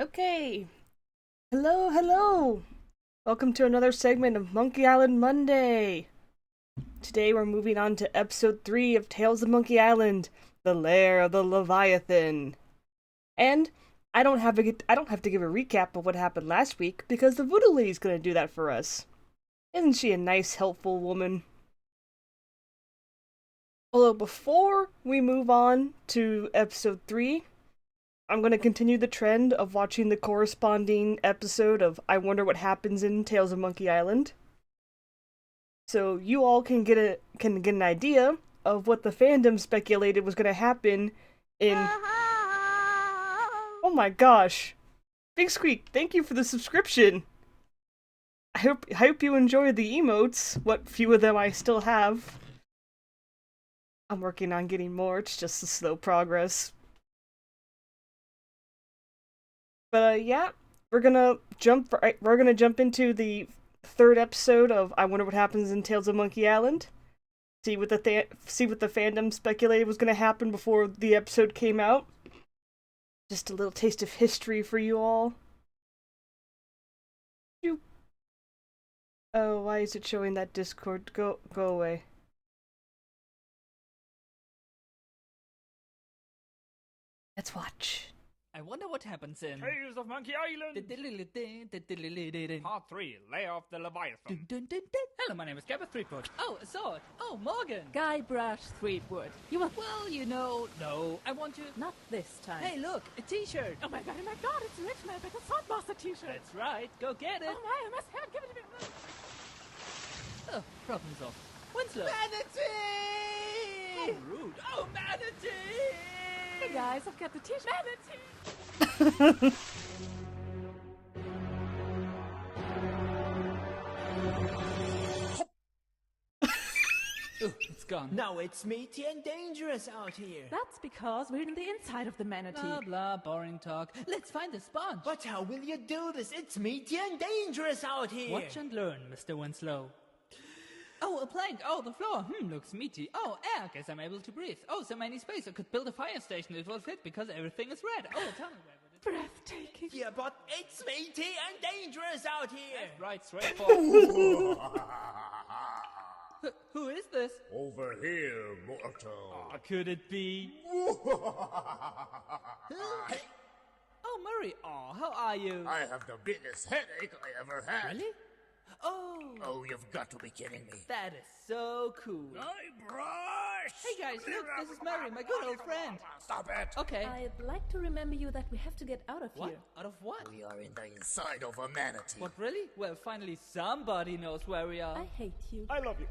Okay. Hello, hello. Welcome to another segment of Monkey Island Monday. Today we're moving on to episode 3 of Tales of Monkey Island, The Lair of the Leviathan. And I don't have to give a recap of what happened last week because the Voodoo Lady's going to do that for us. Isn't she a nice, helpful woman? Although before we move on to episode 3, I'm going to continue the trend of watching the corresponding episode of I Wonder What Happens in Tales of Monkey Island. So you all can get an idea of what the fandom speculated was going to happen in Oh my gosh. Big Squeak, thank you for the subscription. I hope you enjoy the emotes, what few of them I still have. I'm working on getting more, it's just a slow progress. But yeah, we're gonna jump into the third episode of I Wonder What Happens in Tales of Monkey Island. See what the fandom speculated was gonna happen before the episode came out. Just a little taste of history for you all. Oh, why is it showing that Discord? Go away. Let's watch. I wonder what happens in Tales of Monkey Island! Part 3, Lair of the Leviathan. Hello, my name is Guybrush Threepwood. Oh, a sword. Oh, Morgan. Guybrush Threepwood. You were... Well, you know, no, I want to... Not this time. Hey, look, a t-shirt. Oh my god, it's Rich Man with a Swordmaster t-shirt. That's right, go get it. Oh my, I must have it. Give it to me. Oh, problem solved. Winslow. Manatee! Oh, rude. Oh, manatee! Hey guys, I've got the t-shirt. Manatee! Oh, it's gone. Now it's meaty and dangerous out here. That's because we're in the inside of the manatee. Blah, blah, boring talk. Let's find the sponge. But how will you do this? It's meaty and dangerous out here. Watch and learn, Mr. Winslow. Oh, a plank. Oh, the floor. Looks meaty. Oh, air. Guess I'm able to breathe. Oh, so many space. I could build a fire station. It will fit because everything is red. Oh, tell me where would it... Breathtaking. Yeah, but it's meaty and dangerous out here. That's right, straightforward. Who is this? Over here, mortal. Oh, could it be? Oh, Murray. Oh, how are you? I have the biggest headache I ever had. Really? Oh, Oh, you've got to be kidding me. that is so cool. Guybrush! Hey guys, look, this is Murray, my good old friend. Stop it! Okay. I'd like to remember you that we have to get out of What? here. Out of what? We are in the inside of a manatee. What, really? Well, finally somebody knows where we are. I hate you. I love you.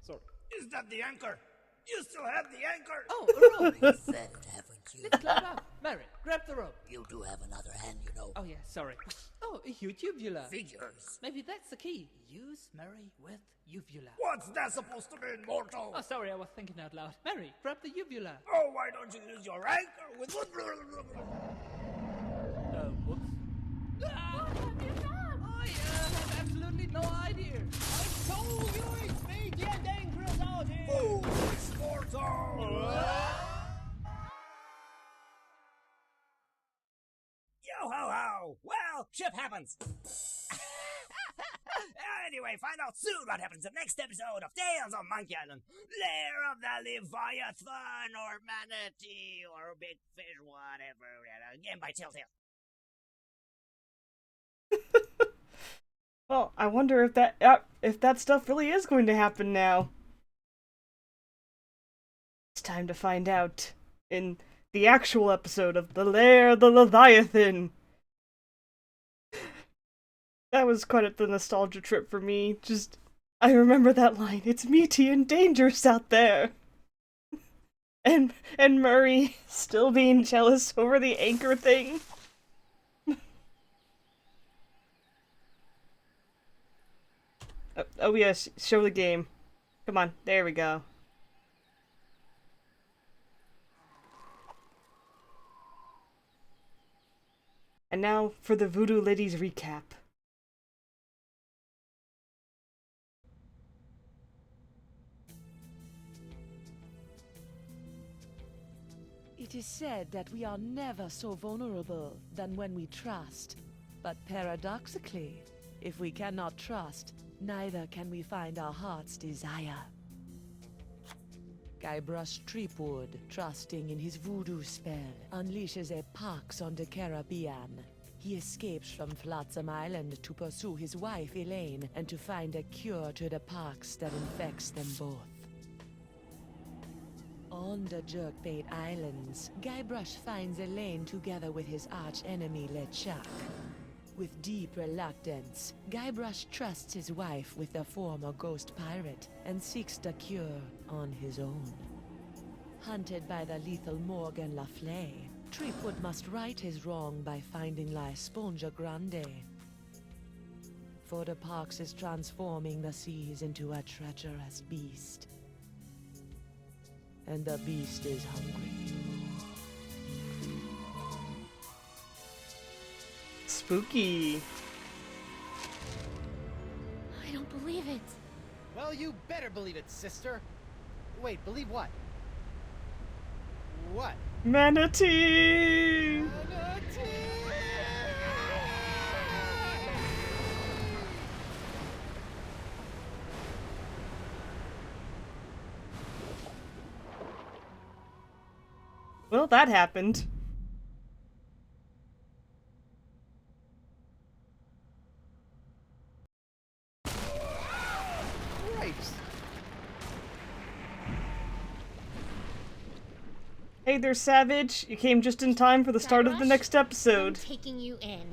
Sorry. Is that the anchor? You still have the anchor? Oh, a rope. You said it, haven't you? Let's climb up. Mary, grab the rope. You do have another hand, you know. Oh yeah, sorry. Oh, a uvula. Figures. Maybe that's the key. Use Mary with uvula. What's that supposed to mean, mortal? Oh, sorry, I was thinking out loud. Mary, grab the uvula. Oh, why don't you use your anchor with... Whoops. Ah! What have you done? I have absolutely no idea. I told you it's meaty and dangerous out here. Foolish mortal! Yo ho ho! Well, shit happens. Anyway, find out soon what happens in the next episode of Tales of Monkey Island. Lair of the Leviathan or manatee or big fish, whatever. Again by Telltale. Well, I wonder if that stuff really is going to happen now. It's time to find out in the actual episode of The Lair of the Leviathan. That was quite the nostalgia trip for me. I remember that line. It's meaty and dangerous out there. And Murray still being jealous over the anchor thing. Oh yes, show the game. Come on, there we go. And now for the Voodoo Lady's recap. It is said that we are never so vulnerable than when we trust. But paradoxically, if we cannot trust, neither can we find our heart's desire. Guybrush Tripwood, trusting in his voodoo spell, unleashes a pox on the Caribbean. He escapes from Flotsam Island to pursue his wife Elaine and to find a cure to the pox that infects them both. On the Jerkbait Islands, Guybrush finds Elaine together with his arch-enemy LeChuck. With deep reluctance, Guybrush trusts his wife with the former ghost pirate and seeks the cure on his own. Hunted by the lethal Morgan Le Fay, Tripwood must right his wrong by finding La Esponja Grande. For the pox is transforming the seas into a treacherous beast. And the beast is hungry. Spooky. I don't believe it. Well, you better believe it, sister. Wait, believe what? What? Manatee! Well, that happened. Christ. Hey there, Savage. You came just in time for the start of the Guybrush, next I'm episode. taking you in.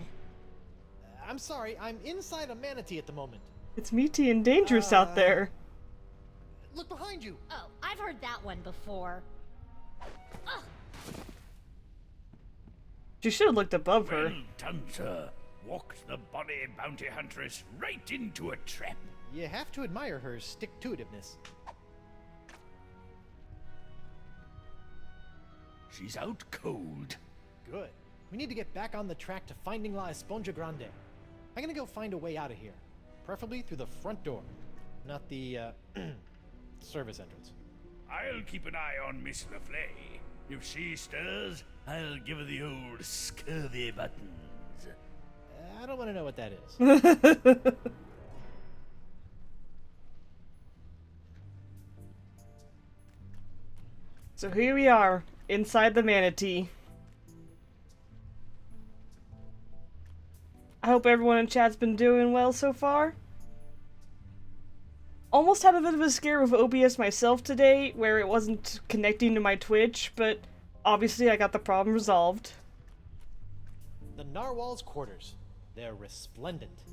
I'm sorry, I'm inside a manatee at the moment. It's meaty and dangerous out there. Look behind you. Oh, I've heard that one before. Ugh. She should have looked above her. Well done, sir. Walked the bonny bounty huntress right into a trap. You have to admire her stick-to-itiveness. She's out cold. Good. We need to get back on the track to finding La Esponja Grande. I'm gonna go find a way out of here. Preferably through the front door. Not the, service entrance. I'll keep an eye on Miss Le Fay. If she stirs, I'll give her the old scurvy buttons. I don't want to know what that is. So here we are, inside the manatee. I hope everyone in chat's been doing well so far. Almost had a bit of a scare with OBS myself today, where it wasn't connecting to my Twitch, but obviously I got the problem resolved. The Narwhal's quarters. They're resplendent.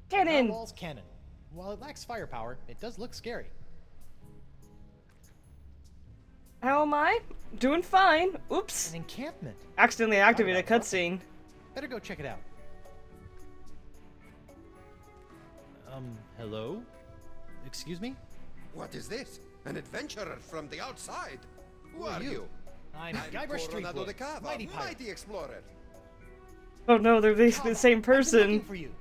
Cannon! Narwhal's cannon. While it lacks firepower, it does look scary. How am I? Doing fine. Oops. An encampment. Accidentally activated a cutscene. Better go check it out. Hello? Excuse me? What is this? An adventurer from the outside? Who are you? you? I'm Guybrush Coronado de Tripwood, Cava, mighty pirate. mighty explorer. Oh no, they're basically the same I've been person. looking for you.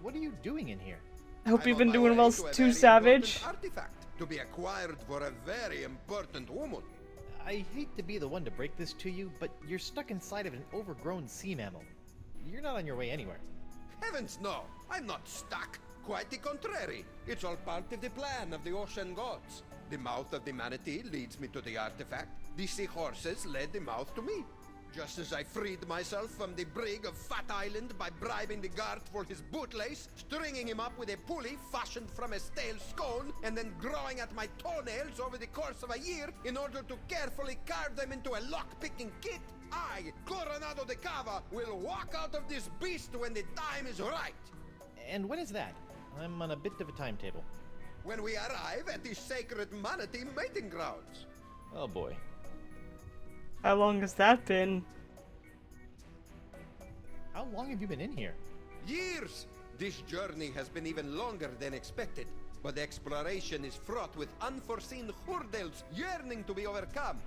What are you doing in here? I hope I'm you've on been my doing way well to a too, very Savage. important artifact to be acquired for a very important woman. I hate to be the one to break this to you, but you're stuck inside of an overgrown sea mammal. You're not on your way anywhere. Heavens no, I'm not stuck. Quite the contrary. It's all part of the plan of the ocean gods. The mouth of the manatee leads me to the artifact. The seahorses led the mouth to me. Just as I freed myself from the brig of Fat Island by bribing the guard for his bootlace, stringing him up with a pulley fashioned from a stale scone, and then growing at my toenails over the course of a year in order to carefully carve them into a lock-picking kit, I, Coronado de Cava, will walk out of this beast when the time is right. And when is that? I'm on a bit of a timetable. When we arrive at the sacred manatee mating grounds. Oh boy. How long has that been? How long have you been in here? Years! This journey has been even longer than expected, but the exploration is fraught with unforeseen hurdles yearning to be overcome.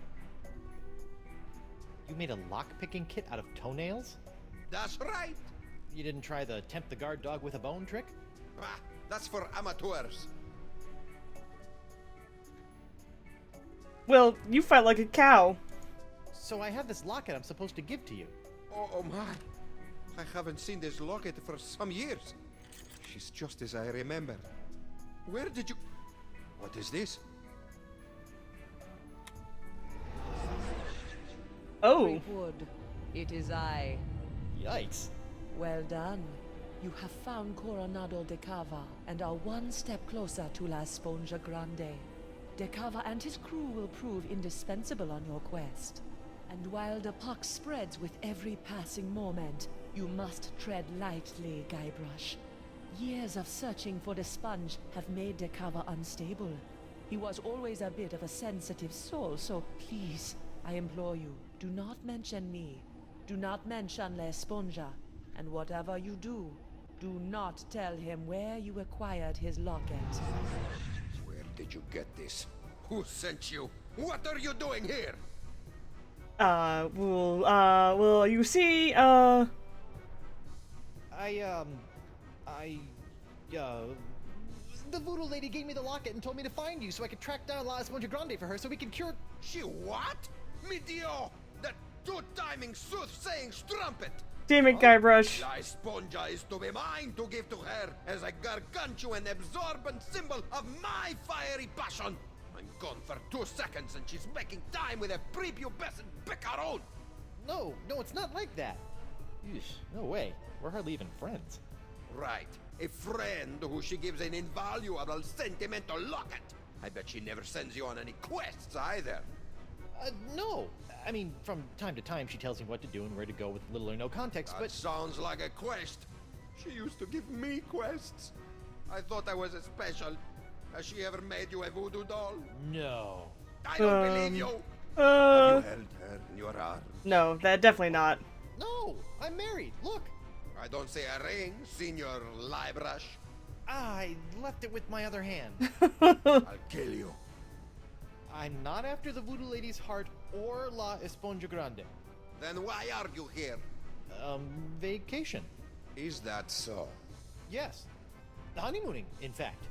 You made a lock-picking kit out of toenails? That's right! You didn't try the tempt the guard dog with a bone trick? Ah, that's for amateurs. Well, you fight like a cow. So I have this locket I'm supposed to give to you. Oh my. I haven't seen this locket for some years. She's just as I remember. Where did you... What is this? Oh. Wood, it is I. Yikes. Well done. You have found Coronado de Cava and are one step closer to La Esponja Grande. De Cava and his crew will prove indispensable on your quest. And while the pox spreads with every passing moment, you must tread lightly, Guybrush. Years of searching for the sponge have made De Cava unstable. He was always a bit of a sensitive soul, so please, I implore you, do not mention me. Do not mention La Esponja. And whatever you do, do not tell him where you acquired his locket. Where did you get this? Who sent you? What are you doing here? Well, you see, The voodoo lady gave me the locket and told me to find you so I could track down La Esponja Grande for her so we can cure... She what? Mi Dio! That two-timing soothsaying strumpet! damn it, Guybrush. La Esponja is to be mine to give to her as a gargantuan absorbent symbol of my fiery passion! I'm gone for 2 seconds and she's making time with a prepubescent picaron! No, it's not like that. Eesh, no way. We're hardly even friends. Right. A friend who she gives an invaluable sentimental locket. I bet she never sends you on any quests either. No. I mean, from time to time she tells me what to do and where to go with little or no context, That but... sounds like a quest. She used to give me quests. I thought I was a special. Has she ever made you a voodoo doll? No. I don't believe you. Uh, Have you held her in your arms? no, that definitely not. No! I'm married! Look! I don't see a ring, Senor Guybrush. I left it with my other hand. I'll kill you. I'm not after the voodoo lady's heart or La Esponja Grande. Then why are you here? Vacation. Is that so? Yes. Honeymooning, in fact.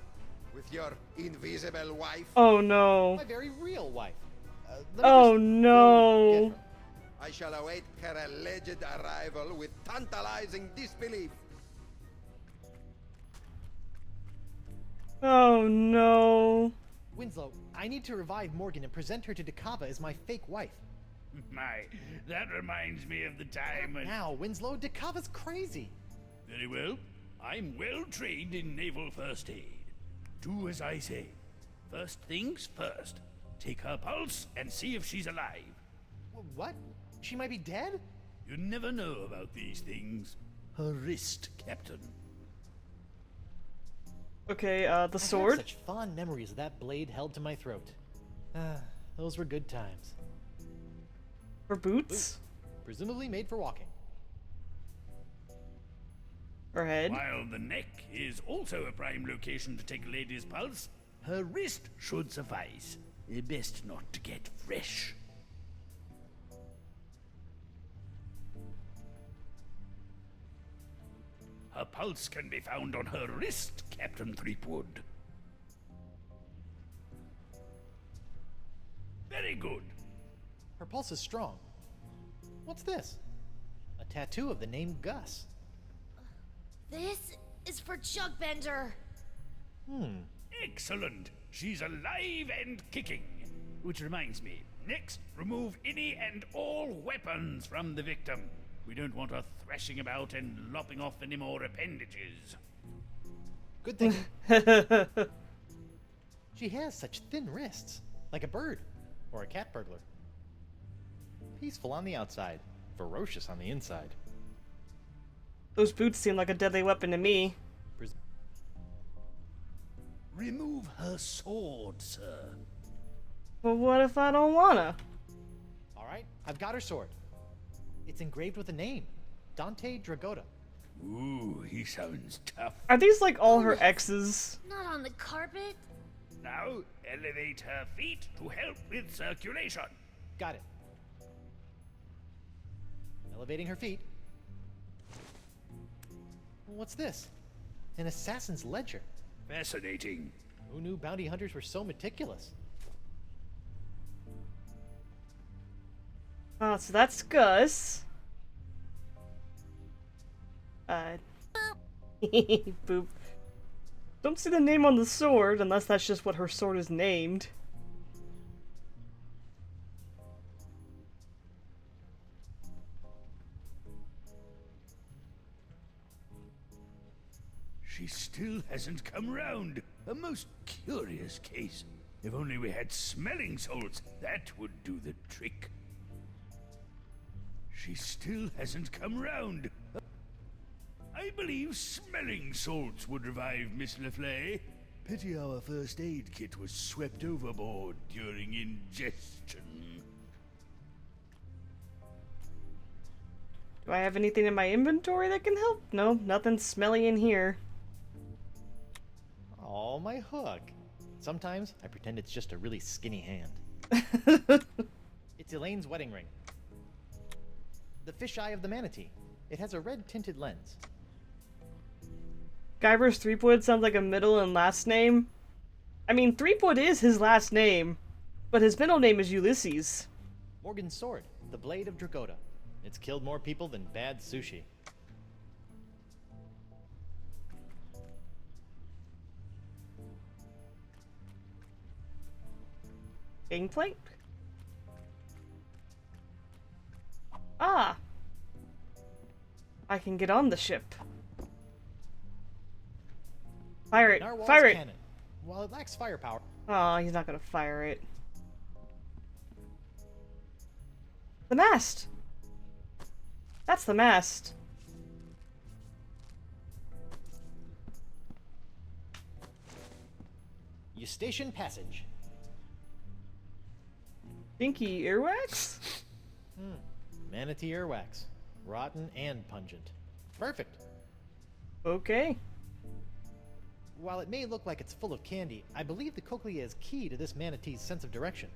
With your invisible wife? Oh no. My very real wife. Let me Oh just go no. get her. I shall await her alleged arrival with tantalizing disbelief. Oh no. Winslow, I need to revive Morgan and present her to De Cava as my fake wife. My, that reminds me of the time when... Now, Winslow, De Cava's crazy. Very well. I'm well trained in naval first aid. Do as I say. First things first. Take her pulse and see if she's alive. What? She might be dead? You never know about these things. Her wrist, Captain. Okay, the I have sword. such fond memories of that blade held to my throat. Those were good times. For boots? Presumably made for walking. Her head? While the neck is also a prime location to take a lady's pulse, her wrist should suffice. Best not to get fresh. Her pulse can be found on her wrist, Captain Threepwood. Very good. Her pulse is strong. What's this? A tattoo of the name Gus. This is for Chuckbender. Excellent. She's alive and kicking. Which reminds me, next, remove any and all weapons from the victim. We don't want her thrashing about and lopping off any more appendages. Good thinking. She has such thin wrists, like a bird or a cat burglar. Peaceful on the outside, ferocious on the inside. Those boots seem like a deadly weapon to me. Remove her sword, sir. Well, what if I don't wanna? All right, I've got her sword. It's engraved with a name, Dante Dragotta. Ooh, he sounds tough. Are these like all her exes? Not on the carpet. Now, elevate her feet to help with circulation. Got it. Elevating her feet. What's this? An assassin's ledger. Fascinating. Who knew bounty hunters were so meticulous? Oh, so that's Gus. Boop. Don't see the name on the sword, unless that's just what her sword is named. She still hasn't come round. A most curious case. If only we had smelling salts, that would do the trick. She still hasn't come round. I believe smelling salts would revive Miss Laflay. Pity our first aid kit was swept overboard during ingestion. Do I have anything in my inventory that can help? No, nothing smelly in here. Oh, my hook. Sometimes I pretend it's just a really skinny hand. It's Elaine's wedding ring. The fisheye of the manatee. It has a red tinted lens. Guybrush Threepwood sounds like a middle and last name. I mean, Threepwood is his last name, but his middle name is Ulysses. Morgan's sword, the blade of Dragoda. It's killed more people than bad sushi. Gangplank? Ah! I can get on the ship. Fire it! Narwhal's Fire it! cannon. While it lacks firepower, Oh, he's not gonna fire it. The mast! That's the mast. Eustachian Passage. Stinky earwax? Manatee earwax. Rotten and pungent. Perfect. Okay. While it may look like it's full of candy, I believe the cochlea is key to this manatee's sense of direction.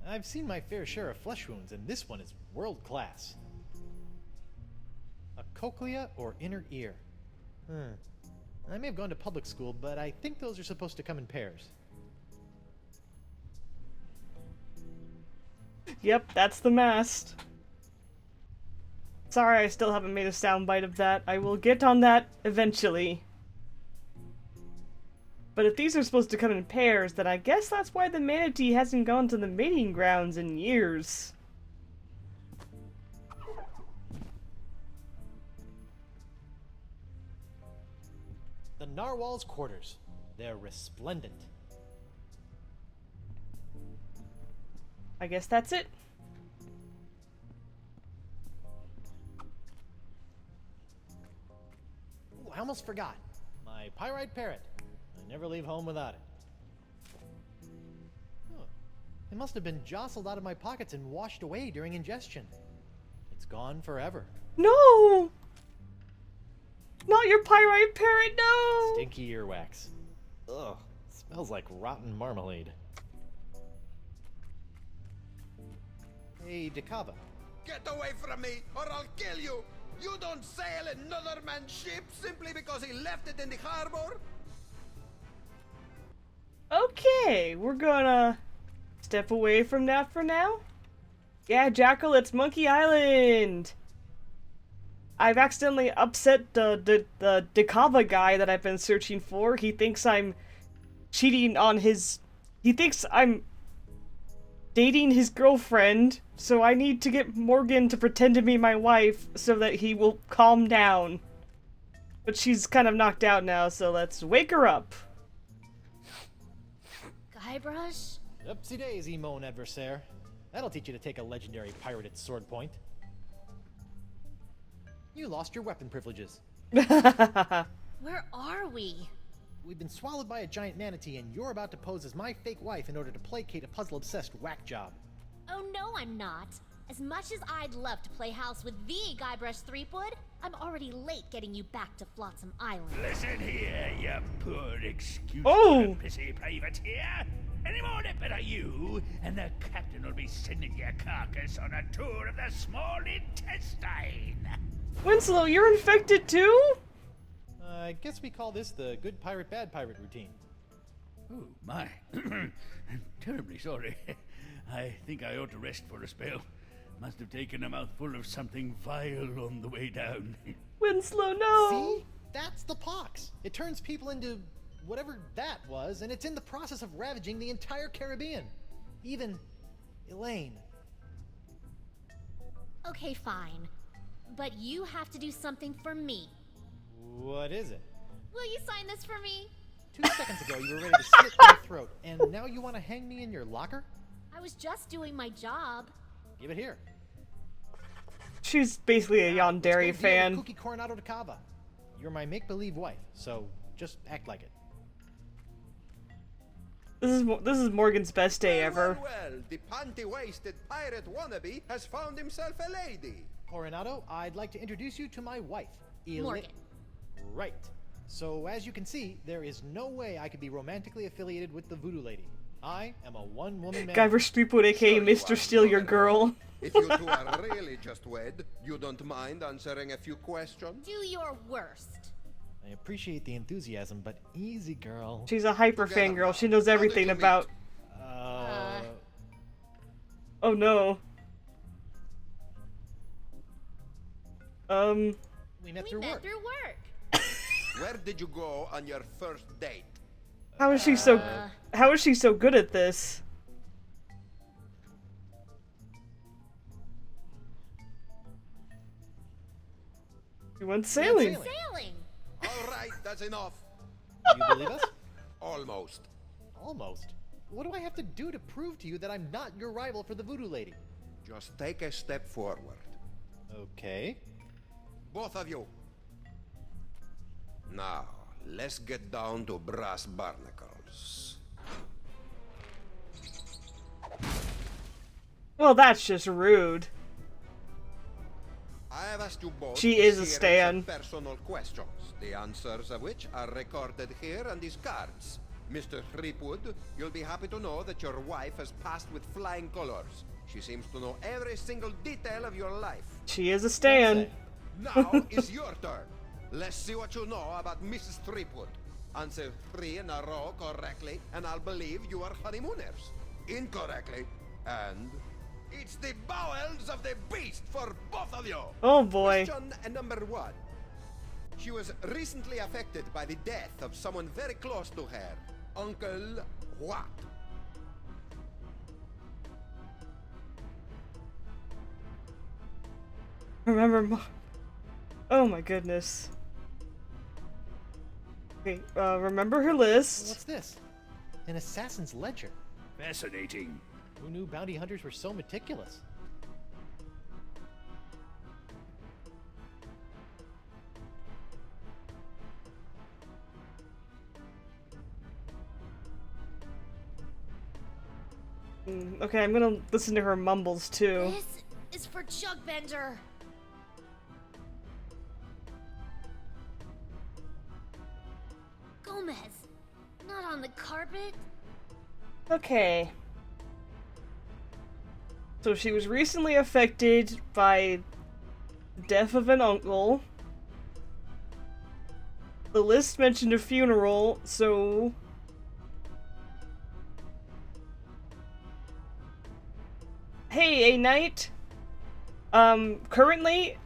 I've seen my fair share of flesh wounds, and this one is world class. A cochlea or inner ear. I may have gone to public school, but I think those are supposed to come in pairs. Yep, that's the mast. Sorry, I still haven't made a soundbite of that. I will get on that eventually. But if these are supposed to come in pairs, then I guess that's why the manatee hasn't gone to the mating grounds in years. The narwhal's quarters. They're resplendent. I guess that's it. Ooh, I almost forgot. My pyrite parrot. I never leave home without it. Huh. It must have been jostled out of my pockets and washed away during ingestion. It's gone forever. No! Not your pyrite parrot, no! Stinky earwax. Ugh, smells like rotten marmalade. Hey, Dakava. Get away from me, or I'll kill you! You don't sail another man's ship simply because he left it in the harbor? Okay, we're gonna step away from that for now. Yeah, Jackal, it's Monkey Island! I've accidentally upset the Dakava guy that I've been searching for. He thinks I'm cheating on his... He thinks I'm dating his girlfriend, so I need to get Morgan to pretend to be my wife so that he will calm down. But she's kind of knocked out now, so let's wake her up. Guybrush? Upsy daisy, mon adversaire. That'll teach you to take a legendary pirate at sword point. You lost your weapon privileges. Where are we? We've been swallowed by a giant manatee, and you're about to pose as my fake wife in order to placate a puzzle-obsessed whack job. Oh no, I'm not. As much as I'd love to play house with the Guybrush Threepwood, I'm already late getting you back to Flotsam Island. Listen here, you poor excuse Oh! pissy privateer. Any more nipper to you, and the captain will be sending your carcass on a tour of the small intestine. Winslow, you're infected too? I guess we call this the good pirate, bad pirate routine. Oh, my. I'm terribly sorry. I think I ought to rest for a spell. Must have taken a mouthful of something vile on the way down. Winslow, no! See? That's the pox. It turns people into whatever that was, and it's in the process of ravaging the entire Caribbean. Even Elaine. Okay, fine. But you have to do something for me. What is it? Will you sign this for me? 2 seconds ago you were ready to slit my throat, and now you want to hang me in your locker? I was just doing my job. Give it here. She's basically a Now, let's go Yandere deal fan. with Cookie Coronado de Cava. You're my make-believe wife, so just act like it. This is Morgan's best day ever. Well, the panty-waisted pirate wannabe has found himself a lady. Coronado, I'd like to introduce you to my wife, Morgan. Right. So, as you can see, there is no way I could be romantically affiliated with the Voodoo Lady. I am a one-woman man. Guybrush Threepwood, aka Sure you Mr. are, Steal Your Girl. If you two are really just wed, you don't mind answering a few questions? Do your worst. I appreciate the enthusiasm, but easy, girl. She's a hyper Together fangirl. now. She knows How did everything you meet? about. Oh no. We met through work. through work. Where did you go on your first date? How is she so good at this? We went sailing. Sailing. All right, that's enough. You believe us? Almost. Almost. What do I have to do to prove to you that I'm not your rival for the Voodoo Lady? Just take a step forward. Okay. Both of you. Now, let's get down to brass barnacles. Well, that's just rude. I have asked you both She is a series stan. of personal questions, the answers of which are recorded here on these cards. Mr. Threepwood, you'll be happy to know that your wife has passed with flying colors. She seems to know every single detail of your life. She is a stan. Now is your turn. Let's see what you know about Mrs. Threepwood. Answer 3 in a row correctly, and I'll believe you are honeymooners. Incorrectly, and it's the bowels of the beast for both of you. Oh boy. Question number 1. She was recently affected by the death of someone very close to her. Uncle what? Remember, oh my goodness. Okay, remember her list. What's this? An assassin's ledger. Fascinating. Who knew bounty hunters were so meticulous? Okay, I'm gonna listen to her mumbles too. This is for Chugbender. Gomez, not on the carpet. Okay. So she was recently affected by the death of an uncle. The list mentioned a funeral, so... Hey, A-Knight! Currently,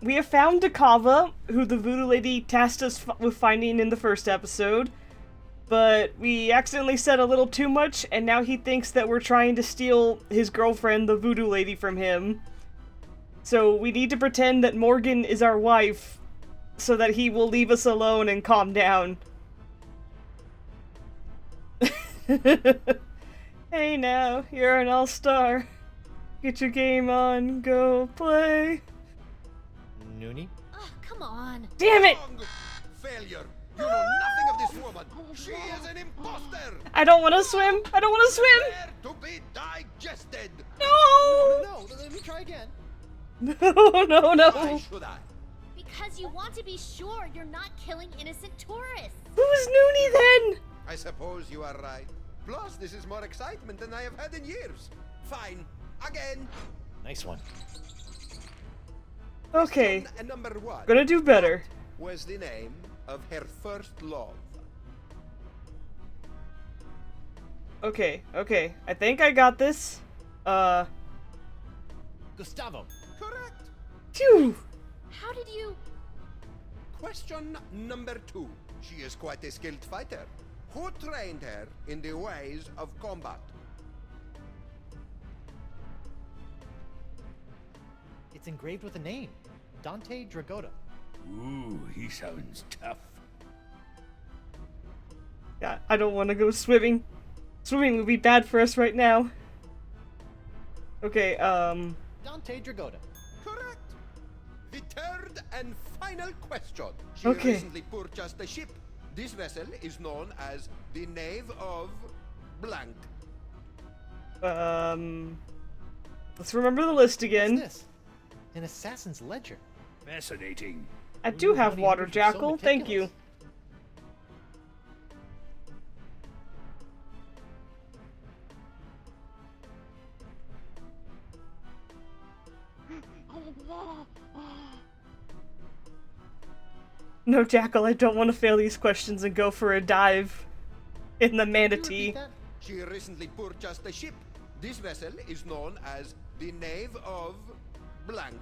we have found Dakava, who the Voodoo Lady tasked us with finding in the first episode. But we accidentally said a little too much, and now he thinks that we're trying to steal his girlfriend, the Voodoo Lady, from him. So we need to pretend that Morgan is our wife, so that he will leave us alone and calm down. Hey now, you're an all-star. Get your game on, go play. Noonie? Oh, come on. Damn it! Wrong. Failure. You know nothing of this woman. She is an imposter. I don't want to swim. I don't want to swim. There to be digested. No! No, let me try again. No, Why no. should I? Because you want to be sure you're not killing innocent tourists. Who's Noonie then? I suppose you are right. Plus, this is more excitement than I have had in years. Fine. Again. Nice one. Okay, Question number 1. gonna do better. Was the name of her first love? Okay, okay. I think I got this. Gustavo. Correct. Phew! How did you... Question number 2. She is quite a skilled fighter. Who trained her in the ways of combat? It's engraved with a name. Dante Dragotta. Ooh, he sounds tough. Yeah, I don't want to go swimming. Swimming would be bad for us right now. Okay, Dante Dragotta. Correct. The third and final question. She Okay. recently purchased a ship. This vessel is known as the Knave of Blank. let's remember the list again. What's this? An assassin's ledger. Fascinating. I do have Bounty water hunters are so jackal, thank you. meticulous. No, Jackal, I don't want to fail these questions and go for a dive in the Can you manatee. repeat that? She recently purchased a ship. This vessel is known as the Knave of Blank.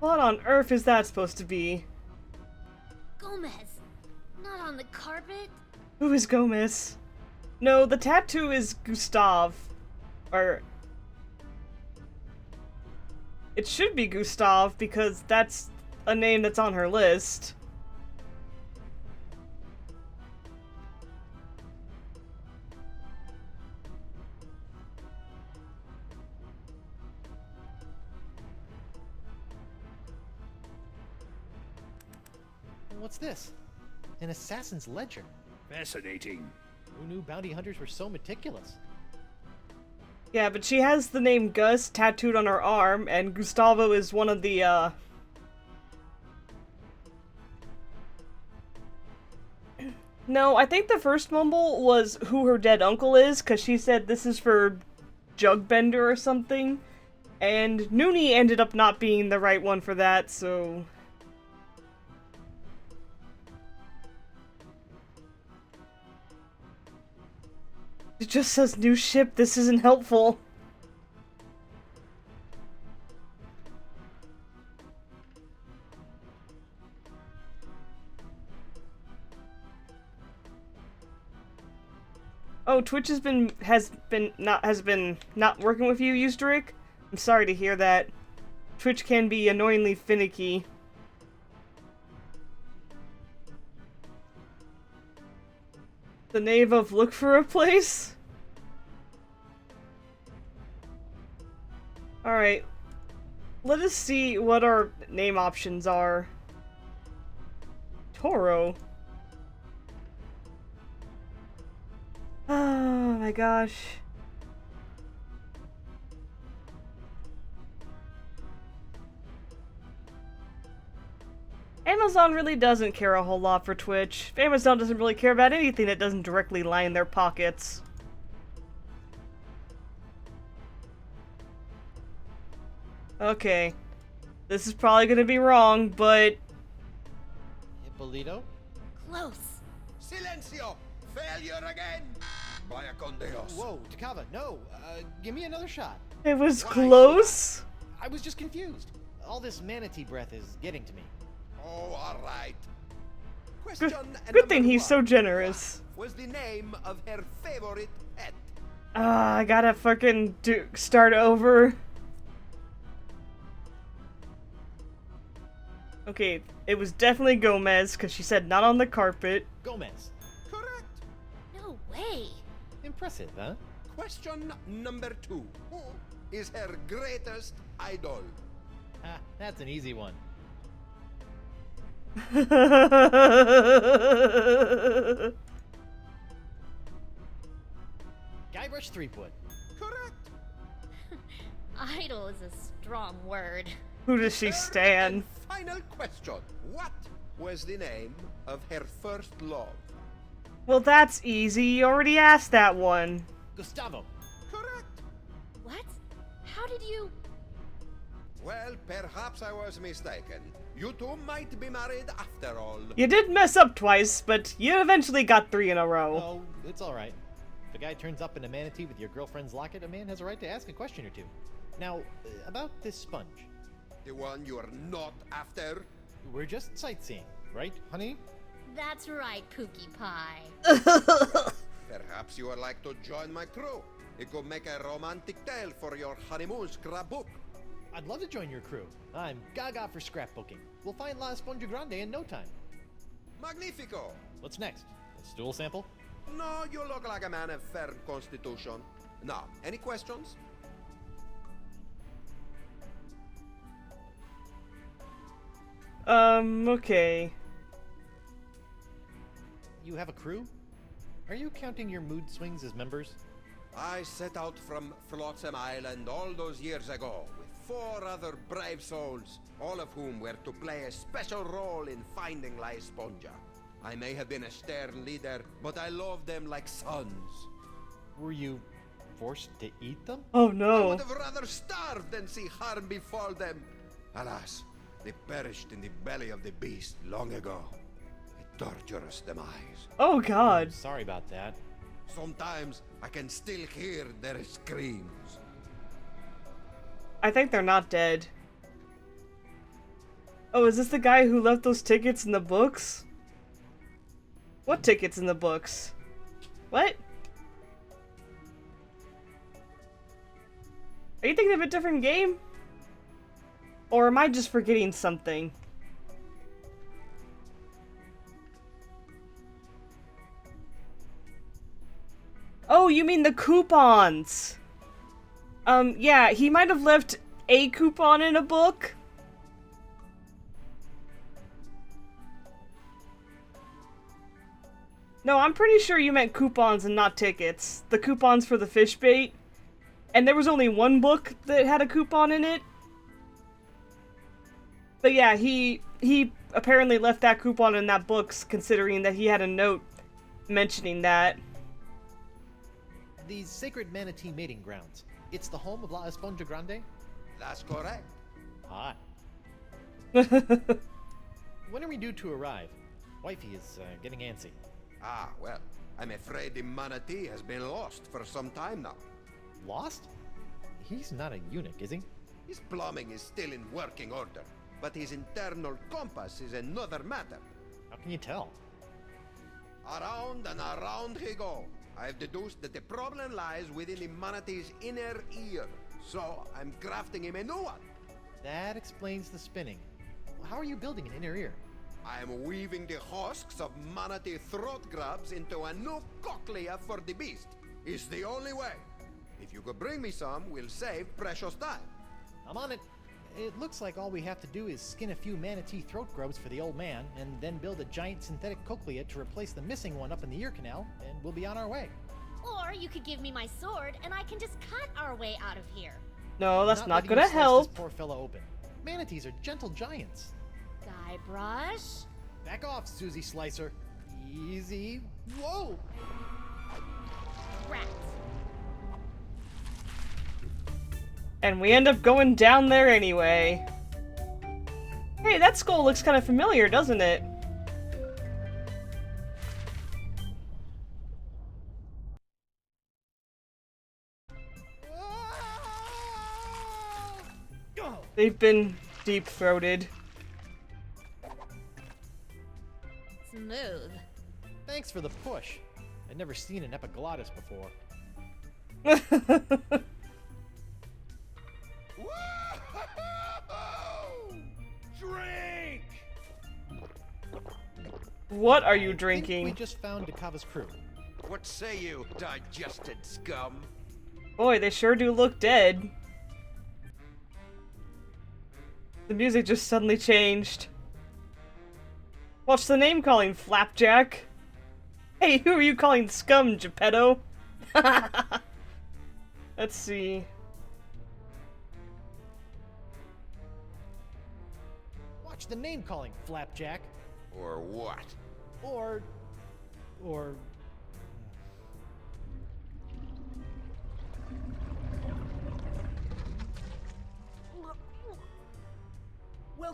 What on earth is that supposed to be? Gomez. Not on the carpet. Who is Gomez? No, the tattoo is Gustav. Or... It should be Gustav, because that's a name that's on her list. What's this? An assassin's ledger. Fascinating. Who knew bounty hunters were so meticulous? Yeah, but she has the name Gus tattooed on her arm, and Gustavo is one of the, No, I think the first mumble was who her dead uncle is, because she said this is for Jugbender or something. And Noonie ended up not being the right one for that, so... It just says new ship, this isn't helpful. Oh, Twitch has been not working with you, Eusteric? I'm sorry to hear that. Twitch can be annoyingly finicky. The knave of look for a place? Alright. Let us see what our name options are. Toro. Oh my gosh. Amazon really doesn't care a whole lot for Twitch. Amazon doesn't really care about anything that doesn't directly line their pockets. Okay. This is probably gonna be wrong, but... Hippolito? Close. Silencio! Failure again! Vaya con Dios. Whoa, Takava, no. Give me another shot. It was Why? close. I was just confused. All this manatee breath is getting to me. Oh, all right. Question Good thing number he's so one. generous. What was the name of her favorite pet? I gotta fucking start over. Okay, it was definitely Gomez, because she said not on the carpet. Gomez. Correct. No way. Impressive, huh? Question number 2. Who is her greatest idol? Ah, that's an easy one. Guybrush Threepwood. Correct. Idol is a strong word. Who does she Third stan? and final question. What was the name of her first love? Well, that's easy. You already asked that one. Gustavo. Correct. What? How did you... Well, perhaps I was mistaken. You two might be married after all. You did mess up twice, but you eventually got 3 in a row. Oh, it's alright. If a guy turns up in a manatee with your girlfriend's locket, a man has a right to ask a question or two. Now, about this sponge. The one you are not after? We're just sightseeing, right, honey? That's right, Pookie Pie. Perhaps you would like to join my crew. It could make a romantic tale for your honeymoon scrapbook. I'd love to join your crew. I'm gaga for scrapbooking. We'll find La Esponja Grande in no time. Magnifico! What's next? A stool sample? No, you look like a man of firm constitution. Now, any questions? Okay. You have a crew? Are you counting your mood swings as members? I set out from Flotsam Island all those years ago with 4 other brave souls, all of whom were to play a special role in finding La Esponja. I may have been a stern leader, but I loved them like sons. Were you forced to eat them? Oh I no. would have rather starved than see harm befall them. Alas, they perished in the belly of the beast long ago. A torturous demise. Oh god. Sorry about that. Sometimes I can still hear their screams. I think they're not dead. Oh, is this the guy who left those tickets in the books? What tickets in the books? What? Are you thinking of a different game? Or am I just forgetting something? Oh, you mean the coupons! Yeah, he might have left a coupon in a book. No, I'm pretty sure you meant coupons and not tickets. The coupons for the fish bait. And there was only one book that had a coupon in it. But yeah, he apparently left that coupon in that book, considering that he had a note mentioning that. These sacred manatee mating grounds. It's the home of La Esponja Grande? That's correct. Hot. When are we due to arrive? Wifey is getting antsy. Ah, well, I'm afraid the manatee has been lost for some time now. Lost? He's not a eunuch, is he? His plumbing is still in working order, but his internal compass is another matter. How can you tell? Around and around he go. I've deduced that the problem lies within the manatee's inner ear, so I'm crafting him a new one. That explains the spinning. How are you building an inner ear? I am weaving the husks of manatee throat grabs into a new cochlea for the beast. It's the only way. If you could bring me some, we'll save precious time. I'm on it. It looks like all we have to do is skin a few manatee throat grubs for the old man, and then build a giant synthetic cochlea to replace the missing one up in the ear canal, and we'll be on our way. Or you could give me my sword and I can just cut our way out of here. No, that's not letting gonna you slice help. This poor fella open. Manatees are gentle giants. Guybrush? Back off, Susie Slicer. Easy. Whoa! Rat. And we end up going down there anyway. Hey, that skull looks kind of familiar, doesn't it? They've been deep-throated. Smooth. Thanks for the push. I'd never seen an epiglottis before. Drink! What are you I think drinking? we just found Dakava's crew. What say you, digested scum? Boy, they sure do look dead. The music just suddenly changed. Watch the name calling, Flapjack. Hey, who are you calling scum, Geppetto? Let's see. Watch the name calling, Flapjack. Or what? Or...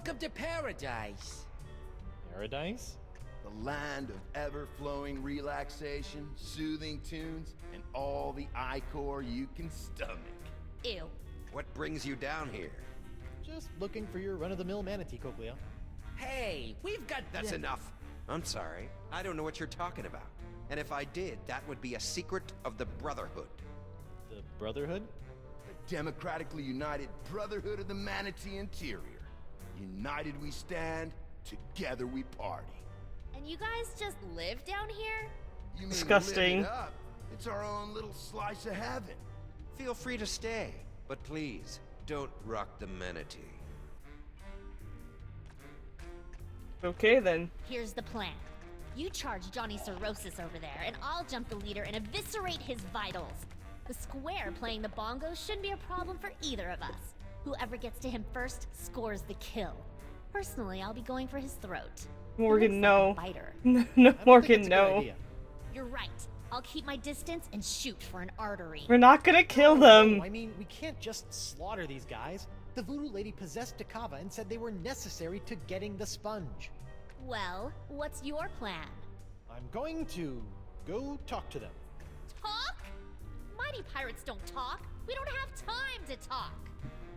Welcome to paradise. Paradise? The land of ever-flowing relaxation, soothing tunes, and all the ichor you can stomach. Ew. What brings you down here? Just looking for your run-of-the-mill manatee, Cochlea. Hey, we've got... That's enough. I'm sorry. I don't know what you're talking about. And if I did, that would be a secret of the Brotherhood. The Brotherhood? The democratically united Brotherhood of the Manatee Interior. United we stand, together we party. And you guys just live down here? You mean Disgusting. live it up? It's our own little slice of heaven. Feel free to stay, but please, don't rock the manatee. Okay then. Here's the plan. You charge Johnny Cirrhosis over there, and I'll jump the leader and eviscerate his vitals. The square playing the bongos shouldn't be a problem for either of us. Whoever gets to him first scores the kill. Personally, I'll be going for his throat. Morgan, no. Like a biter. No, Morgan, no. You're right. I'll keep my distance and shoot for an artery. We're not gonna kill them. I mean, we can't just slaughter these guys. The voodoo lady possessed Takava and said they were necessary to getting the sponge. Well, what's your plan? I'm going to go talk to them. Talk? Mighty pirates don't talk. We don't have time to talk.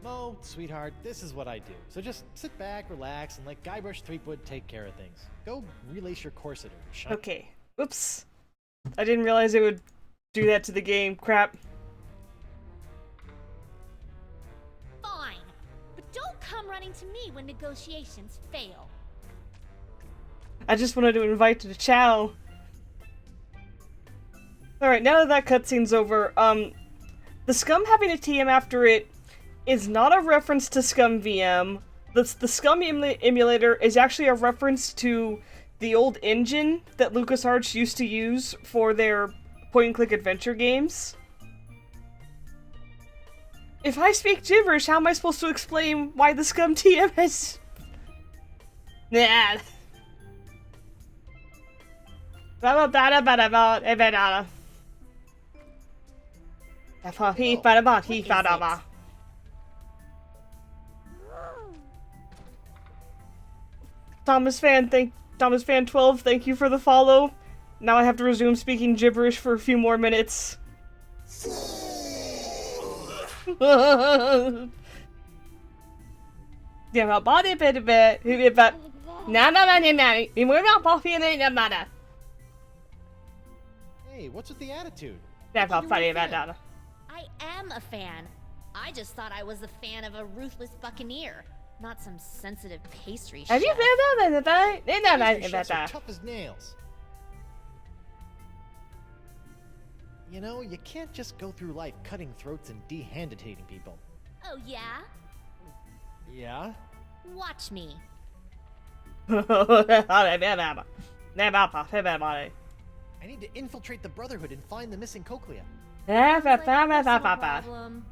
Mo, sweetheart, this is what I do. So just sit back, relax, and let Guybrush Threepwood take care of things. Go relace your corset or shut up. Okay. Oops. I didn't realize it would do that to the game. Crap. Fine. But don't come running to me when negotiations fail. I just wanted to invite you to chow. Alright, now that cutscene's over, the Scum having a TM after it is not a reference to Scum VM. The Scum emulator is actually a reference to the old engine that LucasArts used to use for their point-and-click adventure games. If I speak gibberish, how am I supposed to explain why the Scum TM is... Nah. Thomas Fan 12, thank you for the follow. Now I have to resume speaking gibberish for a few more minutes. Hey, what's with the attitude? I am a fan. I just thought I was a fan of a ruthless buccaneer, not some sensitive pastry chef. Pastry chefs are tough as nails. You know, you can't just go through life cutting throats and dehanditating people. Oh, yeah? Yeah? Watch me. I need to infiltrate the Brotherhood and find the missing Cochlea. Problem.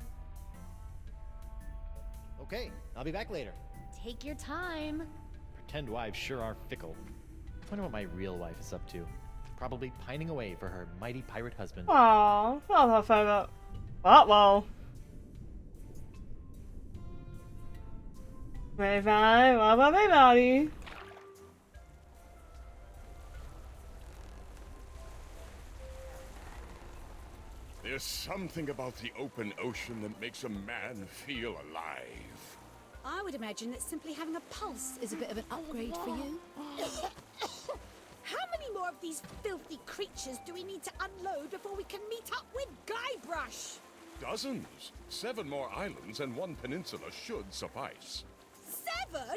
Okay, I'll be back later. Take your time. Pretend wives sure are fickle. I wonder what my real wife is up to. Probably pining away for her mighty pirate husband. Aww, well. Bye. There's something about the open ocean that makes a man feel alive. I would imagine that simply having a pulse is a bit of an upgrade for you. How many more of these filthy creatures do we need to unload before we can meet up with Guybrush? Dozens. 7 more islands and 1 peninsula should suffice. 7?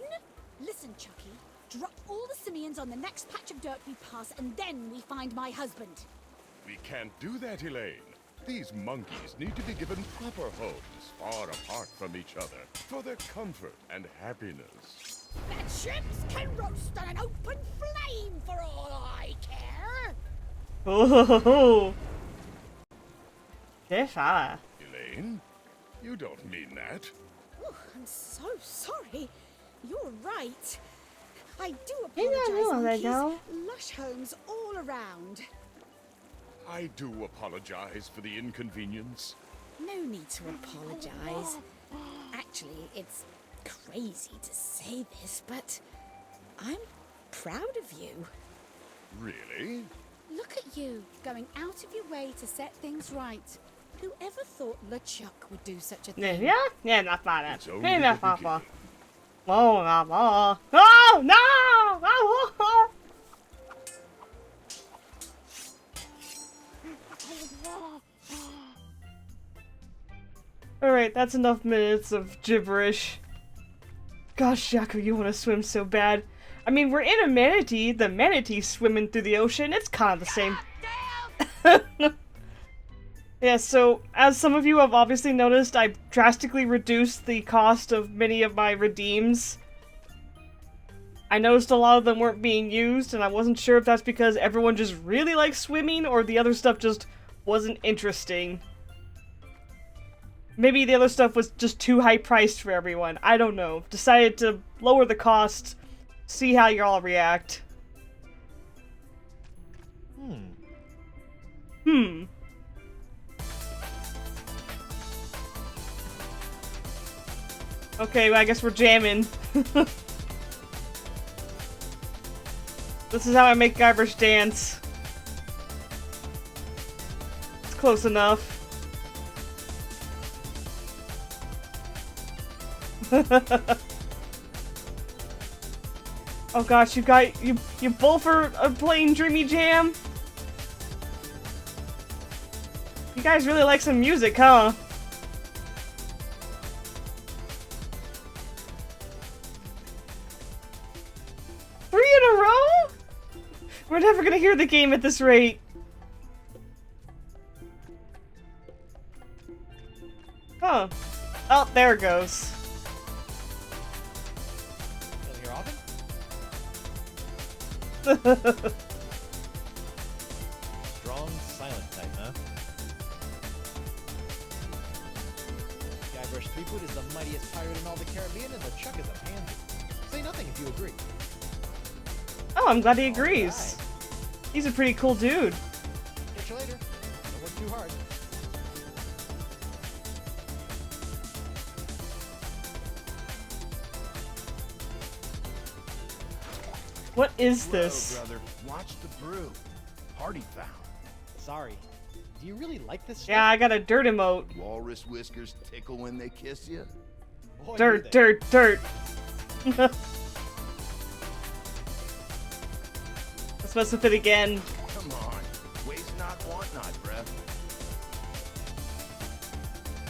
Listen, Chucky. Drop all the simians on the next patch of dirt we pass, and then we find my husband. We can't do that, Elaine. These monkeys need to be given proper homes, far apart from each other, for their comfort and happiness. Their ships can roast on an open flame for all I care. Oh, Elaine, you don't mean that. Oh, I'm so sorry. You're right. I do apologize, monkeys. Lush homes all around. I do apologize for the inconvenience. No need to apologize. Actually, it's crazy to say this, but I'm proud of you. Really? Look at you, going out of your way to set things right. Whoever thought LeChuck would do such a thing? Yeah, not bad. It's only Hey, the not beginning. bad. Oh, no, no! Oh. Alright, that's enough minutes of gibberish. Gosh, Jaco, you want to swim so bad. I mean, we're in a manatee. The manatee's swimming through the ocean. It's kind of the same. Yeah, so, as some of you have obviously noticed, I drastically reduced the cost of many of my redeems. I noticed a lot of them weren't being used, and I wasn't sure if that's because everyone just really likes swimming, or the other stuff just wasn't interesting. Maybe the other stuff was just too high priced for everyone. I don't know. Decided to lower the cost, see how y'all react. Okay, well, I guess we're jamming. This is how I make Guybrush dance. It's close enough. Oh gosh, you both are playing Dreamy Jam? You guys really like some music, huh? Three in a row? We're never gonna hear the game at this rate. Huh. Oh, there it goes. Here often? Strong, silent type, huh? Guybrush Threepwood is the mightiest pirate in all the Caribbean, and LeChuck is a pansy. Say nothing if you agree. Oh, I'm glad he agrees. He's a pretty cool dude. Catch you later. Don't work too hard. What is this? Whoa, brother. Watch the brew. Party foul. Sorry. Do you really like this stuff? Yeah, I got a dirt emote. Walrus whiskers tickle when they kiss you. Boy, Dirt, dirt, dirt. Let's mess with it again. Come on. Waste not, want not, bruh.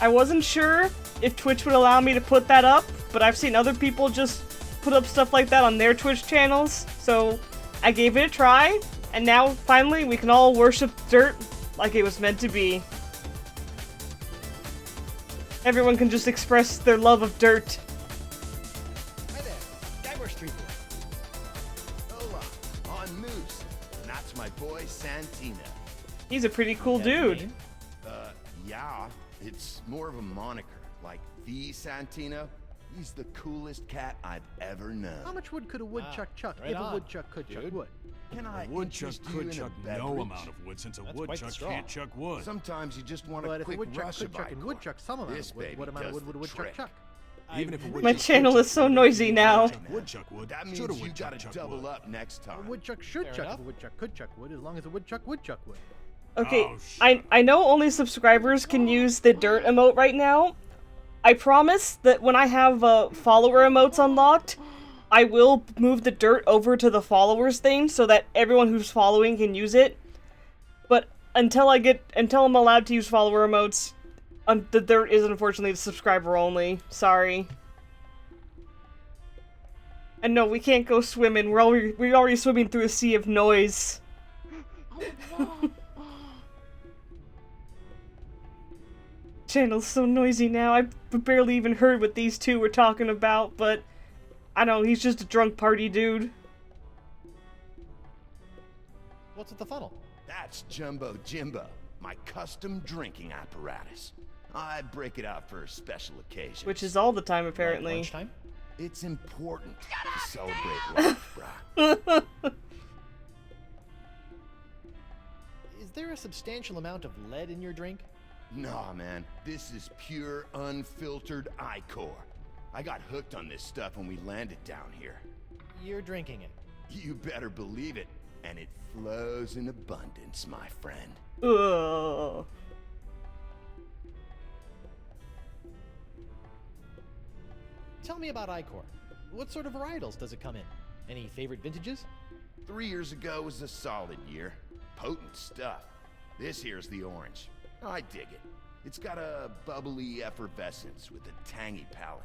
I wasn't sure if Twitch would allow me to put that up, but I've seen other people just put up stuff like that on their Twitch channels, so I gave it a try, and now finally we can all worship dirt like it was meant to be. Everyone can just express their love of dirt. Hi there. Guybrush Threepwood. Hola. On Moose. And that's my boy Santina. He's a pretty cool You have a dude. name? Yeah. It's more of a moniker. Like the Santina. He's the coolest cat I've ever known. How much wood could a woodchuck chuck right if a on, woodchuck could chuck dude. wood? Can I A woodchuck interest you could in a chuck no beverage? amount of wood since a That's quite the woodchuck straw. can't chuck wood. Sometimes you just want But a if a quick woodchuck rush could of chuck and Icor. woodchuck some amount This of wood, baby what amount of does wood would a the woodchuck trick. chuck? Even if a My woodchuck channel could is chuck so wood, noisy now. Woodchuck would. That Should a means you woodchuck gotta chuck double wood? up next A time. woodchuck should Fair chuck enough. if a woodchuck could chuck wood, as long as a woodchuck would chuck wood. Okay, Oh, I know only subscribers can use the dirt emote right now. I promise that when I have follower emotes unlocked, I will move the dirt over to the followers thing so that everyone who's following can use it. But until I'm allowed to use follower emotes, the dirt is unfortunately the subscriber only. Sorry. And no, we can't go swimming. We're already swimming through a sea of noise. Channel's so noisy now. I barely even heard what these two were talking about, but I know he's just a drunk party dude. What's with the funnel? That's Jumbo Jimbo, my custom drinking apparatus. I break it out for special occasions. Which is all the time, apparently. Lunchtime? It's important to celebrate life, brah. Is there a substantial amount of lead in your drink? Nah, man. This is pure, unfiltered Icor. I got hooked on this stuff when we landed down here. You're drinking it. You better believe it. And it flows in abundance, my friend. Ugh. Tell me about Icor. What sort of varietals does it come in? Any favorite vintages? 3 years ago was a solid year. Potent stuff. This here's the orange. I dig it. It's got a bubbly effervescence with a tangy palate.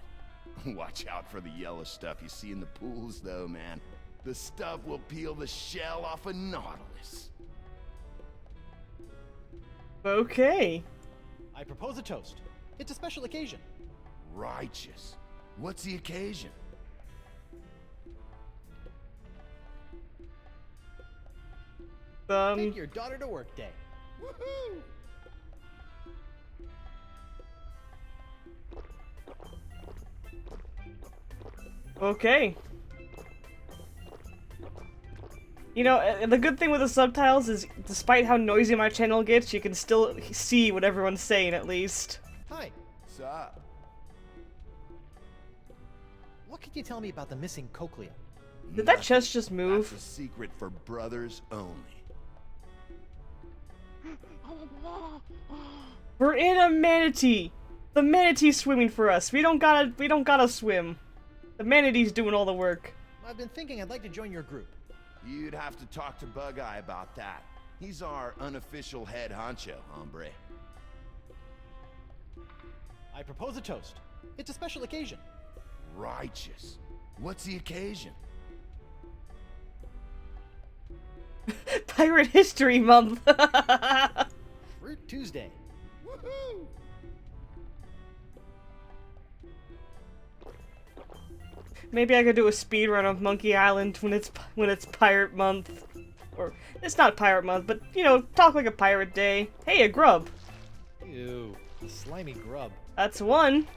Watch out for the yellow stuff you see in the pools, though, man. The stuff will peel the shell off a nautilus. Okay. I propose a toast. It's a special occasion. Righteous. What's the occasion? Take your daughter to work day. Woohoo! Okay. You know, the good thing with the subtitles is, despite how noisy my channel gets, you can still see what everyone's saying, at least. Hi. Sup? What can you tell me about the missing cochlea? Did that chest just move? That's a secret for brothers only. We're in a manatee! The manatee's swimming for us. We don't gotta swim. The manatee's doing all the work. I've been thinking I'd like to join your group. You'd have to talk to Bug-Eye about that. He's our unofficial head honcho, hombre. I propose a toast. It's a special occasion. Righteous. What's the occasion? Pirate History Month! Fruit Tuesday. Woohoo! Maybe I could do a speedrun of Monkey Island when it's Pirate Month. Or, it's not Pirate Month, but, you know, talk like a pirate day. Hey, a grub! Ew, a slimy grub. That's one.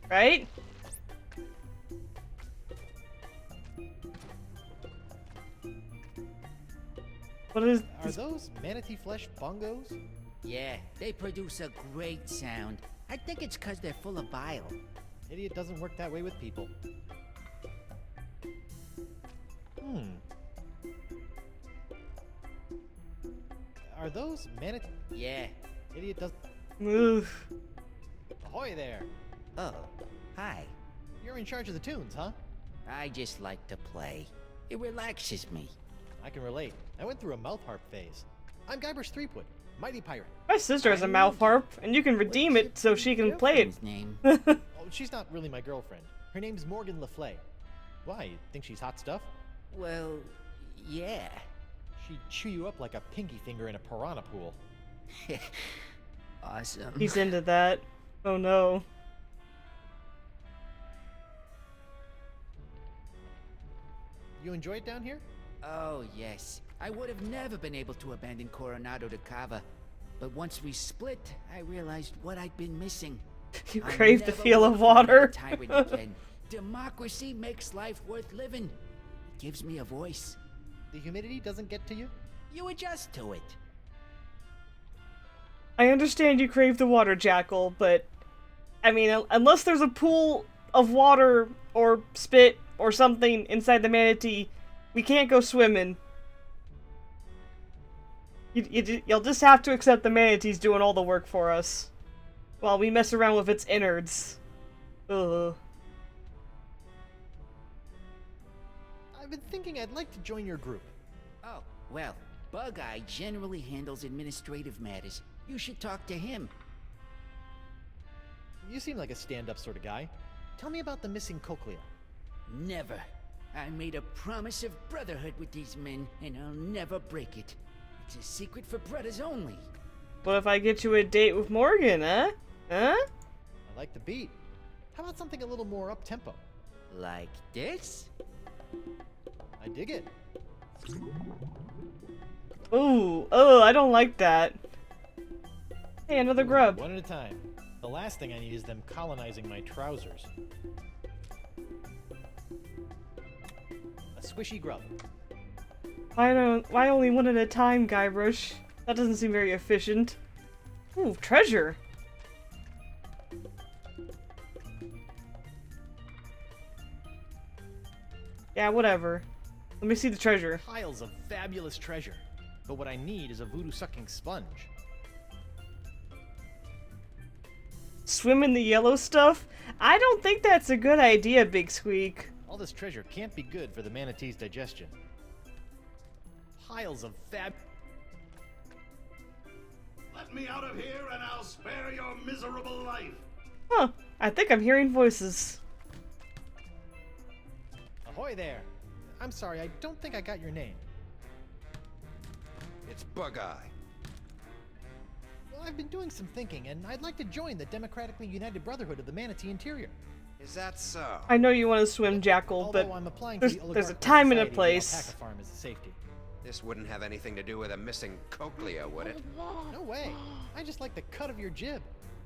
Right? What is... Are those manatee flesh bongos? Yeah, they produce a great sound. I think it's 'cause they're full of bile. Idiot doesn't work that way with people. Are those manatee? Yeah. Idiot does... Oof. Ahoy there! Oh, hi. You're in charge of the tunes, huh? I just like to play. It relaxes me. I can relate. I went through a mouth harp phase. I'm Guybrush Threepwood, mighty pirate. My sister has a mouth harp, and you can redeem it so she can play it. Name? Oh, she's not really my girlfriend. Her name's Morgan LaFlay. Why, you think she's hot stuff? Well, yeah. She'd chew you up like a pinky finger in a piranha pool. Awesome. He's into that. Oh no. You enjoy it down here? Oh, yes. I would have never been able to abandon Coronado to Cava. But once we split, I realized what I'd been missing. You crave the feel of water. Tyrant again. Democracy makes life worth living. It gives me a voice. The humidity doesn't get to you? You adjust to it. I understand you crave the water, Jackal, but... I mean, unless there's a pool of water or spit or something inside the manatee, we can't go swimming. You'll just have to accept the manatee's doing all the work for us. While we mess around with its innards. Ugh. I've been thinking I'd like to join your group. Oh, well, Bug-Eye generally handles administrative matters. You should talk to him. You seem like a stand-up sort of guy. Tell me about the missing cochlea. Never. I made a promise of brotherhood with these men, and I'll never break it. It's a secret for brothers only. What if I get you a date with Morgan, huh? Huh? I like the beat. How about something a little more up-tempo? Like this? I dig it. Ooh, oh, I don't like that. Hey, another grub. One at a time. The last thing I need is them colonizing my trousers. A squishy grub. Why only one at a time, Guybrush? That doesn't seem very efficient. Ooh, treasure. Yeah, whatever. Let me see the treasure. Piles of fabulous treasure. But what I need is a voodoo-sucking sponge. Swim in the yellow stuff? I don't think that's a good idea, Big Squeak. All this treasure can't be good for the manatee's digestion. Piles of Let me out of here and I'll spare your miserable life. Huh. I think I'm hearing voices. Ahoy there! I'm sorry, I don't think I got your name. It's Bug-Eye. Well, I've been doing some thinking, and I'd like to join the Democratically United Brotherhood of the Manatee Interior. Is that so? I know you want to swim, Jackal, but I'm applying there's, for the there's a oligarchical time and a society, place. The alpaca farm is a safety. This wouldn't have anything to do with a missing cochlea, would it? No way. I just like the cut of your jib.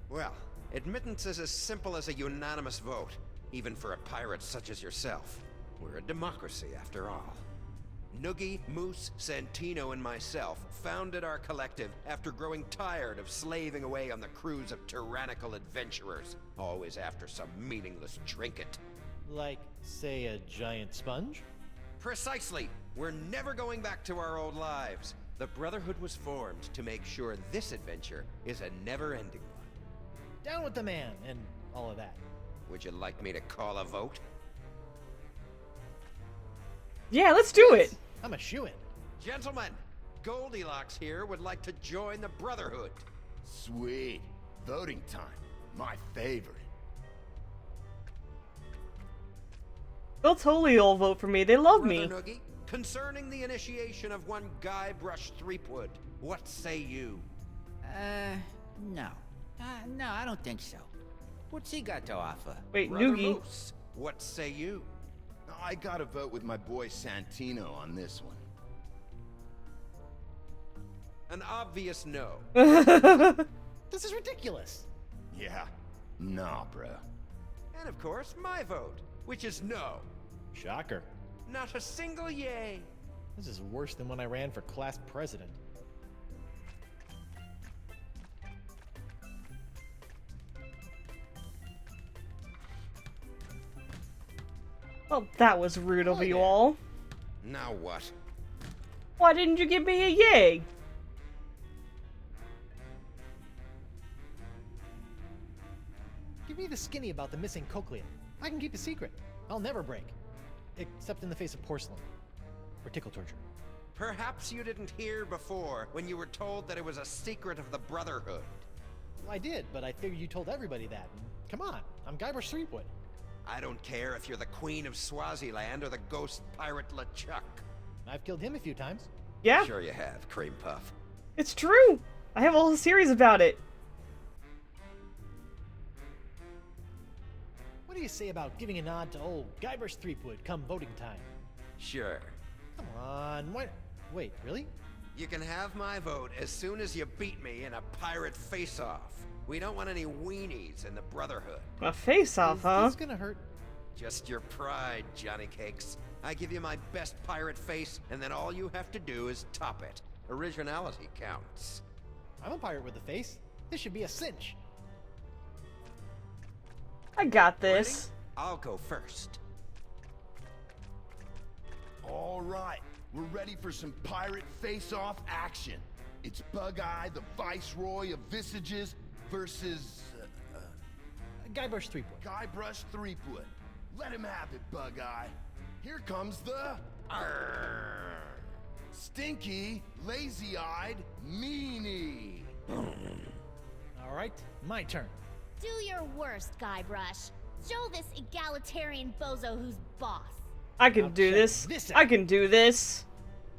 Well, admittance is as simple as a unanimous vote, even for a pirate such as yourself. We're a democracy, after all. Noogie, Moose, Santino, and myself founded our collective after growing tired of slaving away on the crews of tyrannical adventurers, always after some meaningless trinket. Like, say, a giant sponge? Precisely! We're never going back to our old lives. The Brotherhood was formed to make sure this adventure is a never-ending one. Down with the man, and all of that. Would you like me to call a vote? Yeah, let's do it! I'm a shoo-in. Gentlemen, Goldilocks here would like to join the Brotherhood. Sweet. Voting time. My favorite. They'll totally all vote for me. They love me. Brother Noogie, concerning the initiation of one Guybrush Threepwood, what say you? No. No, I don't think so. What's he got to offer? Wait, Brother Noogie. Moose, what say you? I gotta vote with my boy Santino on this one. An obvious no. This is ridiculous. Yeah. Nah, bro. And of course, my vote, which is no. Shocker. Not a single yay. This is worse than when I ran for class president. Well, that was rude of you all. Now what? Why didn't you give me a yay? Give me the skinny about the missing cochlea. I can keep a secret. I'll never break. Except in the face of porcelain. Or tickle torture. Perhaps you didn't hear before when you were told that it was a secret of the Brotherhood. Well, I did, but I figured you told everybody that. And come on, I'm Guybrush Threepwood. I don't care if you're the Queen of Swaziland or the ghost pirate LeChuck. I've killed him a few times. Yeah? Sure you have, Cream Puff. It's true! I have a whole series about it. What do you say about giving a nod to old Guybrush Threepwood come voting time? Sure. Come on, what? Wait, really? You can have my vote as soon as you beat me in a pirate face-off. We don't want any weenies in the Brotherhood. A face-off, huh? It's gonna hurt. Just your pride, Johnny Cakes. I give you my best pirate face, and then all you have to do is top it. Originality counts. I'm a pirate with a face. This should be a cinch. I got this. Ready? I'll go first. All right, we're ready for some pirate face-off action. It's Bug-Eye, the Viceroy of Visages, versus Guybrush Threepwood. Guybrush Threepwood. Let him have it, Bug-Eye. Here comes the stinky, lazy-eyed meanie. All right, my turn. Do your worst, Guybrush. Show this egalitarian bozo who's boss. I can do this. I can do this.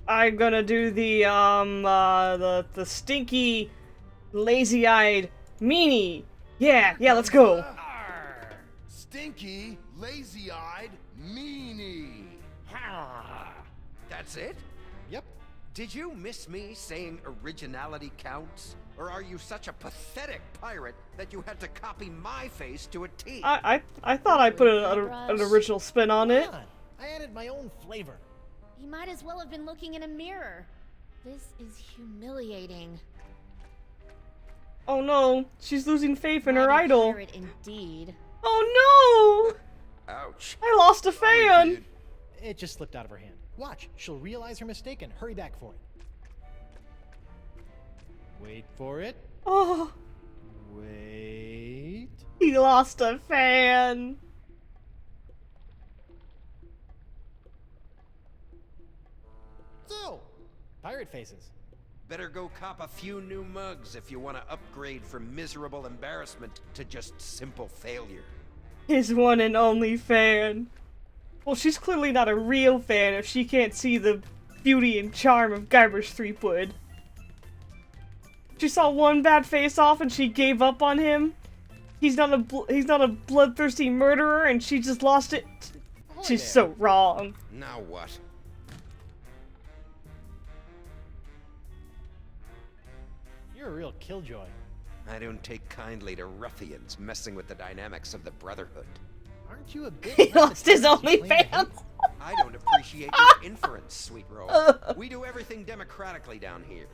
I'm gonna do the stinky, lazy-eyed meanie. Yeah, let's go. Stinky, lazy-eyed meanie. That's it? Yep. Did you miss me saying originality counts? Or are you such a pathetic pirate that you had to copy my face to a T? I thought I put an original spin on it. I added my own flavor. You might as well have been looking in a mirror. This is humiliating. Oh no, she's losing faith in her idol. Pirate indeed. Oh no! Ouch. I lost a fan. it just slipped out of her hand. Watch, she'll realize her mistake and hurry back for it. Wait for it. Oh, Wait. he lost a fan. So, pirate faces. Better go cop a few new mugs if you want to upgrade from miserable embarrassment to just simple failure. His one and only fan. Well, she's clearly not a real fan if she can't see the beauty and charm of Guybrush Threepwood. She saw one bad face off and she gave up on him. He's not a bloodthirsty murderer and she just lost it. She's so wrong. Now what? You're a real killjoy. I don't take kindly to ruffians messing with the dynamics of the Brotherhood. Aren't you a bit... He lost his only fan. I don't appreciate your inference, Sweet Roll. We do everything democratically down here.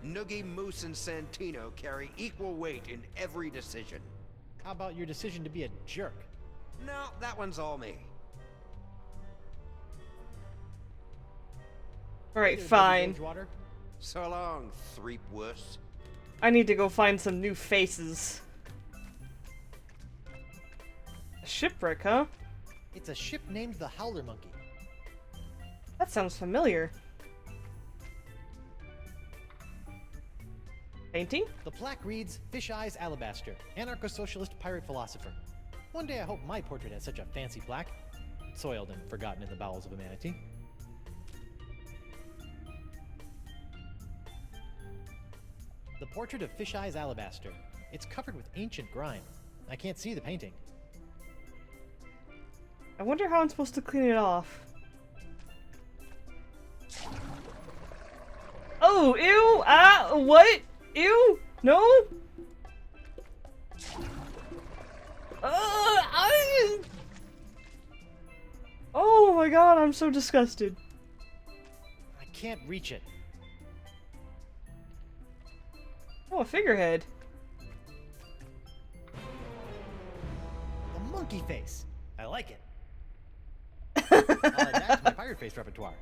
Noogie, Moose, and Santino carry equal weight in every decision. How about your decision to be a jerk? No, that one's all me. Alright, fine. So long, Threepwuss. I need to go find some new faces. A shipwreck, huh? It's a ship named the Howler Monkey. That sounds familiar. Painting? The plaque reads, Fish Eyes Alabaster, anarcho-socialist pirate philosopher. One day I hope my portrait has such a fancy plaque. Soiled and forgotten in the bowels of a manatee. The portrait of Fish Eyes Alabaster. It's covered with ancient grime. I can't see the painting. I wonder how I'm supposed to clean it off. Oh, ew! Ah, what? Ew! No! Oh my god, I'm so disgusted. I can't reach it. Oh, a figurehead. A monkey face. I like it. I'll add that to my pirate face repertoire.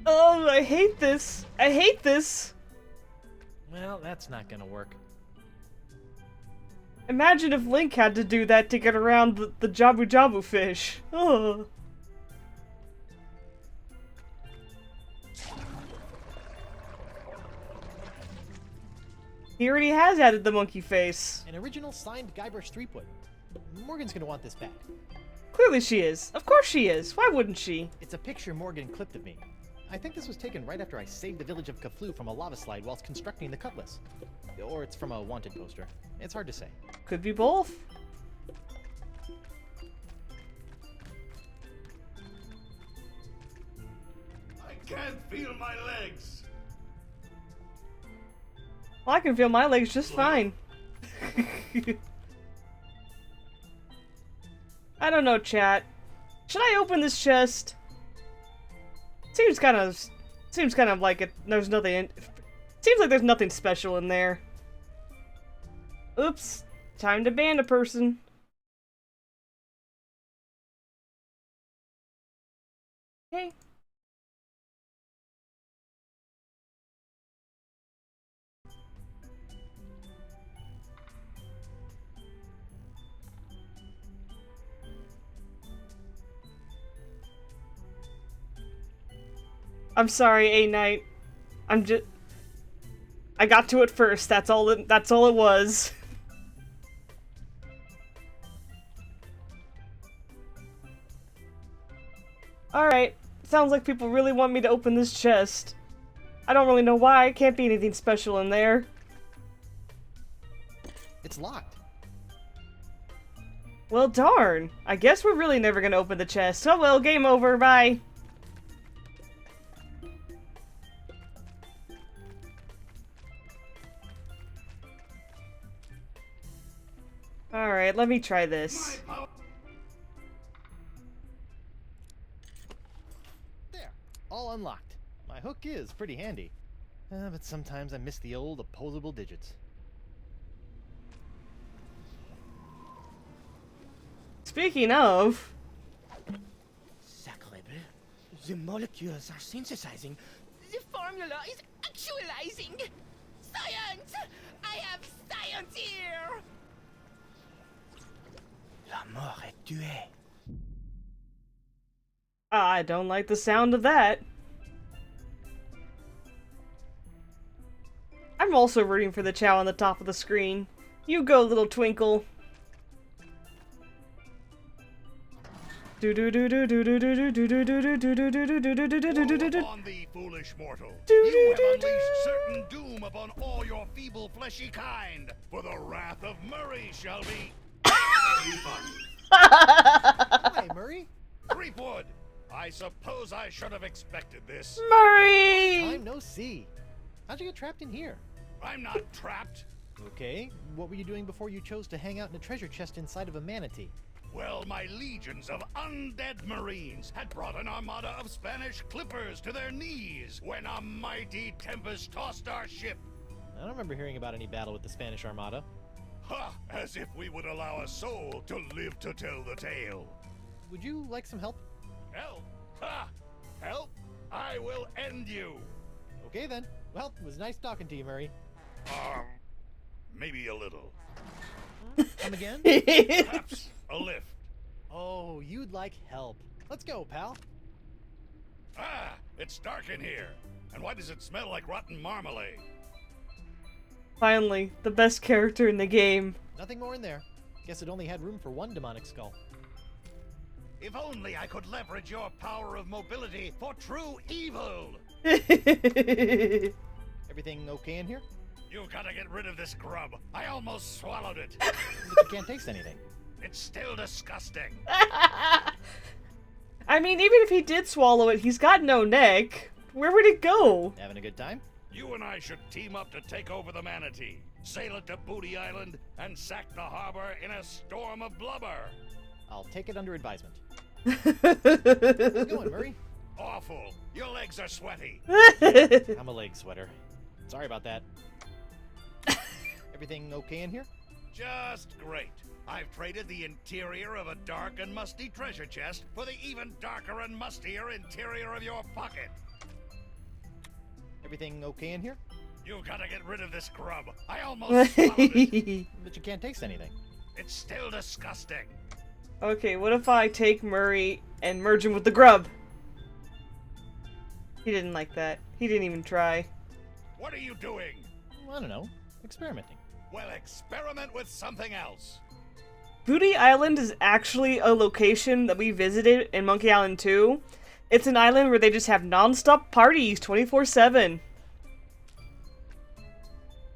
Oh, I hate this. I hate this. Well, that's not gonna work. Imagine if Link had to do that to get around the Jabu Jabu fish. Oh. He already has added the monkey face. An original signed Guybrush Threepwood. Morgan's gonna want this back. Clearly she is. Of course she is. Why wouldn't she? It's a picture Morgan clipped of me. I think this was taken right after I saved the village of Kaflu from a lava slide whilst constructing the Cutlass. Or it's from a wanted poster. It's hard to say. Could be both. I can't feel my legs. Well, I can feel my legs just fine. I don't know, chat. Should I open this chest? Seems kind of like it. There's nothing. Seems like there's nothing special in there. Oops. Time to ban a person. Okay. I'm sorry, A-Knight. I got to it first. That's all it was. Alright. Sounds like people really want me to open this chest. I don't really know why. Can't be anything special in there. It's locked. Well, darn. I guess we're really never gonna open the chest. Oh well, game over. Bye. Alright, let me try this. There. All unlocked. My hook is pretty handy. But sometimes I miss the old opposable digits. Speaking of... Sacrebleu. The molecules are synthesizing. The formula is actualizing. Science! I have science here! La mort est tuée. I don't like the sound of that. I'm also rooting for the Chow on the top of the screen. You go, little twinkle. Woe upon thee, foolish mortal! You have unleashed certain doom upon all your feeble fleshy kind, for the wrath of Murray shall be... Hi, Murray. Creepwood! I suppose I should have expected this. Murray! Long time no see. How'd you get trapped in here? I'm not trapped. Okay, what were you doing before you chose to hang out in a treasure chest inside of a manatee? Well, my legions of undead marines had brought an armada of Spanish clippers to their knees when a mighty tempest tossed our ship. I don't remember hearing about any battle with the Spanish Armada. Ha! As if we would allow a soul to live to tell the tale. Would you like some help? Help? Ha! Help? I will end you. Okay then. Well, it was nice talking to you, Murray. Maybe a little. Come again? Perhaps a lift. Oh, you'd like help. Let's go, pal. Ah, it's dark in here. And why does it smell like rotten marmalade? Finally, the best character in the game. Nothing more in there. Guess it only had room for one demonic skull. If only I could leverage your power of mobility for true evil! Everything okay in here? You gotta get rid of this grub. I almost swallowed it. But you can't taste anything. It's still disgusting. I mean, even if he did swallow it, he's got no neck. Where would it go? Having a good time? You and I should team up to take over the manatee, sail it to Booty Island, and sack the harbor in a storm of blubber. I'll take it under advisement. How's it going, Murray? Awful. Your legs are sweaty. I'm a leg sweater. Sorry about that. Everything okay in here? Just great. I've traded the interior of a dark and musty treasure chest for the even darker and mustier interior of your pocket. Everything okay in here? You gotta get rid of this grub. I almost swallowed it. But you can't taste anything. It's still disgusting. Okay, what if I take Murray and merge him with the grub? He didn't like that. He didn't even try. What are you doing? Well, I don't know. Experimenting. Well, experiment with something else. Booty Island is actually a location that we visited in Monkey Island 2. It's an island where they just have non-stop parties 24/7.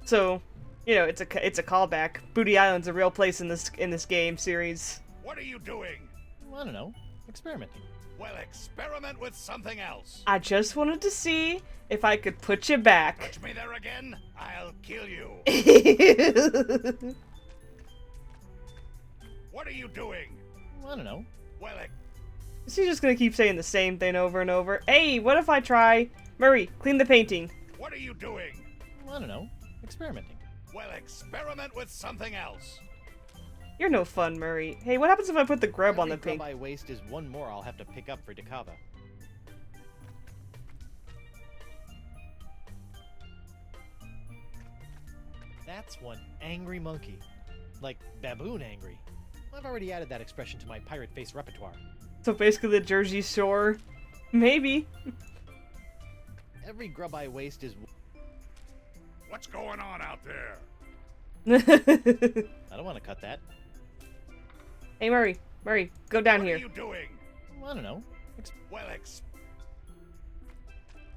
So, you know, it's a callback. Booty Island's a real place in this game series. What are you doing? Well, I don't know. Experimenting. Well, experiment with something else. I just wanted to see if I could put you back. Touch me there again, I'll kill you. What are you doing? Well, I don't know. Well, Is he just gonna keep saying the same thing over and over? Hey, what if I try... Murray, clean the painting. What are you doing? Well, I don't know. Experimenting. Well, experiment with something else. You're no fun, Murray. Hey, what happens if I put the grub on the Every paint? grub I waste is one more I'll have to pick up for Dakava. That's one angry monkey. Like baboon angry. I've already added that expression to my pirate face repertoire. So basically the Jersey Shore? Maybe. Every grub I waste is... What's going on out there? I don't want to cut that. Hey, Murray. Murray, go down What here. are you doing? Well, I don't know. Well,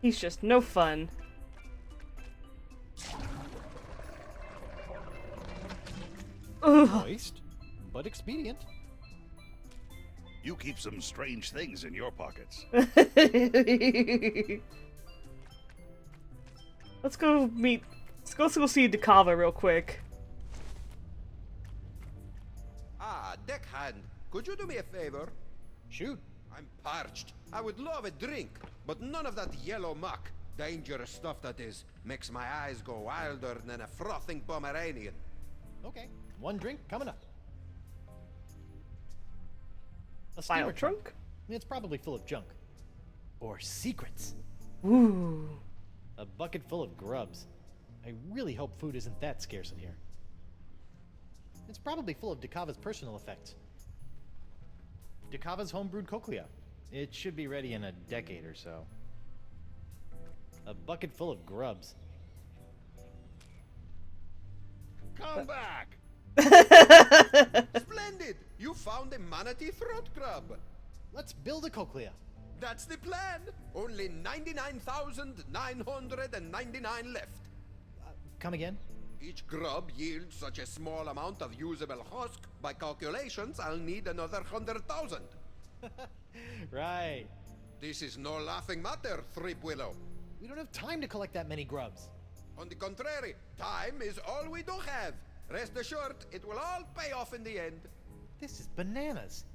He's just no fun. Ugh. Moist, but expedient. You keep some strange things in your pockets. Let's go go see Dakava real quick. Ah, deckhand, could you do me a favor? Shoot. I'm parched. I would love a drink, but none of that yellow muck. Dangerous stuff that is. Makes my eyes go wilder than a frothing Pomeranian. Okay, one drink coming up. A Final steamer trunk? It's probably full of junk. Or secrets. Ooh. A bucket full of grubs. I really hope food isn't that scarce in here. It's probably full of Dakava's personal effects. Dakava's homebrewed cochlea. It should be ready in a decade or so. A bucket full of grubs. Come back! Splendid! You found a manatee throat grub. Let's build a cochlea. That's the plan. Only 99,999 left. Come again? Each grub yields such a small amount of usable husk. By calculations, I'll need another 100,000. Right. This is no laughing matter, Three Willow. We don't have time to collect that many grubs. On the contrary, time is all we do have. Rest assured, it will all pay off in the end. This is bananas.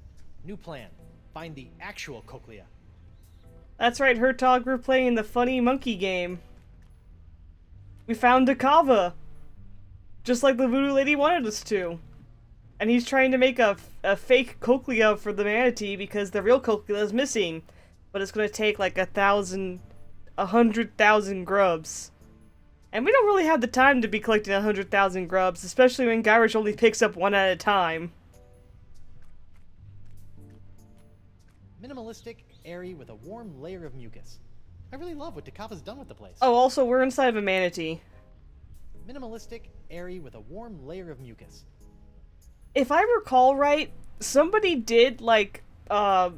New plan. Find the actual cochlea. That's right, Hertog, we're playing the funny monkey game. We found Dakava. Just like the voodoo lady wanted us to. And he's trying to make a fake cochlea for the manatee because the real cochlea is missing. But it's gonna take like 100,000 grubs. And we don't really have the time to be collecting 100,000 grubs, especially when Guybrush only picks up one at a time. Minimalistic, airy, with a warm layer of mucus. I really love what Dakava's done with the place. Oh, also, we're inside of a manatee. Minimalistic, airy, with a warm layer of mucus. If I recall right, somebody did, like, a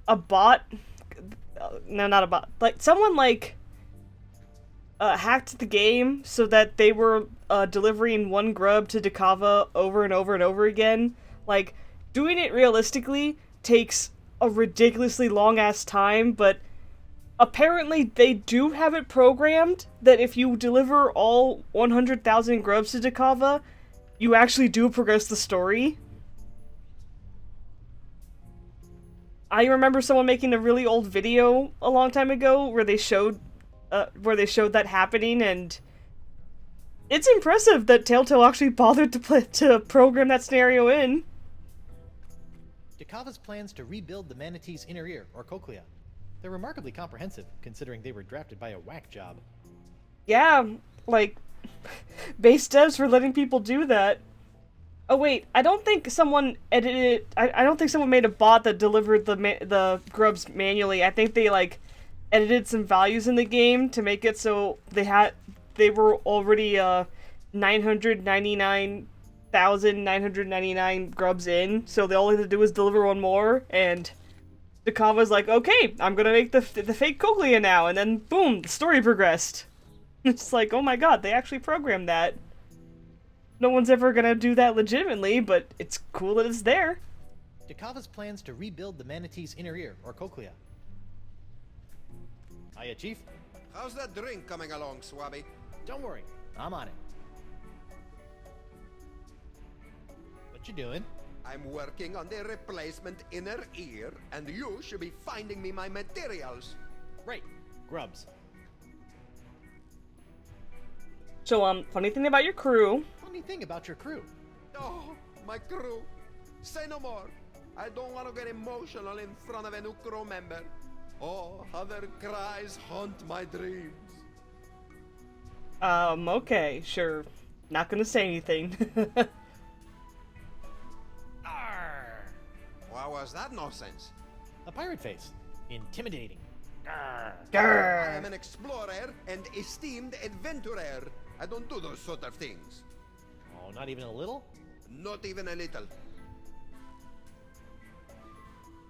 bot... No, not a bot. Like, someone, like, hacked the game so that they were delivering one grub to Dakava over and over and over again. Like, doing it realistically takes a ridiculously long-ass time, but apparently they do have it programmed that if you deliver all 100,000 grubs to Dakava, you actually do progress the story. I remember someone making a really old video a long time ago where they showed that happening, and it's impressive that Telltale actually bothered to program that scenario in. Dakava's plans to rebuild the manatee's inner ear, or cochlea. They're remarkably comprehensive, considering they were drafted by a whack job. Yeah, like, base devs for letting people do that. Oh wait, I don't think someone edited. I don't think someone made a bot that delivered the grubs manually. I think they like edited some values in the game to make it so they were already 999,999 grubs in. So they all had to do was deliver one more, and Dakava's like, okay, I'm gonna make the fake cochlea now, and then boom, the story progressed. It's like, oh my god, they actually programmed that. No one's ever gonna do that legitimately, but it's cool that it's there. Dakava's plans to rebuild the manatee's inner ear, or cochlea. Hiya, Chief. How's that drink coming along, Swabby? Don't worry, I'm on it. What you doing? I'm working on the replacement inner ear, and you should be finding me my materials. Right, grubs. So, funny thing about your crew. Funny thing about your crew. Oh, my crew. Say no more. I don't want to get emotional in front of a new crew member. Oh, how their cries haunt my dreams. Okay, sure. Not gonna say anything. Arr! What was that nonsense? A pirate face. Intimidating. Arr! I am an explorer and esteemed adventurer. I don't do those sort of things. Oh, not even a little? Not even a little.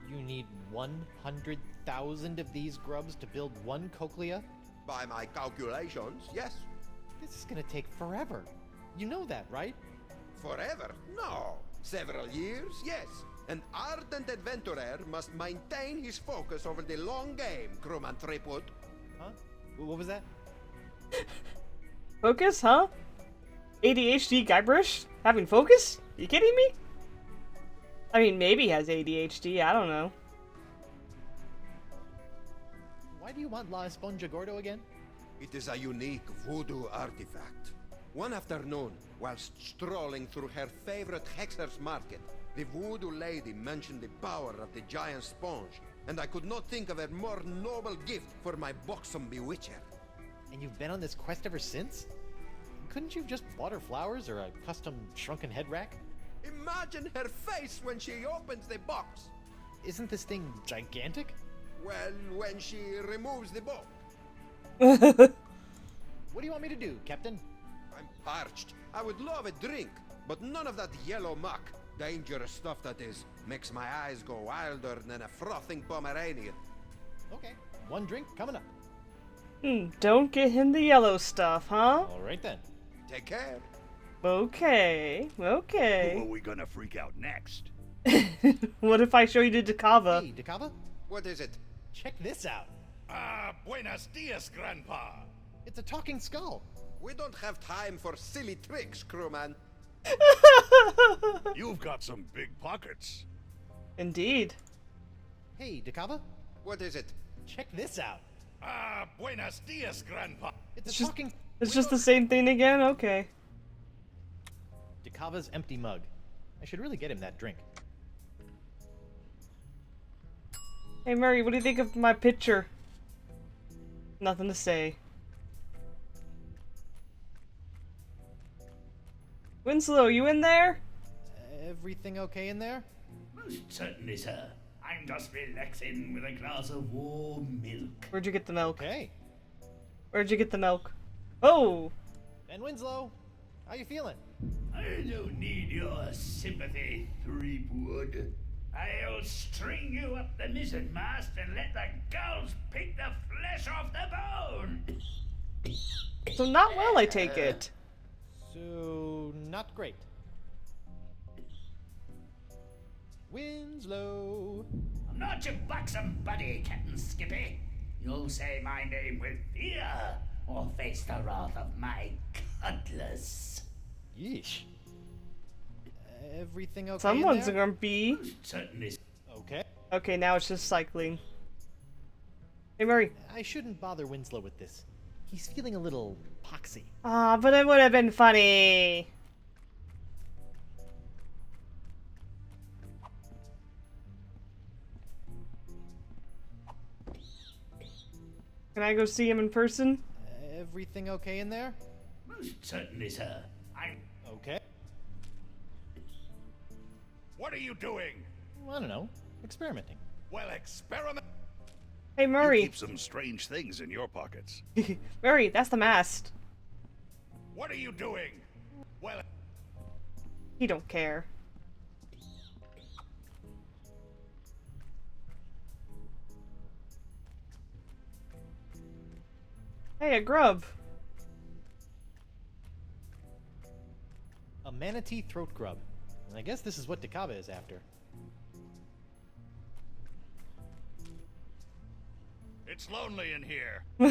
You need 100,000 of these grubs to build one cochlea? By my calculations, yes. This is gonna take forever. You know that, right? Forever? No. Several years? Yes. An ardent adventurer must maintain his focus over the long game, crewman Threepwood. Huh? What was that? Focus, huh? ADHD Guybrush? Having focus? You kidding me? I mean, maybe he has ADHD, I don't know. Why do you want La Esponja Gordo again? It is a unique voodoo artifact. One afternoon, whilst strolling through her favorite Hexer's market, the voodoo lady mentioned the power of the giant sponge, and I could not think of a more noble gift for my buxom bewitcher. And you've been on this quest ever since? Couldn't you have just bought her flowers or a custom shrunken head rack? Imagine her face when she opens the box! Isn't this thing gigantic? Well, when she removes the box. What do you want me to do, Captain? I'm parched. I would love a drink, but none of that yellow muck. Dangerous stuff that is. Makes my eyes go wilder than a frothing Pomeranian. Okay, one drink coming up. Don't get him the yellow stuff, huh? All right then. Take care. Okay, okay. Who are we gonna freak out next? What if I show you the Dakava? Hey, Dakava? What is it? Check this out. Buenos dias, Grandpa. It's a talking skull. We don't have time for silly tricks, crewman. You've got some big pockets. Indeed. Hey, Dakava? What is it? Check this out. Buenos dias, Grandpa. It's talking... It's just the same thing again? Okay. Dakava's empty mug. I should really get him that drink. Hey Murray, what do you think of my picture? Nothing to say. Winslow, you in there? Everything okay in there? Most certainly, sir. I'm just relaxing with a glass of warm milk. Where'd you get the milk? Okay. Where'd you get the milk? Oh! Ben Winslow, how you feeling? I don't need your sympathy, Threepwood. I'll string you up the mizzen mast and let the gulls pick the flesh off the bone. So not well, I take it. So, not great. Winslow. I'm not your buxom buddy, Captain Skippy. You'll say my name with fear, or face the wrath of my cutlass. Yeesh. Everything okay? Someone's gonna be. Certainly. Okay. Okay, now it's just cycling. Hey Murray. I shouldn't bother Winslow with this. He's feeling a little poxy. Ah, but it would have been funny. Can I go see him in person? Everything okay in there? Most certainly, sir. Okay. What are you doing? I don't know. Experimenting. Well, experiment. Hey Murray. You keep some strange things in your pockets. Murray, that's the mast. What are you doing? Well, He don't care. Hey, a grub. A manatee throat grub. I guess this is what Dakava is after. it's lonely in here. Well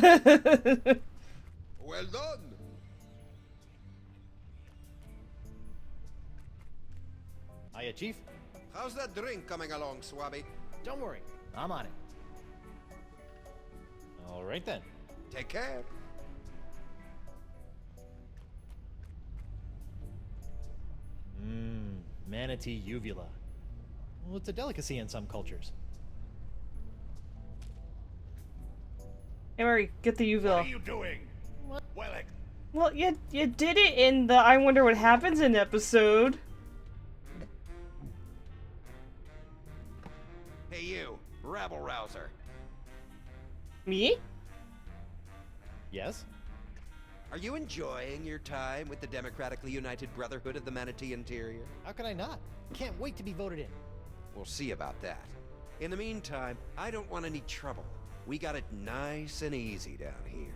done. Hiya, Chief. How's that drink coming along, Swabby? Don't worry. I'm on it. All right then. Take care. Manatee uvula. Well, it's a delicacy in some cultures. Hey Murray, get the uvula. What are you doing? Well, you did it in the I Wonder What Happens in episode. Hey you, rabble rouser. Me? Yes? Are you enjoying your time with the Democratically United Brotherhood of the Manatee Interior? How could I not? Can't wait to be voted in. We'll see about that. In the meantime, I don't want any trouble. We got it nice and easy down here.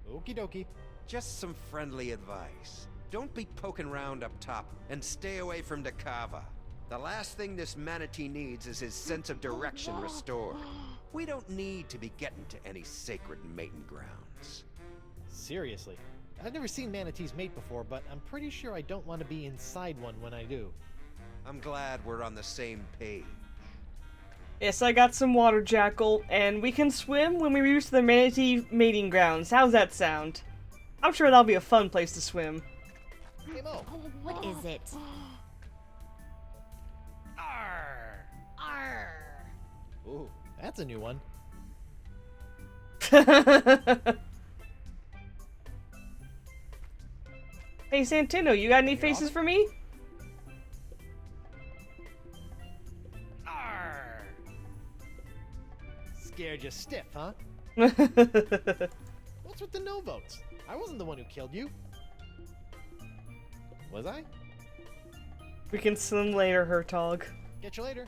Okie dokie. Just some friendly advice. Don't be poking around up top, and stay away from Dakava. The last thing this manatee needs is his sense of direction restored. We don't need to be getting to any sacred mating grounds. Seriously. I've never seen manatees mate before, but I'm pretty sure I don't want to be inside one when I do. I'm glad we're on the same page. Yes, I got some water, Jackal, and we can swim when we reach the manatee mating grounds. How's that sound? I'm sure that'll be a fun place to swim. Hey, Mo. What is it? Arr! Arr! Ooh, that's a new one. Hey, Santino, you got any faces for me? Arr! Scared you stiff, huh? What's with the no votes? I wasn't the one who killed you. Was I? We can swim later, Hertog. Get you later.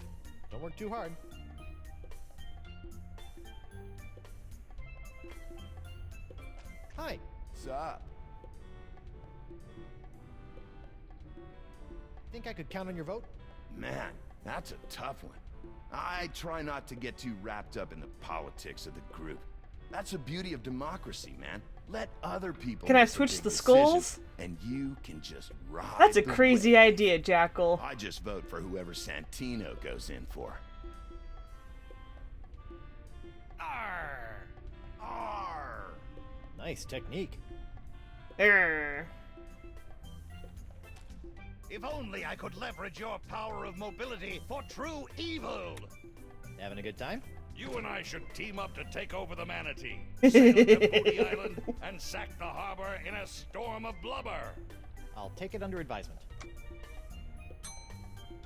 Don't work too hard. Hi. Sup? Think I could count on your vote? Man, that's a tough one. I try not to get too wrapped up in the politics of the group. That's the beauty of democracy, man. Let other people Can I make switch big the decisions, skulls? and you can just ride That's a the crazy wave. idea, Jackal. I just vote for whoever Santino goes in for. Arr! Arr! Nice technique. Err. If only I could leverage your power of mobility for true evil! Having a good time? You and I should team up to take over the manatee, sail to Booty Island, and sack the harbor in a storm of blubber. I'll take it under advisement.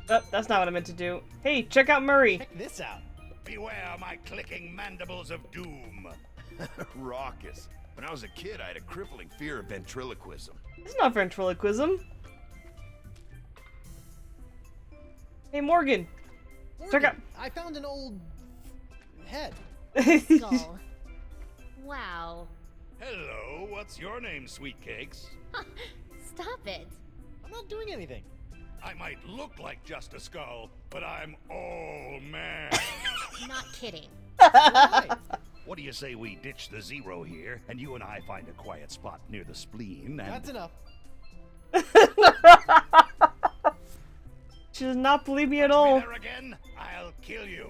Oh, that's not what I meant to do. Hey, check out Murray. Check this out. Beware my clicking mandibles of doom. Raucous. When I was a kid, I had a crippling fear of ventriloquism. It's not ventriloquism. Hey, Morgan. Check out. I found an old head. Skull. Wow. Hello, what's your name, sweet cakes? Stop it. I'm not doing anything. I might look like just a skull, but I'm all man. Not kidding. What do you say we ditch the zero here, and you and I find a quiet spot near the spleen, and... That's enough. She does not believe me at all. There again, I'll kill you.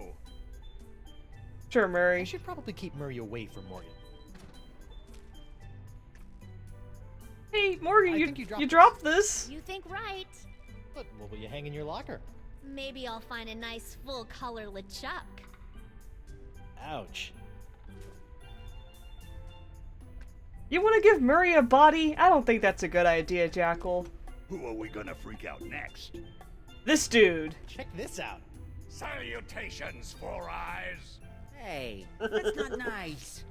Sure, I Murray. should probably keep Murray away from Morgan. Hey, Morgan, I you think you dropped this. You think right. But what will you hang in your locker? Maybe I'll find a nice full color LeChuck. Ouch. You want to give Murray a body? I don't think that's a good idea, Jackal. Who are we gonna freak out next? This dude. Check this out. Salutations, Four Eyes. Hey, that's not nice.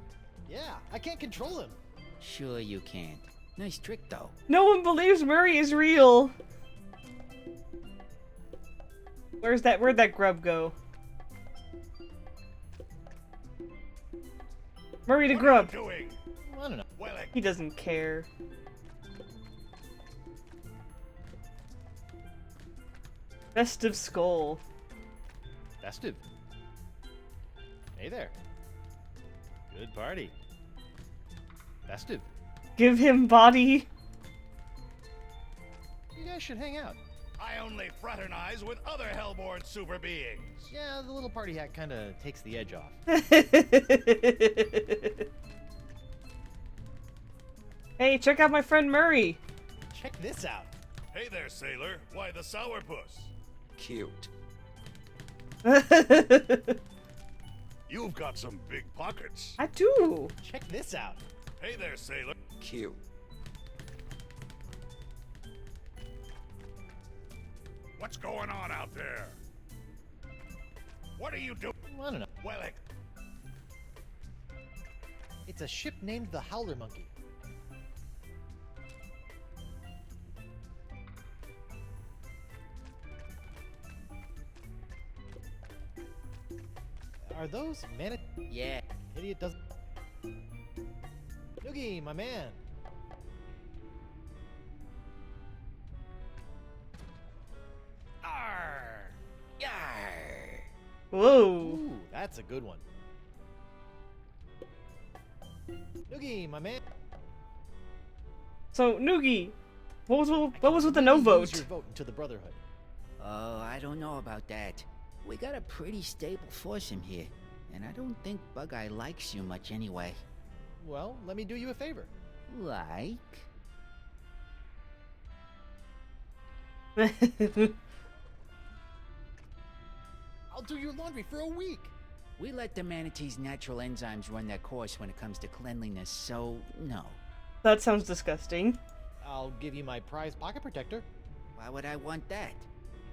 Yeah, I can't control him. Sure you can't. Nice trick, though. No one believes Murray is real. Where'd that grub go? Murray the grub. What are you doing? I don't know. Well, He doesn't care. Festive skull. Festive. Hey there. Good party. Festive. Give him body. You guys should hang out. I only fraternize with other hellborn super beings. Yeah, the little party hat kind of takes the edge off. Hey, check out my friend Murray. Check this out. Hey there, sailor. Why the sourpuss? Cute. You've got some big pockets. I do. Check this out. Hey there, sailor. Cute. What's going on out there? What are you doing? I don't know. Well, It's a ship named the Howler Monkey. Are those manat? Yeah. Idiot doesn't. Noogie, my man. Arr! Yar! Whoa. Ooh, that's a good one. Noogie, my man. So, Noogie, what was with the I no can vote? use your vote into the Brotherhood. Oh, I don't know about that. We got a pretty stable foursome here, and I don't think Bug-Eye likes you much anyway. Well, let me do you a favor. Like? I'll do your laundry for a week. We let the manatee's natural enzymes run their course when it comes to cleanliness, so no. That sounds disgusting. I'll give you my prized pocket protector. Why would I want that?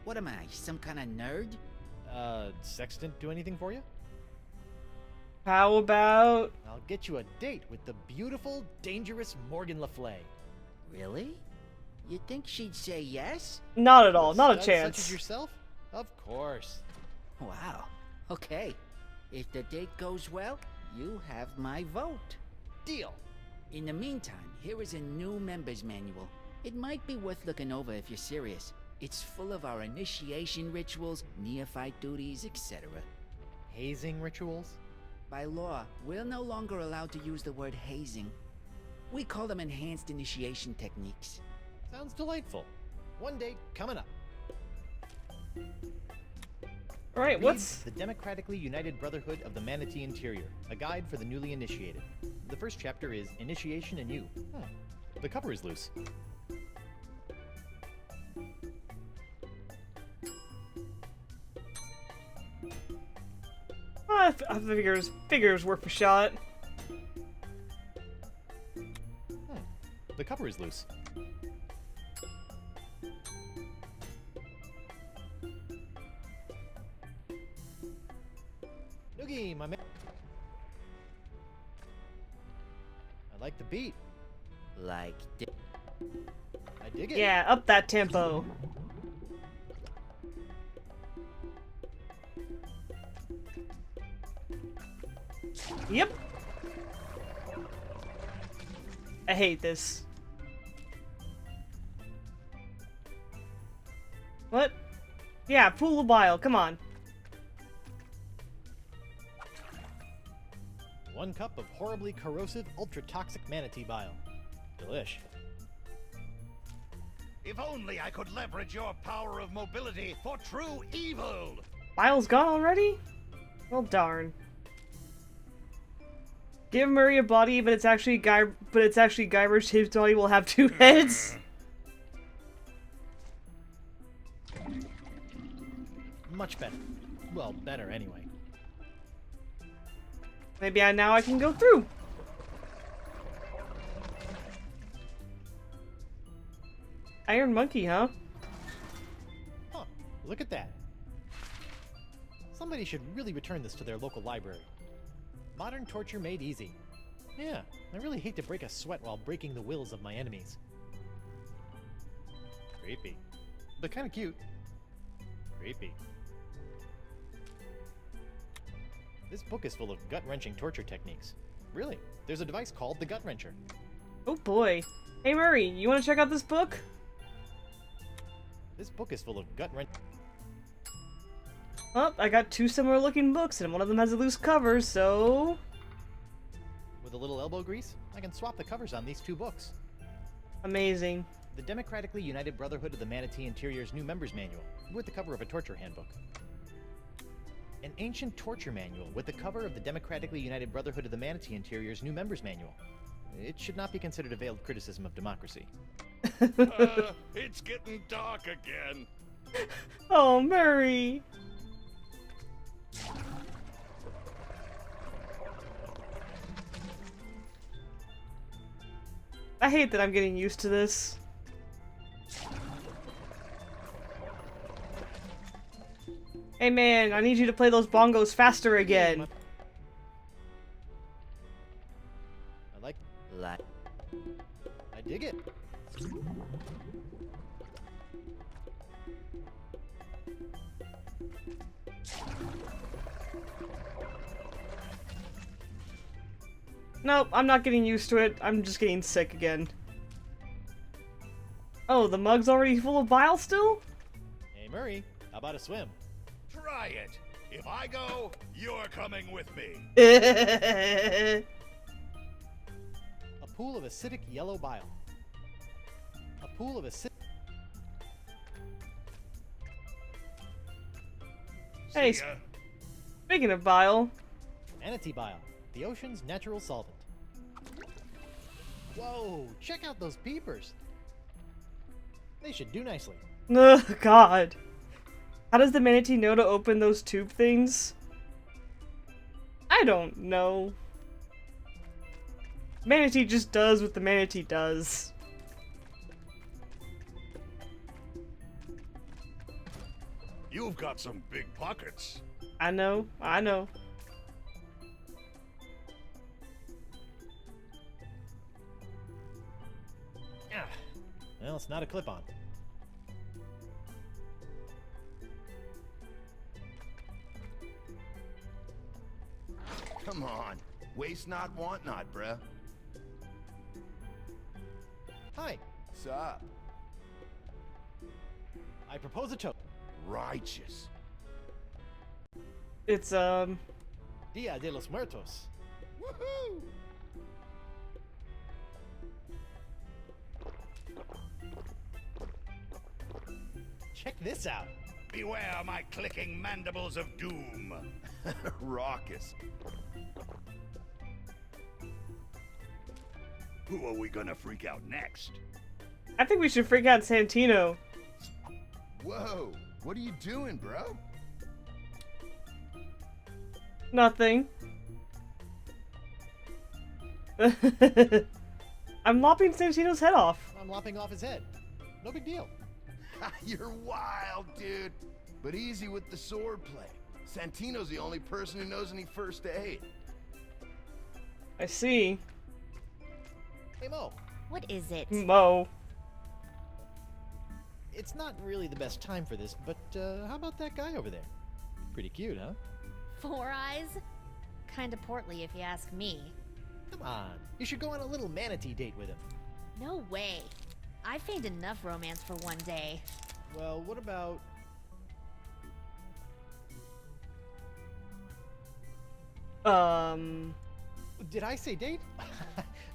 What am I, some kind of nerd? Sextant do anything for you? How about... I'll get you a date with the beautiful, dangerous Morgan Le Fay. Really? You think she'd say yes? Not at all, not a Such chance. as yourself? Of course. Wow. Okay. If the date goes well, you have my vote. Deal. In the meantime, here is a new member's manual. It might be worth looking over if you're serious. It's full of our initiation rituals, neophyte duties, etc. Hazing rituals? By law, we're no longer allowed to use the word hazing. We call them enhanced initiation techniques. Sounds delightful. One date coming up. All right, Read what's... The Democratically United Brotherhood of the Manatee Interior, a guide for the newly initiated. The first chapter is Initiation and You. The cover is loose. I figures worth a shot. The cover is loose. Noogie, my man. I like the beat. Like... I dig it. Yeah, up that tempo. Yep. I hate this. What? Yeah, pool of bile, come on. 1 cup of horribly corrosive, ultra-toxic manatee bile. Delish. If only I could leverage your power of mobility for true evil! Bile's gone already? Well, darn. Give Murray a body, but it's actually Guybrush. His body will have 2 heads. Much better. Well, better anyway. Maybe now I can go through. Iron Monkey, huh? Huh, look at that. Somebody should really return this to their local library. Modern torture made easy. Yeah, I really hate to break a sweat while breaking the wills of my enemies. Creepy. But kinda cute. Creepy. This book is full of gut-wrenching torture techniques. Really, there's a device called the Gut Wrencher. Oh boy. Hey Murray, you want to check out this book? This book is full of gut-wrenching... Well, I got 2 similar looking books, and one of them has a loose cover, so... With a little elbow grease, I can swap the covers on these 2 books. Amazing. The Democratically United Brotherhood of the Manatee Interior's new member's manual, with the cover of a torture handbook. An ancient torture manual with the cover of the Democratically United Brotherhood of the Manatee Interior's new member's manual. It should not be considered a veiled criticism of democracy. It's getting dark again. Oh, Murray! I hate that I'm getting used to this. Hey man, I need you to play those bongos faster again. I like... I dig it. Nope, I'm not getting used to it. I'm just getting sick again. Oh, the mug's already full of bile still? Hey Murray, how about a swim? Try it. If I go, you're coming with me. A pool of acidic yellow bile. A pool of acidic... Hey, See ya. speaking of bile. Manatee bile, the ocean's natural solvent. Whoa, check out those peepers. They should do nicely. Ugh, God. How does the manatee know to open those tube things? I don't know. Manatee just does what the manatee does. You've got some big pockets. I know, I know. Ah, well, it's not a clip-on. Come on. Waste not, want not, bruh. Hi, Sup? I propose a toast. Righteous. It's, Dia de los Muertos. Woohoo! Check this out. Beware my clicking mandibles of doom. Raucous. Who are we gonna freak out next? I think we should freak out Santino. Whoa, what are you doing, bro? Nothing. I'm lopping Santino's head off. I'm lopping off his head. No big deal. You're wild, dude. But easy with the sword play. Santino's the only person who knows any first aid. I see. Hey, Mo. What is it? Mo. It's not really the best time for this, but how about that guy over there? Pretty cute, huh? 4 eyes? Kinda portly if you ask me. Come on. You should go on a little manatee date with him. No way. I feigned enough romance for one day. Well, what about... Did I say date?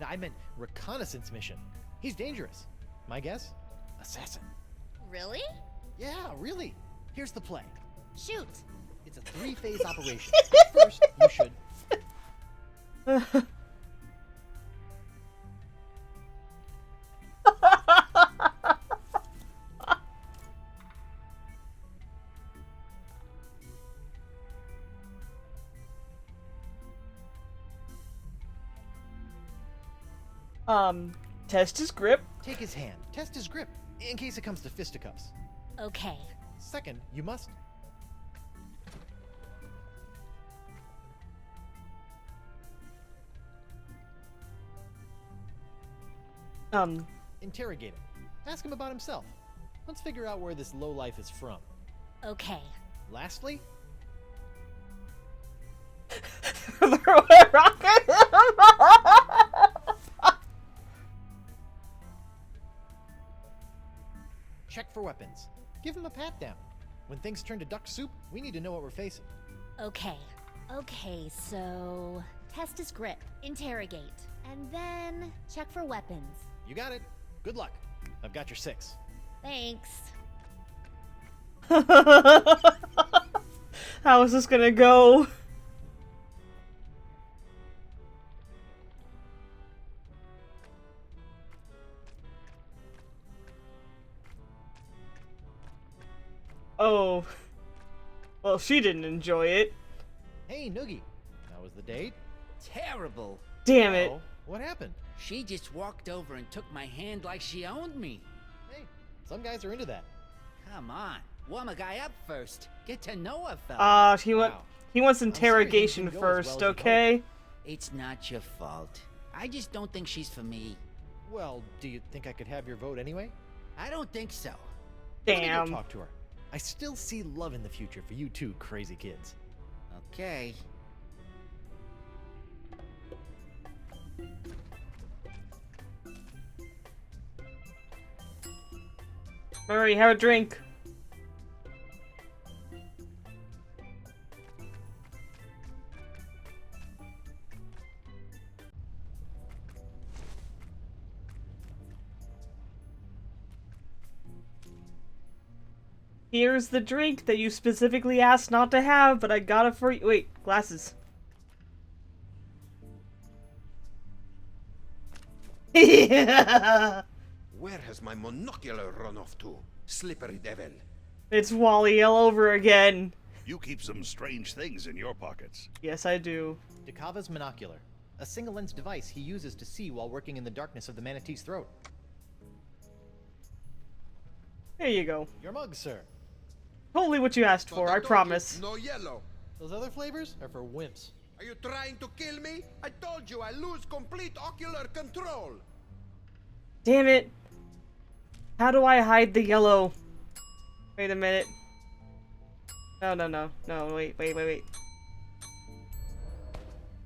No, I meant reconnaissance mission. He's dangerous. My guess? Assassin. Really? Yeah, really. Here's the play. Shoot. It's a 3-phase operation. First, you should... Test his grip. Take his hand. Test his grip, in case it comes to fisticuffs. Okay. Second, you must... Interrogate him. Ask him about himself. Let's figure out where this lowlife is from. Okay. Lastly... Throw a rocket. Check for weapons. Give him a pat down. When things turn to duck soup, we need to know what we're facing. Okay. Okay, so... Test his grip. Interrogate. And then... check for weapons. You got it. Good luck. I've got your 6. Thanks. How is this gonna go? Oh. Well, she didn't enjoy it. Hey, Noogie. How was the date? Terrible. Damn it. Oh, what happened? She just walked over and took my hand like she owned me. Hey, some guys are into that. Come on. Warm a guy up first. Get to know a fella. He wants interrogation didn't go as first, well as you'd okay? It's not your fault. I just don't think she's for me. Well, do you think I could have your vote anyway? I don't think so. Let me Damn. go talk to her. I still see love in the future for you two crazy kids. Okay. Murray, have a drink. Here's the drink that you specifically asked not to have, but I got it for you. Wait, glasses. Yeah. Where has my monocular run off to? Slippery devil. It's Wally all over again. You keep some strange things in your pockets. Yes, I do. Dakava's monocular, a single-lens device he uses to see while working in the darkness of the manatee's throat. There you go. Your mug, sir. Totally what you asked for, I promise. No yellow. Those other flavors are for wimps. Are you trying to kill me? I told you I lose complete ocular control. Damn it. How do I hide the yellow? Wait a minute. No, wait.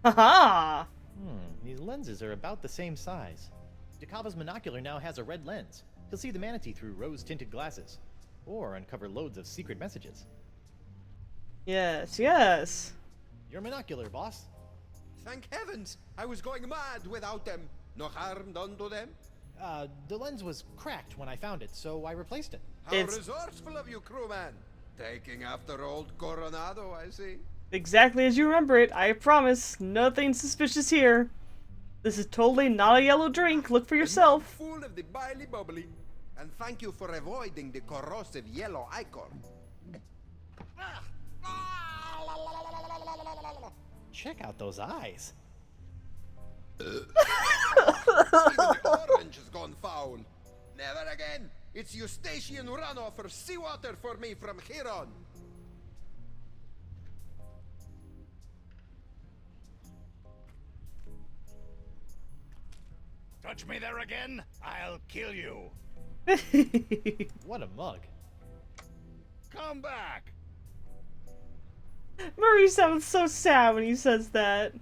Haha! These lenses are about the same size. Dakava's monocular now has a red lens. He'll see the manatee through rose-tinted glasses. Or uncover loads of secret messages. Yes, yes. Your monocular, boss. Thank heavens! I was going mad without them. No harm done to them? The lens was cracked when I found it, so I replaced it. How resourceful of you, crewman. Taking after old Coronado, I see. Exactly as you remember it, I promise. Nothing suspicious here. This is totally not a yellow drink. Look for yourself. Full of the bily bubbly. And thank you for avoiding the corrosive yellow ichor. Check out those eyes. Even the orange has gone foul. Never again. It's Eustachian runoff or seawater for me from here on. Touch me there again, I'll kill you. What a mug. Come back. Murray sounds so sad when he says that.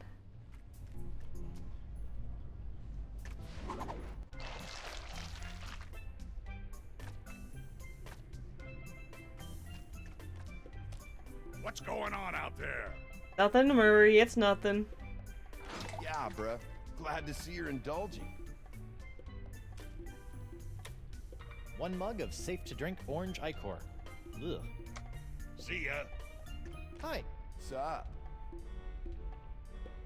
What's going on out there? Nothing, Murray. It's nothing. Yeah, bruh. Glad to see you're indulging. One mug of safe-to-drink orange ichor. Ugh. See ya. Hi. Sup?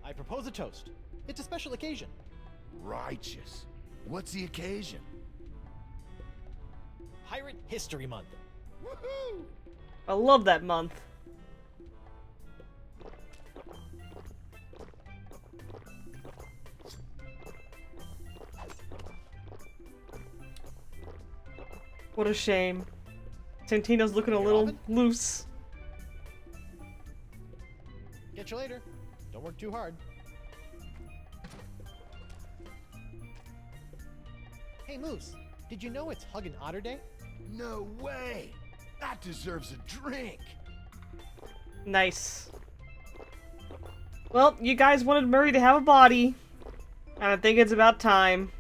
I propose a toast. It's a special occasion. Righteous. What's the occasion? Pirate History Month. Woohoo! I love that month. What a shame. Santino's looking a little loose. Catch you later. Don't work too hard. Hey, Moose. Did you know it's Hug and Otter Day? No way! That deserves a drink! Nice. Well, you guys wanted Murray to have a body. And I think it's about time.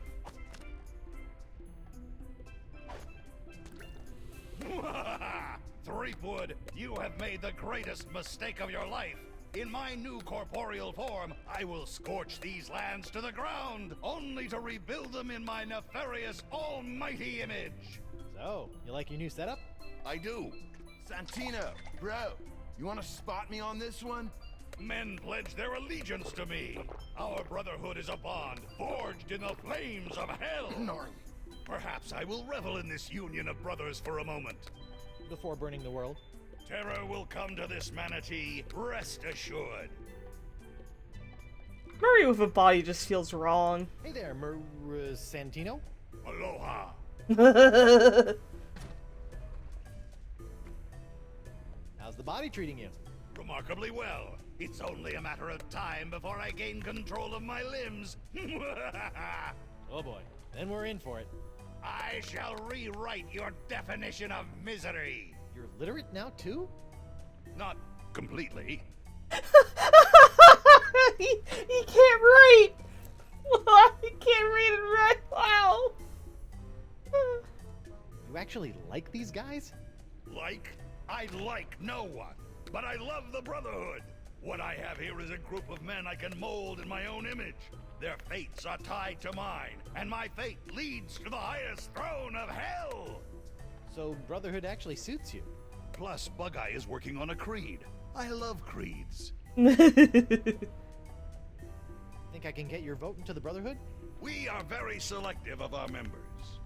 Threepwood, you have made the greatest mistake of your life. In my new corporeal form, I will scorch these lands to the ground, only to rebuild them in my nefarious almighty image. So, you like your new setup? I do. Santino, bro, you want to spot me on this one? Men pledge their allegiance to me. Our brotherhood is a bond forged in the flames of hell. Gnarly. Perhaps I will revel in this union of brothers for a moment. Before burning the world. Terror will come to this manatee, rest assured. Murray with a body just feels wrong. Hey there, Santino. Aloha. How's the body treating you? Remarkably well. It's only a matter of time before I gain control of my limbs. Oh boy, then we're in for it. I shall rewrite your definition of misery. You're literate now too? Not completely. he can't write! He can't read and write! Wow! You actually like these guys? Like? I like no one. But I love the Brotherhood. What I have here is a group of men I can mold in my own image. Their fates are tied to mine, and my fate leads to the highest throne of hell! So Brotherhood actually suits you? Plus, Bug-Eye is working on a creed. I love creeds. Think I can get your vote into the Brotherhood? We are very selective of our members.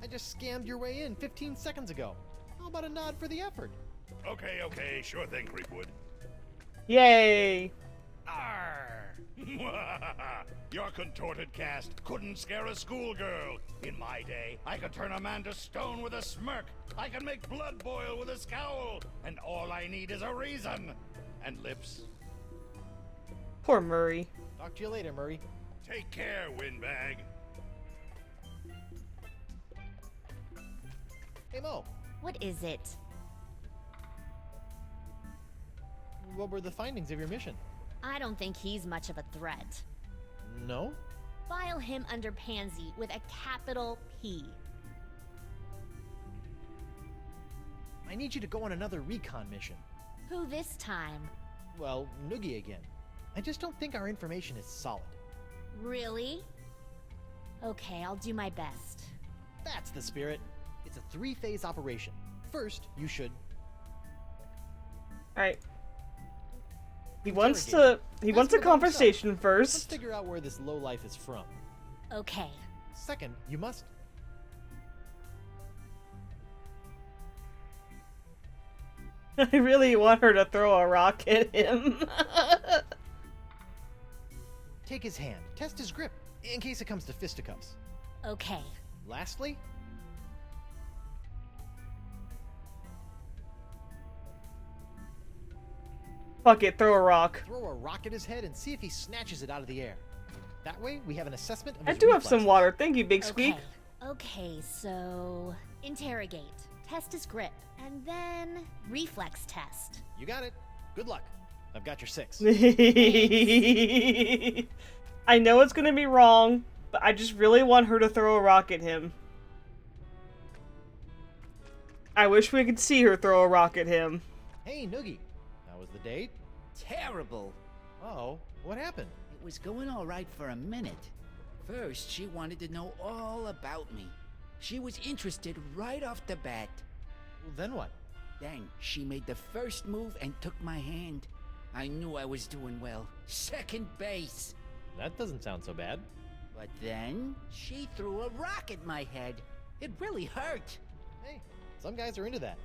I just scammed your way in 15 seconds ago. How about a nod for the effort? Okay, sure thing, Creepwood. Yay! Arr! Your contorted cast couldn't scare a schoolgirl. In my day, I could turn a man to stone with a smirk. I can make blood boil with a scowl. And all I need is a reason. And lips. Poor Murray. Talk to you later, Murray. Take care, Windbag. Hey, Mo. What is it? What were the findings of your mission? I don't think he's much of a threat. No? File him under Pansy with a capital P. I need you to go on another recon mission. Who this time? Well, Noogie again. I just don't think our information is solid. Really? Okay, I'll do my best. That's the spirit. It's a 3-phase operation. First, you should... Alright. He wants a conversation Let's first. figure out where this lowlife is from. Okay. Second, you must... I really want her to throw a rock at him. Take his hand. Test his grip, in case it comes to fisticuffs. Okay. Lastly... Fuck it, throw a rock. Throw a rock at his head and see if he snatches it out of the air. That way, we have an assessment of I his do have reflexes. some water. Thank you, Big Squeak. Okay, so... interrogate. Test his grip. And then... reflex test. You got it. Good luck. I've got your 6. I know it's gonna be wrong, but I just really want her to throw a rock at him. I wish we could see her throw a rock at him. Hey, Noogie. How was the date? Terrible. Uh-oh. What happened? It was going all right for a minute. First, she wanted to know all about me. She was interested right off the bat. Well, then what? Then she made the first move and took my hand. I knew I was doing well. Second base. That doesn't sound so bad. But then she threw a rock at my head. It really hurt. Hey, some guys are into that.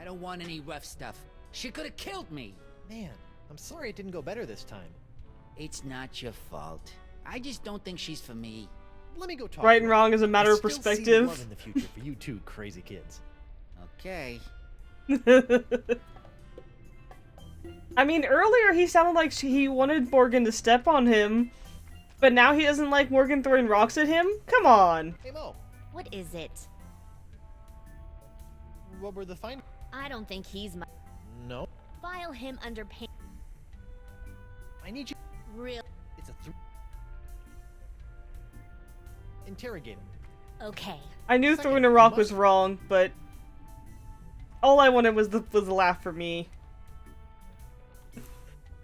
I don't want any rough stuff. She could have killed me. Man, I'm sorry it didn't go better this time. It's not your fault. I just don't think she's for me. Let me go talk. Right and wrong is a matter of I still see perspective. love in the future for you two crazy kids. Okay. I mean, earlier he sounded like he wanted Morgan to step on him, but now he doesn't like Morgan throwing rocks at him? Come on. Hey, Mo. What is it? What were the findings? I don't think he's my... No. File him under pain. I need you... Real... It's a Interrogate him. Okay. I knew throwing a rock was wrong, but... all I wanted was the laugh for me.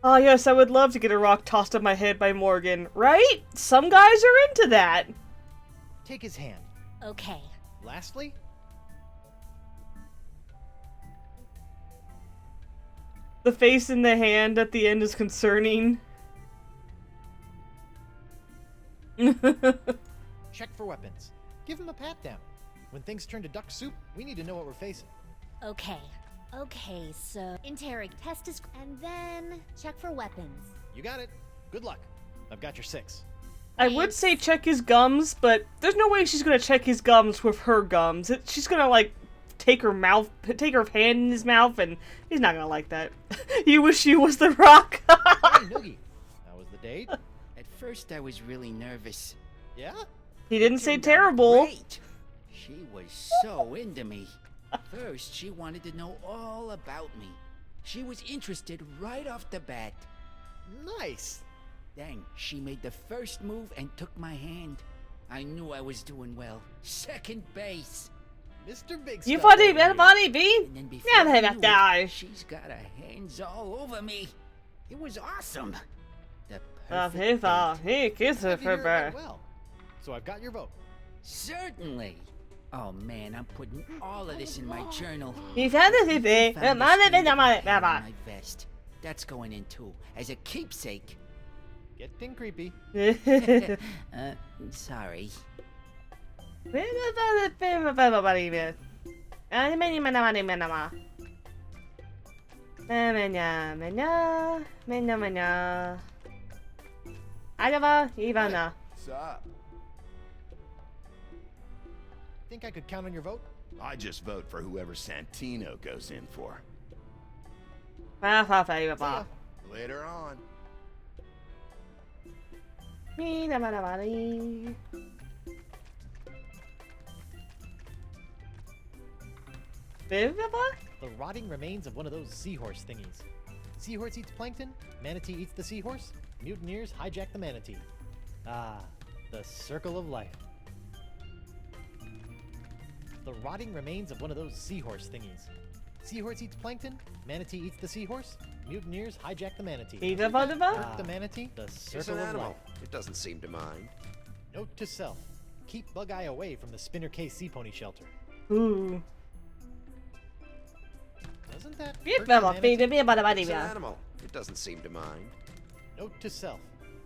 Ah, yes, I would love to get a rock tossed at my head by Morgan, right? Some guys are into that. Take his hand. Okay. Lastly... the face in the hand at the end is concerning. Check for weapons. Give him a pat down. When things turn to duck soup, we need to know what we're facing. Okay. Okay, so... interrogate, test his... and then... check for weapons. You got it. Good luck. I've got your 6. I would say check his gums, but there's no way she's gonna check his gums with her gums. She's gonna, like, take her hand in his mouth, and he's not gonna like that. You wish you was the rock. Hey, Noogie. How was the date? At first, I was really nervous. Yeah? He didn't say terrible. Great. She was so into me. First, she wanted to know all about me. She was interested right off the bat. Nice. Then she made the first move and took my hand. I knew I was doing well. Second base. Mr. Big You Stuff funny, over here. funny, B? And then before Yeah, I that knew guy. it, she's got her hands all over me. It was awesome. The He perfect date. kisses Glad to hear her it back. went well. So I've got your vote. Certainly. Oh man, I'm putting all of this in my journal. He's had this thing. Found the string of my vest. That's going in too, as a keepsake. Getting creepy. Sorry. Ivana. Sup? Think I could count on your vote? I just vote for whoever Santino goes in for. Later on. The rotting remains of one of those seahorse thingies. Seahorse eats plankton, manatee eats the seahorse, mutineers hijack the manatee. Ah, the circle of life. The rotting remains of one of those seahorse thingies. Seahorse eats plankton, manatee eats the seahorse, mutineers hijack the manatee. Ah, the manatee, the It's circle an of animal. life. It doesn't seem to mind. Note to self: keep Bug-Eye away from the Spinner K Sea Pony shelter. Ooh. Doesn't that hurt It's the manatee? It's an animal. It doesn't seem to mind. Note to self: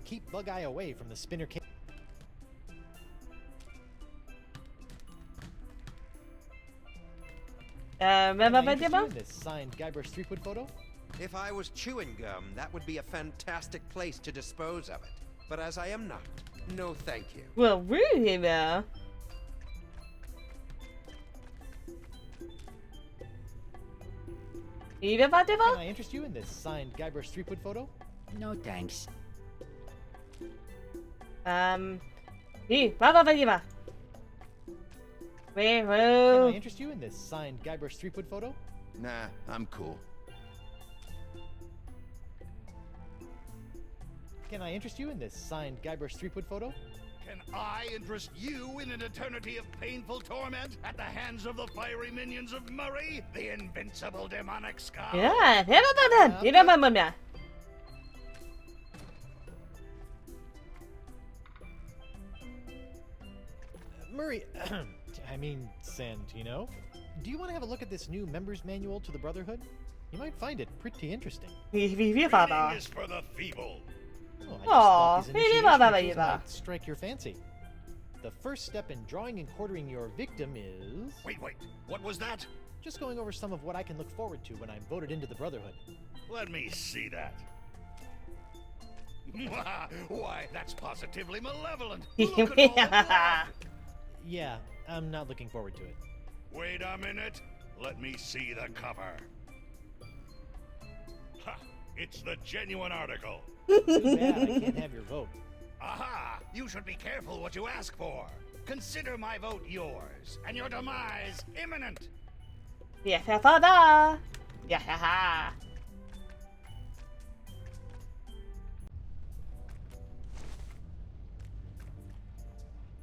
keep Bug-Eye away from the Spinner K. Can I interest you in this signed Guybrush Threepwood photo? If I was chewing gum, that would be a fantastic place to dispose of it. But as I am not, no thank you. Well, really now. Can I interest you in this signed Guybrush Threepwood photo? No thanks. Can Can I interest you in this signed Guybrush Threepwood photo? Nah, I'm cool. Can I interest you in this signed Guybrush Threepwood photo? Can I interest you in an eternity of painful torment at the hands of the fiery minions of Murray, the invincible demonic scout? Yeah, Murray, I mean Santino, do you want to have a look at this new member's manual to the Brotherhood? You might find it pretty interesting. Reading is for the feeble. Oh, I just thought these initiation rituals might strike your fancy. The first step in drawing and quartering your victim is... Wait, what was that? Just going over some of what I can look forward to when I'm voted into the Brotherhood. Let me see that. Why, that's positively malevolent. Look at all the blood. Yeah, I'm not looking forward to it. Wait a minute. Let me see the cover. Ha! It's the genuine article. Too bad I can't have your vote. Aha! You should be careful what you ask for. Consider my vote yours, and your demise imminent.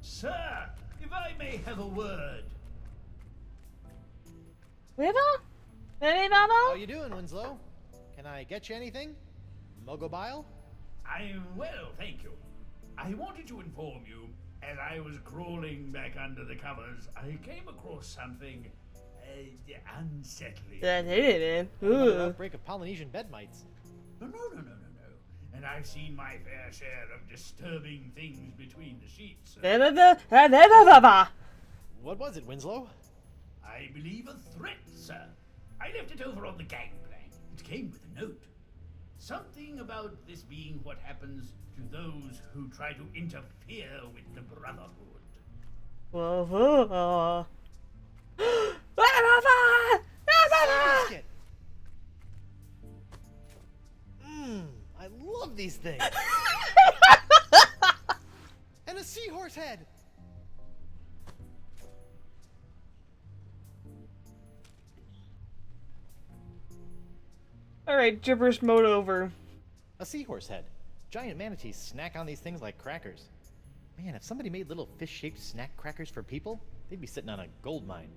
Sir, if I may have a word. How you doing, Winslow? Can I get you anything? Mugglebile? I'm well, thank you. I wanted to inform you, as I was crawling back under the covers, I came across something unsettling. Another outbreak of Polynesian bed mites. No. And I've seen my fair share of disturbing things between the sheets. What was it, Winslow? I believe a threat, sir. I left it over on the gangplank. It came with a note. Something about this being what happens to those who try to interfere with the Brotherhood. I love these things. And a seahorse head. Alright, gibberish mode over. A seahorse head. Giant manatees snack on these things like crackers. Man, if somebody made little fish-shaped snack crackers for people, they'd be sitting on a gold mine.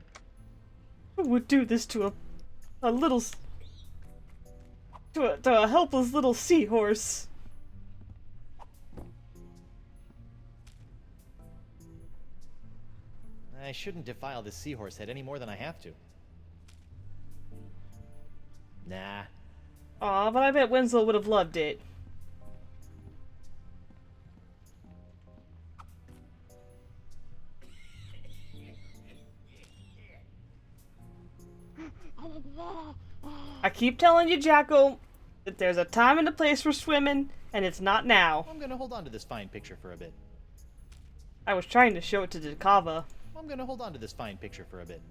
Who would do this to a little... to a helpless little seahorse? I shouldn't defile this seahorse head any more than I have to. Nah. Aw, but I bet Winslow would have loved it. I keep telling you, Jacko, that there's a time and a place for swimming, and it's not now. I'm gonna hold on to this fine picture for a bit. I was trying to show it to Dakava. I'm gonna hold on to this fine picture for a bit.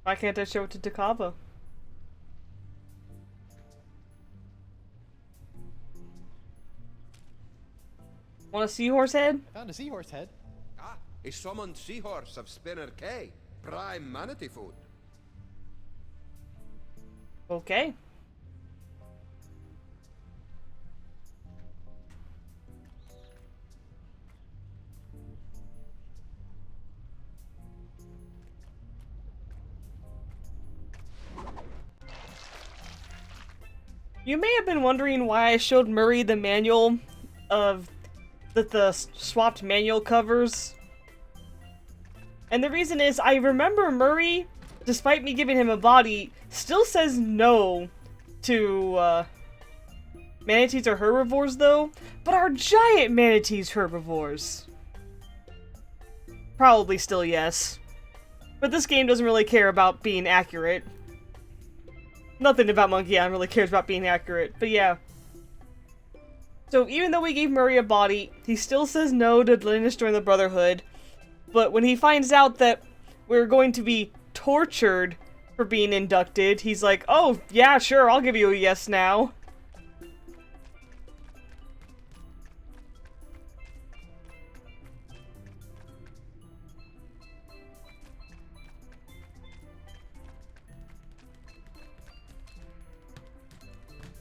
Why can't I show it to Dakava? Want a seahorse head? I found a seahorse head. Ah, a summoned seahorse of Spinner K. Prime manatee food. Okay. You may have been wondering why I showed Murray the manual of the swapped manual covers. And the reason is I remember Murray, despite me giving him a body, still says no to manatees are herbivores though, but are giant manatees herbivores? Probably still yes. But this game doesn't really care about being accurate. Nothing about Monkey Island really cares about being accurate, but yeah. So even though we gave Murray a body, he still says no to letting us join the Brotherhood. But when he finds out that we're going to be tortured for being inducted, he's like, oh, yeah, sure, I'll give you a yes now.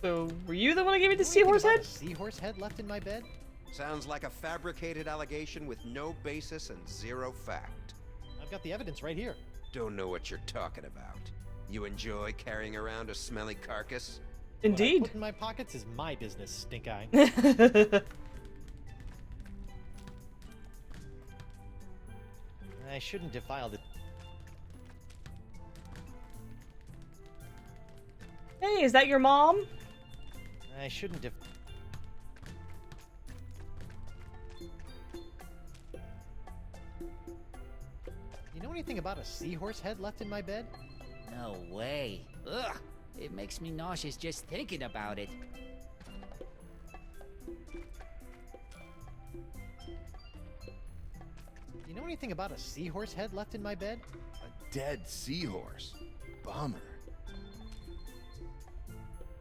So, were you the one who gave me the seahorse head? Seahorse head left in my bed? Sounds like a fabricated allegation with no basis and zero fact. I've got the evidence right here. Don't know what you're talking about. You enjoy carrying around a smelly carcass? Indeed. What I put in my pockets is my business, stink eye. I shouldn't defile the... Hey, is that your mom? I shouldn't def... You know anything about a seahorse head left in my bed? No way. Ugh! It makes me nauseous just thinking about it. You know anything about a seahorse head left in my bed? A dead seahorse. Bummer.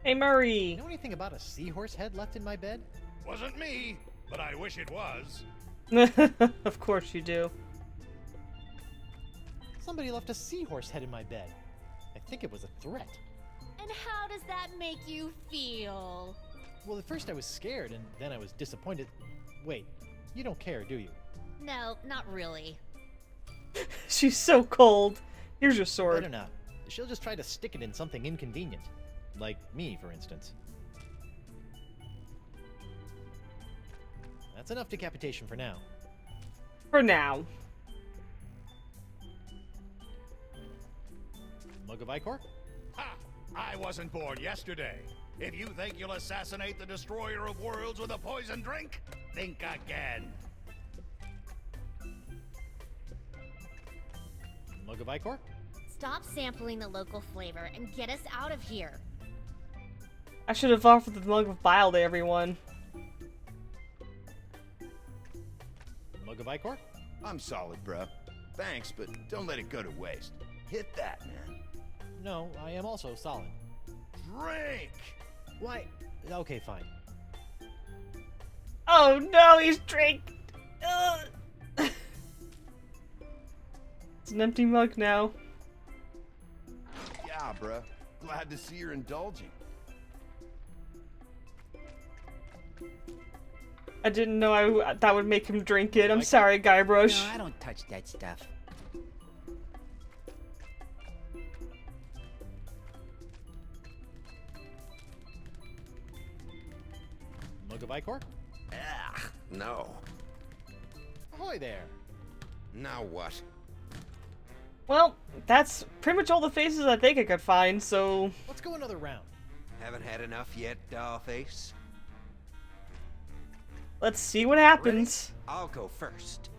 Hey, Murray. You know anything about a seahorse head left in my bed? Wasn't me, but I wish it was. Of course you do. Somebody left a seahorse head in my bed. I think it was a threat. And how does that make you feel? Well, at first I was scared, and then I was disappointed. Wait, you don't care, do you? No, not really. She's so cold. Here's your sword. Better not. She'll just try to stick it in something inconvenient. Like me, for instance. That's enough decapitation for now. For now. Mug of Icor? Ha! I wasn't born yesterday. If you think you'll assassinate the destroyer of worlds with a poison drink, think again. Mug of Icor? Stop sampling the local flavor and get us out of here. I should have offered the mug of bile to everyone. Mug of Icor? I'm solid, bro. Thanks, but don't let it go to waste. Hit that, man. No, I am also solid. Drink! Why? Okay, fine. Oh no, he's drinking. It's an empty mug now. Yeah, bro. Glad to see you're indulging. I didn't know that would make him drink it. I'm sorry, Guybrush. No, I don't touch that stuff. Mug of Icor? Ugh, no. Ahoy there! Now what? Well, that's pretty much all the faces I think I could find, so... Let's go another round. Haven't had enough yet, Dollface? Let's see what happens. Ready? I'll go first.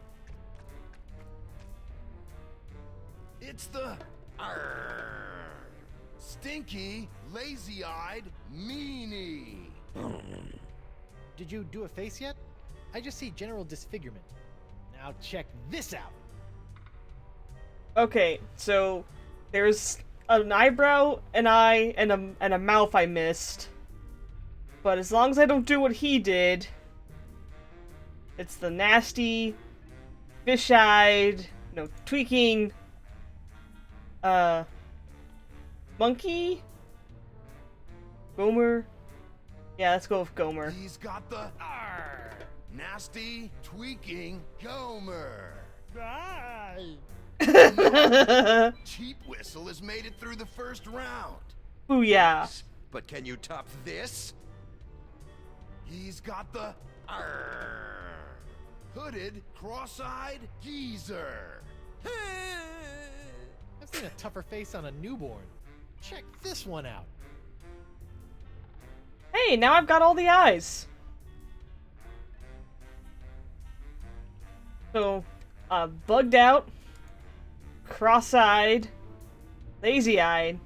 It's the stinky, lazy-eyed meanie. Did you do a face yet? I just see general disfigurement. Now check this out. Okay, so there's an eyebrow, an eye, and a mouth I missed. But as long as I don't do what he did, it's the nasty, fish-eyed, tweaking, monkey? Gomer? Yeah, let's go with Gomer. He's got the nasty, tweaking Gomer. Cheap Whistle has made it through the first round. Booyah. But can you top this? He's got the hooded, cross-eyed geezer. I've seen a tougher face on a newborn. Check this one out. Hey, now I've got all the eyes. So, bugged out, cross-eyed, lazy-eyed.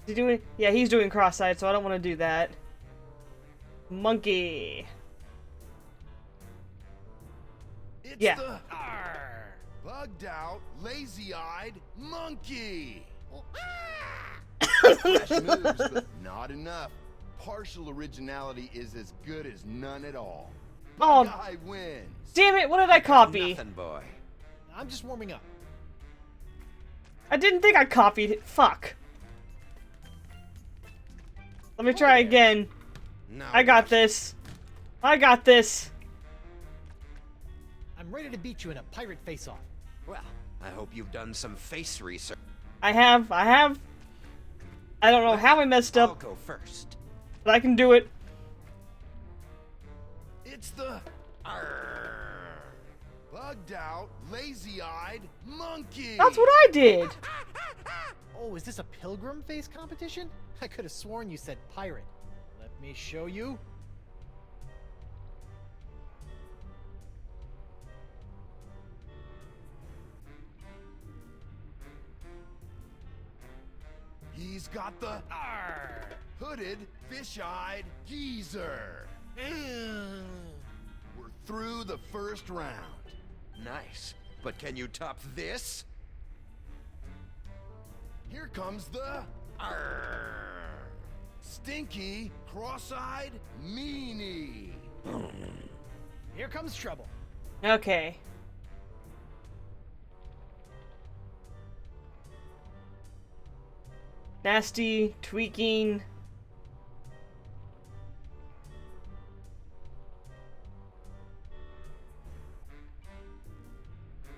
Is he doing? Yeah, he's doing cross-eyed, so I don't want to do that. Monkey. It's Yeah. the bugged out, lazy-eyed monkey. Fresh moves, but not enough. Partial originality is as good as none at all. Oh, Guy wins. Damn it, what did I copy? Nothing, boy. I'm just warming up. I didn't think I copied it. Fuck. Let me try again. No, I got this. I got this. I'm ready to beat you in a pirate face-off. Well, I hope you've done some face research. I have. I don't know how I messed I'll up, go first. but I can do it. It's the bugged out, lazy-eyed monkey. That's what I did. Oh, is this a pilgrim face competition? I could have sworn you said pirate. Let me show you. He's got the hooded, fish-eyed geezer. We're through the first round. Nice. But can you top this? Here comes the stinky, cross-eyed meanie. Here comes trouble. Okay. Nasty, tweaking.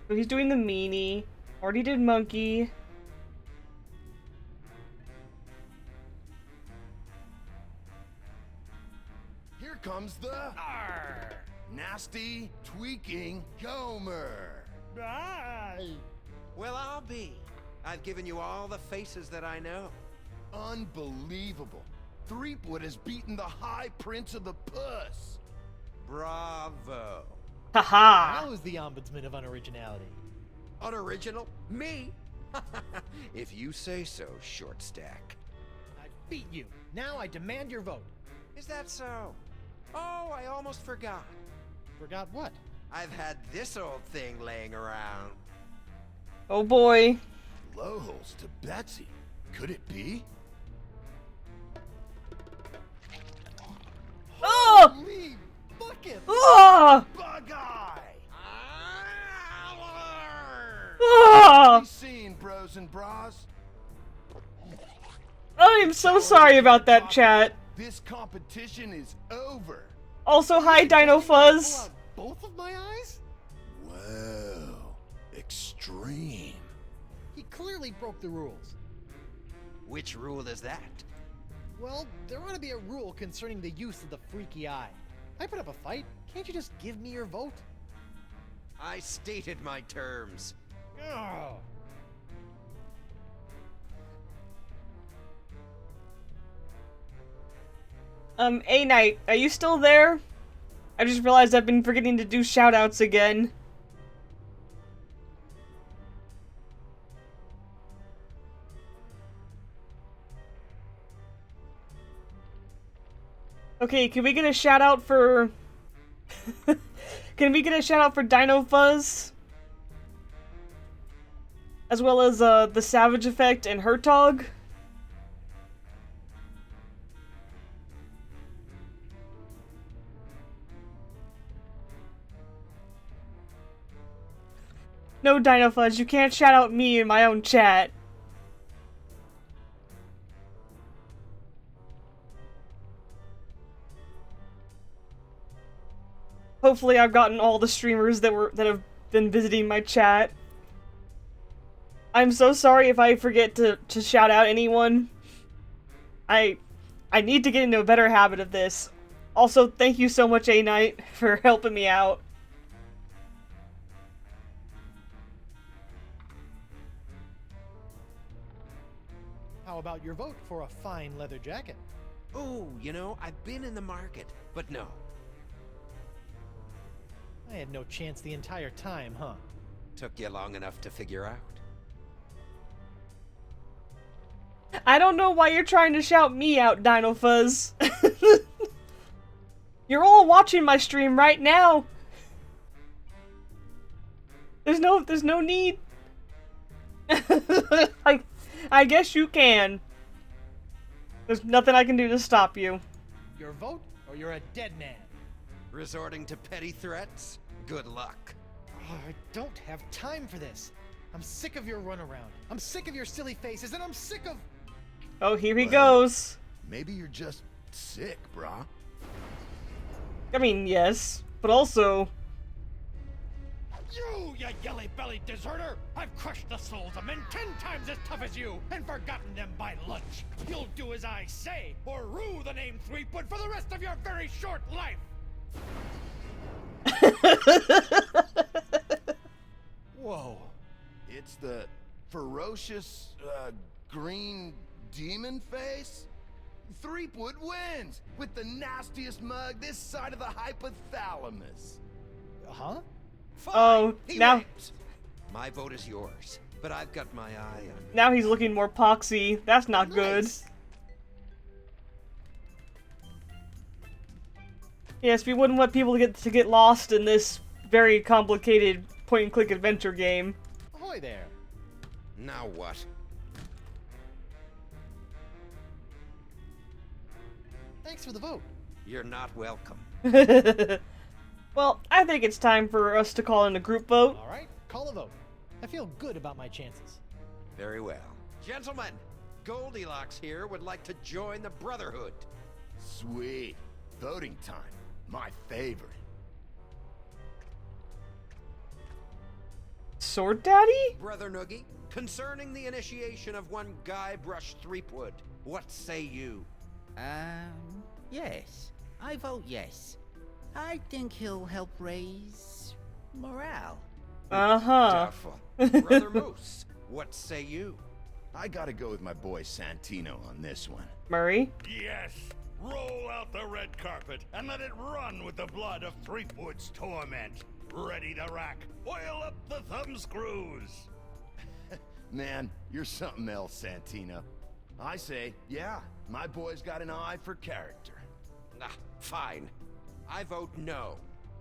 So he's doing the meanie. Already did monkey. Here comes the nasty, tweaking Gomer. Well, I'll be. I've given you all the faces that I know. Unbelievable. Threepwood has beaten the High Prince of the Puss. Bravo. Haha. Now is the ombudsman of unoriginality. Unoriginal? Me? If you say so, Short Stack. I beat you. Now I demand your vote. Is that so? Oh, I almost forgot. Forgot what? I've had this old thing laying around. Oh boy. Blowholes to Betsy. Could it be? Oh! Holy bucket! Oh! Bug eye! Oh! Be seen, bros and bras. I am so sorry about that, chat. This competition is over. Also, hi, Dino Fuzz. Both of my eyes? Well, extreme. He clearly broke the rules. Which rule is that? Well, there ought to be a rule concerning the use of the freaky eye. I put up a fight. Can't you just give me your vote? I stated my terms. Oh. A-Night, are you still there? I just realized I've been forgetting to do shoutouts again. Okay, can we get a shout out for... Can we get a shout out for Dino Fuzz? As well as, the Savage Effect and Hertog? No, Dino Fuzz, you can't shout out me in my own chat. Hopefully I've gotten all the streamers that have been visiting my chat. I'm so sorry if I forget to shout out anyone. I need to get into a better habit of this. Also, thank you so much, A-Night, for helping me out. How about your vote for a fine leather jacket? Oh, you know, I've been in the market, but no. I had no chance the entire time, huh? Took you long enough to figure out. I don't know why you're trying to shout me out, Dino Fuzz. You're all watching my stream right now. There's no need. I guess you can. There's nothing I can do to stop you. Your vote, or you're a dead man? Resorting to petty threats? Good luck. Oh, I don't have time for this. I'm sick of your runaround. I'm sick of your silly faces, and I'm sick of... Oh, here he goes. Maybe you're just sick, brah. I mean, yes, but also... You yelly-bellied deserter! I've crushed the souls of men 10 times as tough as you, and forgotten them by lunch. You'll do as I say, or rue the name Threepwood for the rest of your very short life! Whoa. It's the ferocious, green demon face? Threepwood wins, with the nastiest mug this side of the hypothalamus. Huh? Fine, oh, now... wins. My vote is yours, but I've got my eye on... Now he's looking more poxy. That's not nice. Good. Yes, we wouldn't want people to get lost in this very complicated point-and-click adventure game. Ahoy there. Now what? Thanks for the vote. You're not welcome. Well, I think it's time for us to call in a group vote. All right, call a vote. I feel good about my chances. Very well. Gentlemen, Goldilocks here would like to join the Brotherhood. Sweet. Voting time. My favorite. Sword Daddy? Brother Noogie, concerning the initiation of one Guybrush Threepwood, what say you? Yes. I vote yes. I think he'll help raise morale. Uh-huh. Doubtful. Brother Moose, what say you? I gotta go with my boy Santino on this one. Murray? Yes. Roll out the red carpet and let it run with the blood of Threepwood's torment. Ready to rack. Oil up the thumb screws. Man, you're something else, Santino. I say, yeah, my boy's got an eye for character. Nah, fine. I vote no.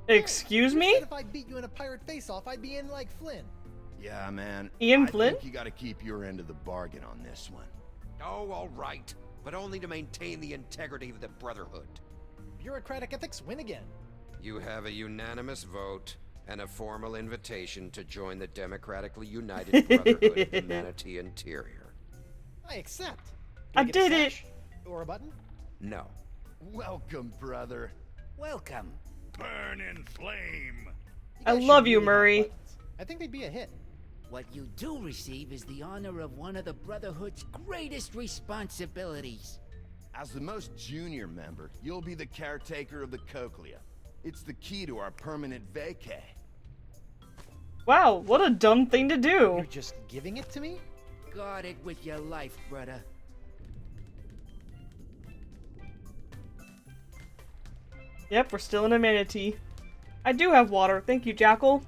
Excuse me? You said if I beat you in a pirate face-off, I'd be in like Flynn. Yeah, man. Ian I Flynn? think you gotta keep your end of the bargain on this one. Oh, all right. But only to maintain the integrity of the Brotherhood. Bureaucratic ethics win again. You have a unanimous vote and a formal invitation to join the democratically united Brotherhood of the Manatee Interior. I accept. I did it! Or a button? No. Welcome, brother. Welcome. Burn in flame. I love you, Murray. I think they'd be a hit. What you do receive is the honor of one of the Brotherhood's greatest responsibilities. As the most junior member, you'll be the caretaker of the cochlea. It's the key to our permanent vacay. Wow, what a dumb thing to do. You're just giving it to me? Guard it with your life, brother. Yep, we're still in a manatee. I do have water. Thank you, Jackal.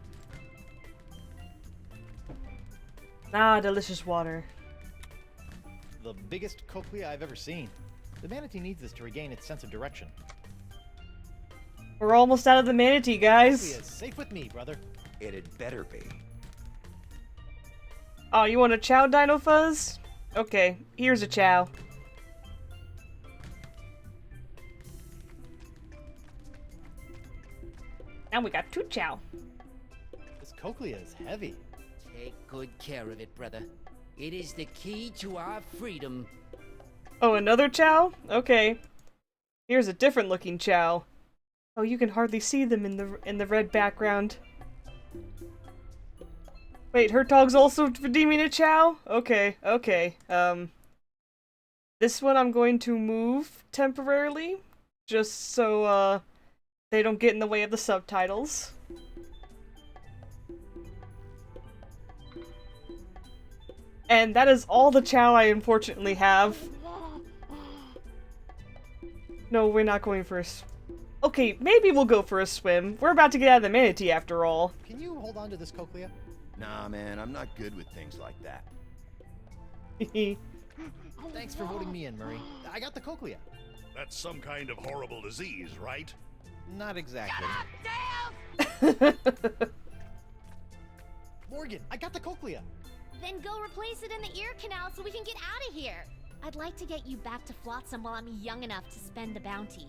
Ah, delicious water. The biggest cochlea I've ever seen. The manatee needs this to regain its sense of direction. We're almost out of the manatee, guys. Cochlea is safe with me, brother. It'd better be. Oh, you want a chow, Dino Fuzz? Okay, here's a chow. Now we got 2 chow. This cochlea is heavy. Take good care of it, brother. It is the key to our freedom. Oh, another chow? Okay. Here's a different looking chow. Oh, you can hardly see them in the red background. Wait, her dog's also redeeming a chow? Okay, okay. This one I'm going to move temporarily, just so, they don't get in the way of the subtitles. And that is all the chow I unfortunately have. No, we're not going for a okay, maybe we'll go for a swim. We're about to get out of the manatee after all. Can you hold on to this cochlea? Nah, man, I'm not good with things like that. Thanks for voting me in, Murray. I got the cochlea. That's some kind of horrible disease, right? Not exactly. Morgan, I got the cochlea. Then go replace it in the ear canal so we can get out of here. I'd like to get you back to Flotsam while I'm young enough to spend the bounty.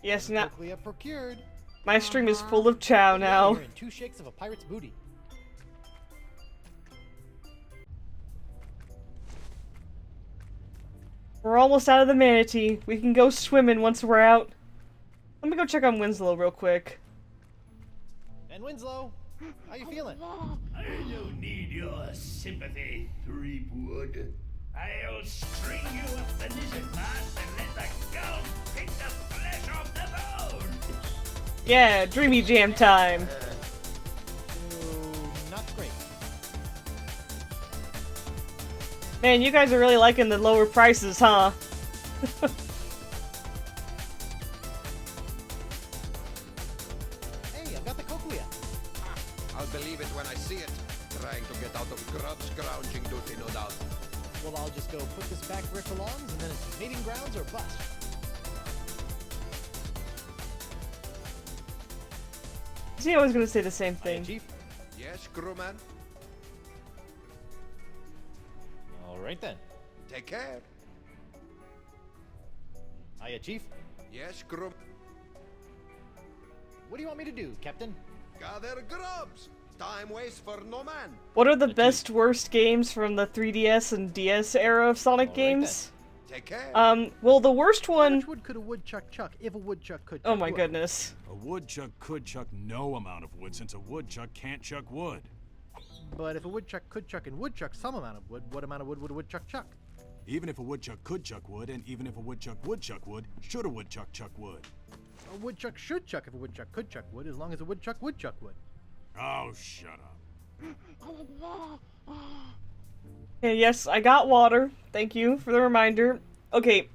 Yes, now Cochlea procured. my stream is full of chow now. Here in 2 shakes of a pirate's booty. We're almost out of the manatee. We can go swimming once we're out. Let me go check on Winslow real quick. And Winslow, how you feeling? I don't need your sympathy, Threepwood. I'll string you up the lizard mast and let the gum pick the flesh off the bone. Yeah, Dreamy Jam time. Not great. Man, you guys are really liking the lower prices, huh? Hey, I've got the cochlea. I'll believe it when I see it. Trying to get out of grub scrounging duty, no doubt. Well, I'll just go put this back where it belongs, and then it's mating grounds or bust. See, I was gonna say the same thing. Chief. Yes, crewman? All right then. Take care. Hiya, Chief. Yes, crew. What do you want me to do, Captain? Gather grubs. Time waits for no man. What are the best, worst games from the 3DS and DS era of Sonic games? Take care. Well, the worst one. How much wood could a woodchuck chuck if a woodchuck could chuck Oh my wood? goodness. A woodchuck could chuck no amount of wood since a woodchuck can't chuck wood. But if a woodchuck could chuck and would chuck some amount of wood, what amount of wood would a woodchuck chuck? Even if a woodchuck could chuck wood, and even if a woodchuck would chuck wood, should a woodchuck chuck wood? A woodchuck should chuck if a woodchuck could chuck wood, as long as a woodchuck would chuck wood. Oh, shut up. Okay, yes, I got water. Thank you for the reminder. Okay.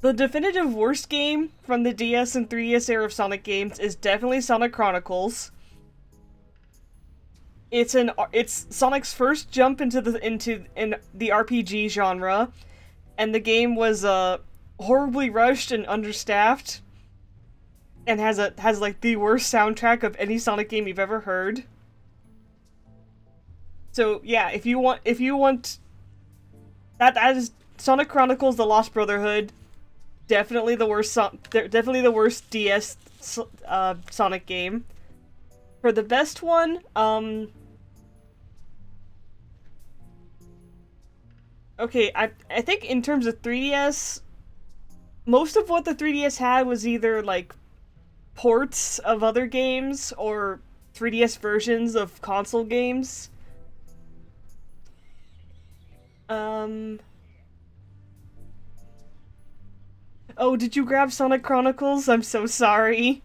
The definitive worst game from the DS and 3DS era of Sonic games is definitely Sonic Chronicles. It's Sonic's first jump into the RPG genre, and the game was horribly rushed and understaffed, and has like the worst soundtrack of any Sonic game you've ever heard. So yeah, if you want that is Sonic Chronicles: The Lost Brotherhood, definitely the worst DS Sonic game. For the best one, okay, I think in terms of 3DS, most of what the 3DS had was either like ports of other games or 3DS versions of console games. Oh, did you grab Sonic Chronicles? I'm so sorry.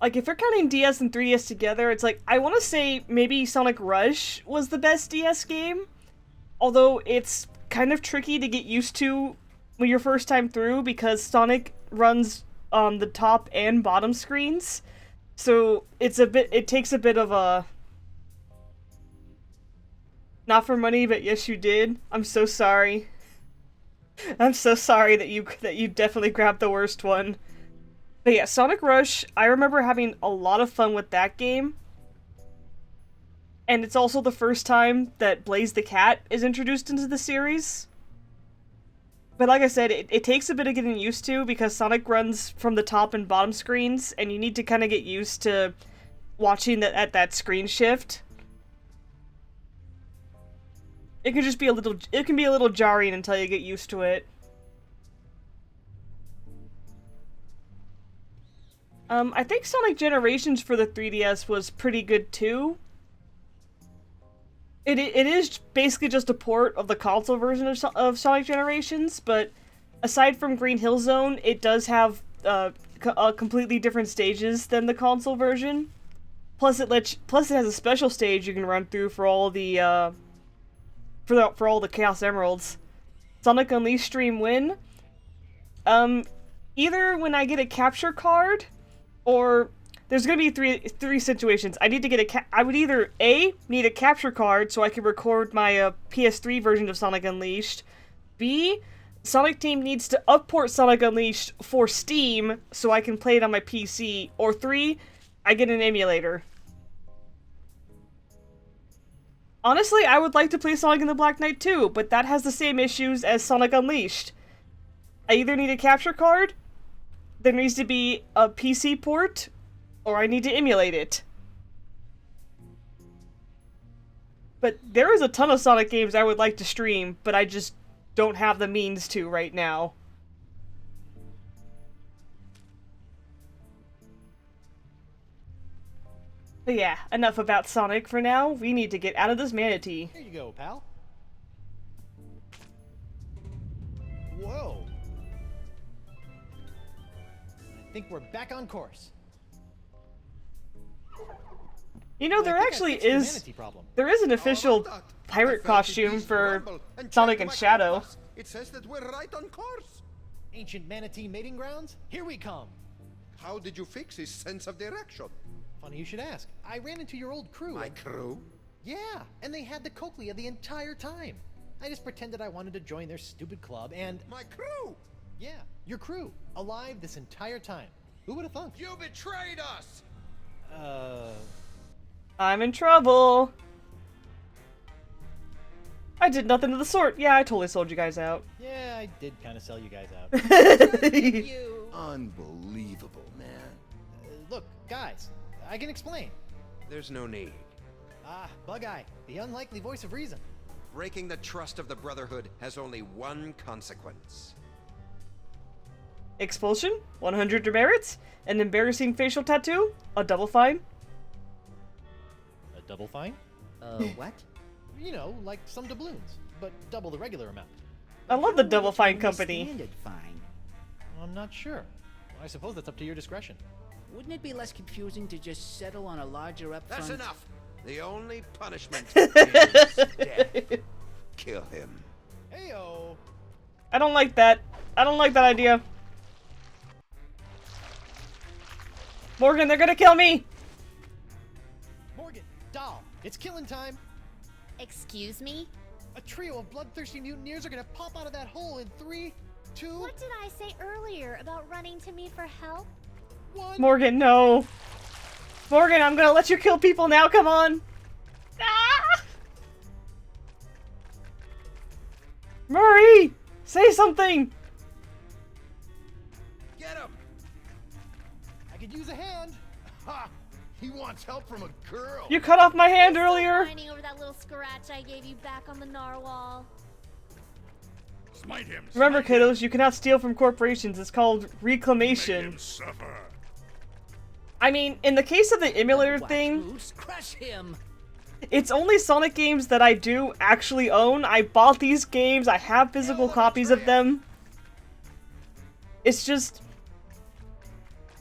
Like, if you're counting DS and 3DS together, it's like, I want to say maybe Sonic Rush was the best DS game. Although it's kind of tricky to get used to when your first time through because Sonic runs on the top and bottom screens. So it takes a bit of a not for money, but yes you did. I'm so sorry. I'm so sorry that you definitely grabbed the worst one. But yeah, Sonic Rush, I remember having a lot of fun with that game. And it's also the first time that Blaze the Cat is introduced into the series. But like I said, it takes a bit of getting used to because Sonic runs from the top and bottom screens, and you need to kind of get used to watching that screen shift. It can just be it can be a little jarring until you get used to it. I think Sonic Generations for the 3DS was pretty good too. It is basically just a port of the console version of Sonic Generations, but aside from Green Hill Zone, it does have completely different stages than the console version. Plus, it has a special stage you can run through for all the for all the Chaos Emeralds. Sonic Unleashed stream win. Either when I get a capture card, or there's gonna be three situations. I need to get I would either A, need a capture card so I can record my PS3 version of Sonic Unleashed. B, Sonic Team needs to upport Sonic Unleashed for Steam so I can play it on my PC. Or 3, I get an emulator. Honestly, I would like to play Sonic and the Black Knight too, but that has the same issues as Sonic Unleashed. I either need a capture card, there needs to be a PC port, or I need to emulate it. But there is a ton of Sonic games I would like to stream, but I just don't have the means to right now. But yeah, enough about Sonic for now. We need to get out of this manatee. Here you go, pal. Whoa. I think we're back on course. You know, there actually is an official pirate costume for Sonic and Shadow. It says that we're right on course. Ancient manatee mating grounds? Here we come. How did you fix his sense of direction? Funny you should ask. I ran into your old crew. My crew? Yeah, and they had the cochlea the entire time. I just pretended I wanted to join their stupid club and... My crew? Yeah, your crew. Alive this entire time. Who would have thunk? You betrayed us! I'm in trouble. I did nothing of the sort. Yeah, I totally sold you guys out. Yeah, I did kind of sell you guys out. Unbelievable, man. Look, guys, I can explain. There's no need. Bug-Eye, the unlikely voice of reason. Breaking the trust of the Brotherhood has only one consequence. Expulsion, 100 demerits, an embarrassing facial tattoo, a double fine. A double fine? What? You know, like some doubloons, but double the regular amount. I love the Double Fine Company. Standard fine. I'm not sure. I suppose that's up to your discretion. Wouldn't it be less confusing to just settle on a larger upfront? That's enough. The only punishment is death. Kill him. Heyo. I don't like that. I don't like that idea. Morgan, they're gonna kill me! Morgan, doll, it's killing time. Excuse me? A trio of bloodthirsty mutineers are gonna pop out of that hole in 3, 2... What did I say earlier about running to me for help? 1... Morgan, no. Morgan, I'm gonna let you kill people now, come on! Ah! Murray! Say something! Get him! I could use a hand. Ha! He wants help from a girl. You cut off my hand earlier. Whining over that little scratch I gave you back on the narwhal. Smite him. Remember, kiddos, you cannot steal from corporations. It's called reclamation. Make him suffer. I mean, in the case of the emulator thing, Crush him. it's only Sonic games that I do actually own. I bought these games. I have physical copies of them. It's just...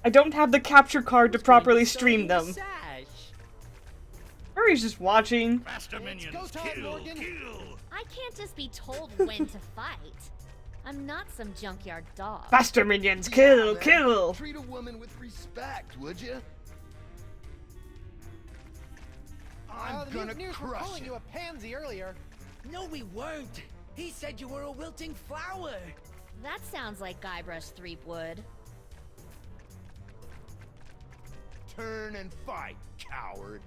I don't have the capture card to properly stream them. Murray's just watching. Faster minions, go time, kill, Morgan. kill. I can't just be told when to fight. I'm not some junkyard dog. Faster minions, kill, man. kill! Treat a woman with respect, would you? I'm The gonna mutineers were crush calling him. you a pansy earlier. No, we weren't. He said you were a wilting flower. That sounds like Guybrush Threepwood. Turn and fight, coward.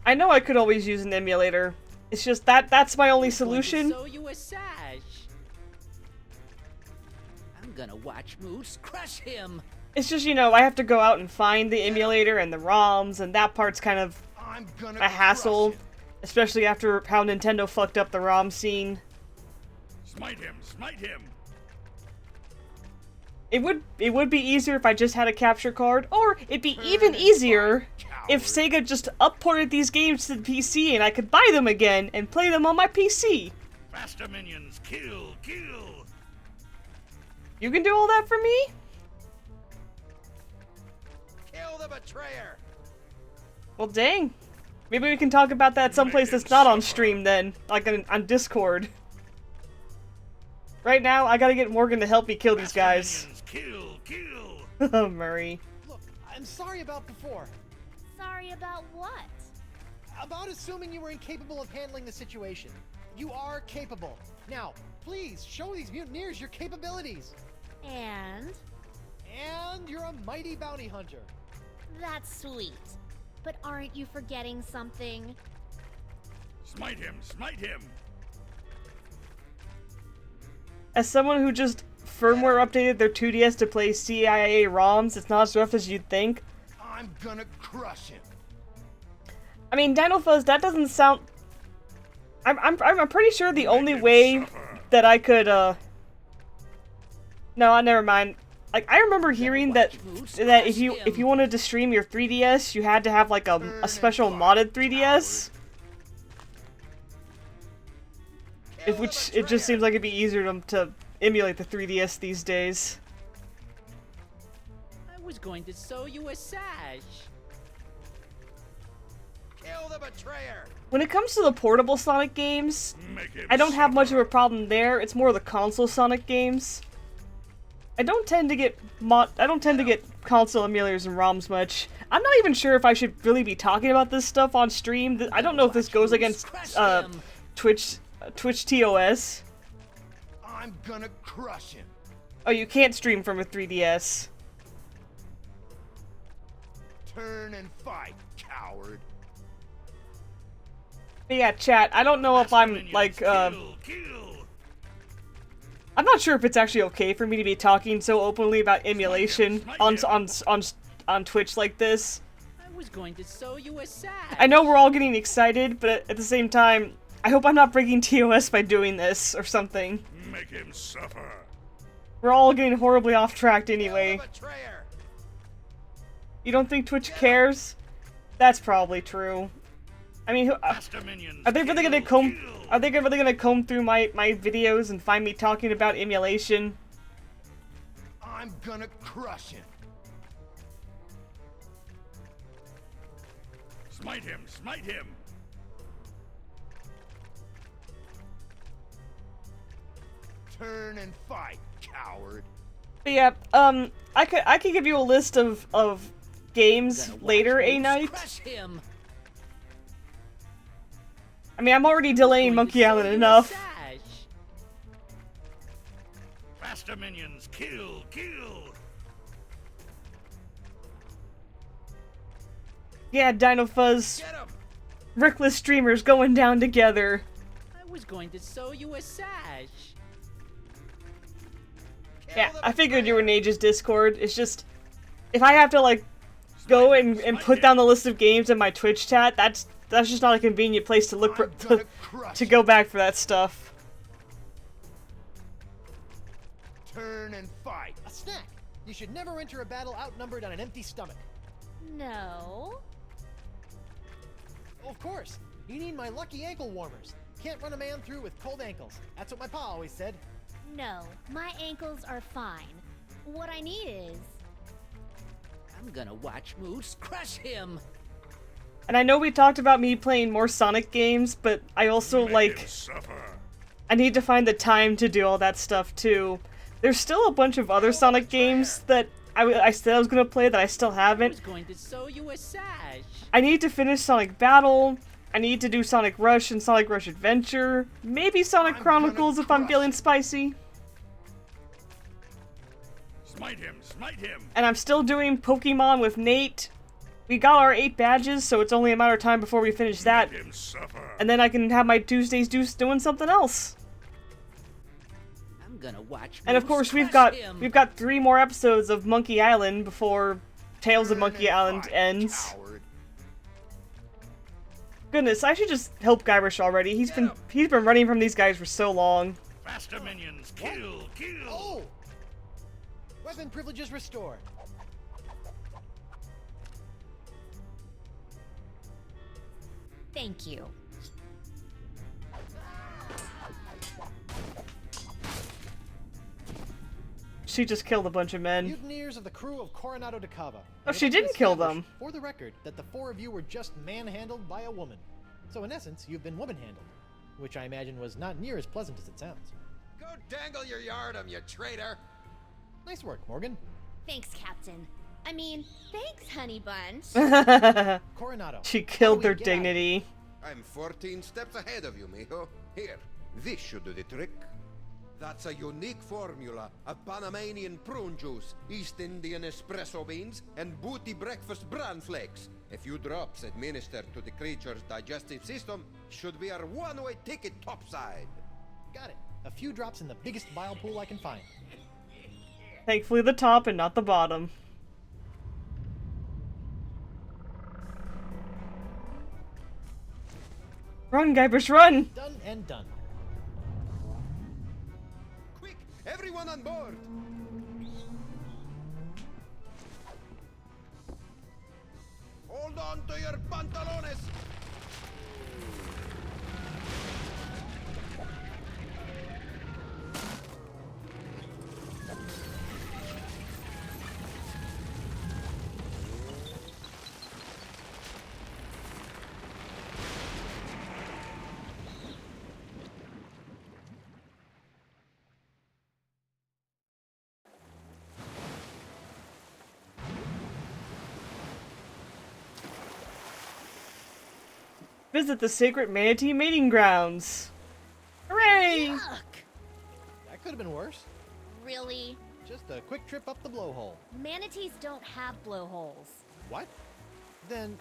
I know I could always use an emulator. It's just that's my only solution. So you a sash. I'm gonna watch Moose crush him. It's just, you know, I have to go out and find the emulator and the ROMs, and that part's kind of I'm gonna a hassle. crush him. Especially after how Nintendo fucked up the ROM scene. Smite him, smite him. It would be easier if I just had a capture card, or it'd be even easier if Sega just upported these games to the PC and I could buy them again and play them on my PC. Faster minions, kill, kill. You can do all that for me? Kill the betrayer. Well, dang. Maybe we can talk about that someplace that's not on stream then, like on Discord. Right now, I gotta get Morgan to help me kill these guys. Kill, kill. Oh, Murray. Look, I'm sorry about before. Sorry about what? About assuming you were incapable of handling the situation. You are capable. Now, please, show these mutineers your capabilities. And? And you're a mighty bounty hunter. That's sweet. But aren't you forgetting something? Smite him, smite him. As someone who just firmware updated their 2DS to play CIA ROMs, it's not as rough as you'd think. I'm gonna crush him. I mean, Dino Fuzz, that doesn't sound... I'm pretty sure the only way that I could, No, never mind. Like, I remember hearing that if you wanted to stream your 3DS, you had to have, like, a special modded 3DS. Which, it just seems like it'd be easier to emulate the 3DS these days. I was going to sew you a sash. Kill the betrayer. When it comes to the portable Sonic games, I don't have much of a problem there. It's more the console Sonic games. I don't tend to get console emulators and ROMs much. I'm not even sure if I should really be talking about this stuff on stream. I don't know if this goes against Twitch TOS. I'm gonna crush him. Oh, you can't stream from a 3DS. Turn and fight, coward. But yeah, chat, I don't know if I'm, like, I'm not sure if it's actually okay for me to be talking so openly about emulation on Twitch like this. I was going to sew you a sash. I know we're all getting excited, but at the same time, I hope I'm not breaking TOS by doing this or something. Make him suffer. We're all getting horribly off track anyway. You don't think Twitch cares? That's probably true. I mean, are they really gonna comb? Are they really gonna comb through my videos and find me talking about emulation? I'm gonna crush him. Smite him, smite him. Turn and fight, coward. But yeah, I could give you a list of games later a night. I mean, I'm already delaying Monkey Island enough. Faster minions, kill, kill. Yeah, Dino Fuzz. Rickless streamers going down together. I was going to sew you a sash. Yeah, I figured you were in Age's Discord. It's just, if I have to, like, go and put down the list of games in my Twitch chat, that's just not a convenient place to look for, to go back for that stuff. Turn and fight. A snack. You should never enter a battle outnumbered on an empty stomach. No. Of course. You need my lucky ankle warmers. Can't run a man through with cold ankles. That's what my pa always said. No, my ankles are fine. What I need is I'm gonna watch Moose crush him. And I know we talked about me playing more Sonic games, but I also, like, I need to find the time to do all that stuff, too. There's still a bunch of other Sonic games that I said I was gonna play that I still I haven't. was going to sew you a sash. I need to finish Sonic Battle, I need to do Sonic Rush and Sonic Rush Adventure, maybe Sonic Chronicles if I'm feeling spicy. Smite him! Smite him! And I'm still doing Pokemon with Nate. We got our 8 badges, so it's only a matter of time before we finish that. And then I can have my Tuesdays doing something else. I'm gonna watch And of Moose course we've crush got him. 3 more episodes of Monkey Island before Tales of Monkey Island ends. Goodness, I should just help Guybrush already. He's been running from these guys for so long. Faster minions! Kill! Kill! Oh! Weapon privileges restored. Thank you. She just killed a bunch of men. Mutineers of the crew of Coronado de Cava. Oh, she didn't kill them. For the record, that the 4 of you were just manhandled by a woman. So in essence, you've been woman-handled. Which I imagine was not near as pleasant as it sounds. Go dangle your yardum, you traitor! Nice work, Morgan. Thanks, Captain. I mean, thanks, Honey Bunch. Coronado. She killed their dignity. I'm 14 steps ahead of you, mijo. Here, this should do the trick. That's a unique formula of Panamanian prune juice, East Indian espresso beans, and booty breakfast bran flakes. A few drops administered to the creature's digestive system should be our one-way ticket topside. Got it. A few drops in the biggest bile pool I can find. Thankfully the top and not the bottom. Run, Guybrush, run! Done and done. Quick, everyone on board! Hold on to your pantalones! Visit the sacred manatee mating grounds. Hooray! That could have been worse. Really? Just a quick trip up the blowhole. Manatees don't have blowholes. What? Then...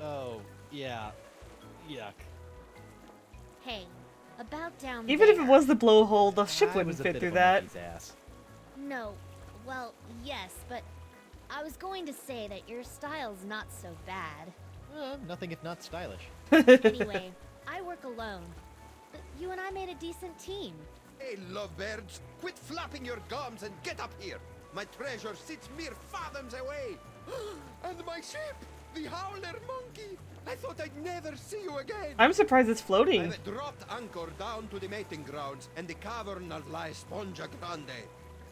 Oh, yeah. Yuck. Hey, about down Even there. if it was the blowhole, the ship I wouldn't was a fit bit through of a that. monkey's ass. No, well, yes, but I was going to say that your style's not so bad. Nothing if not stylish. Anyway, I work alone. But you and I made a decent team. Hey, lovebirds, quit flapping your gums and get up here. My treasure sits mere fathoms away. And my ship, the Howler Monkey. I thought I'd never see you again. I'm surprised it's floating. I've dropped anchor down to the mating grounds and the cavern of La Esponja Grande.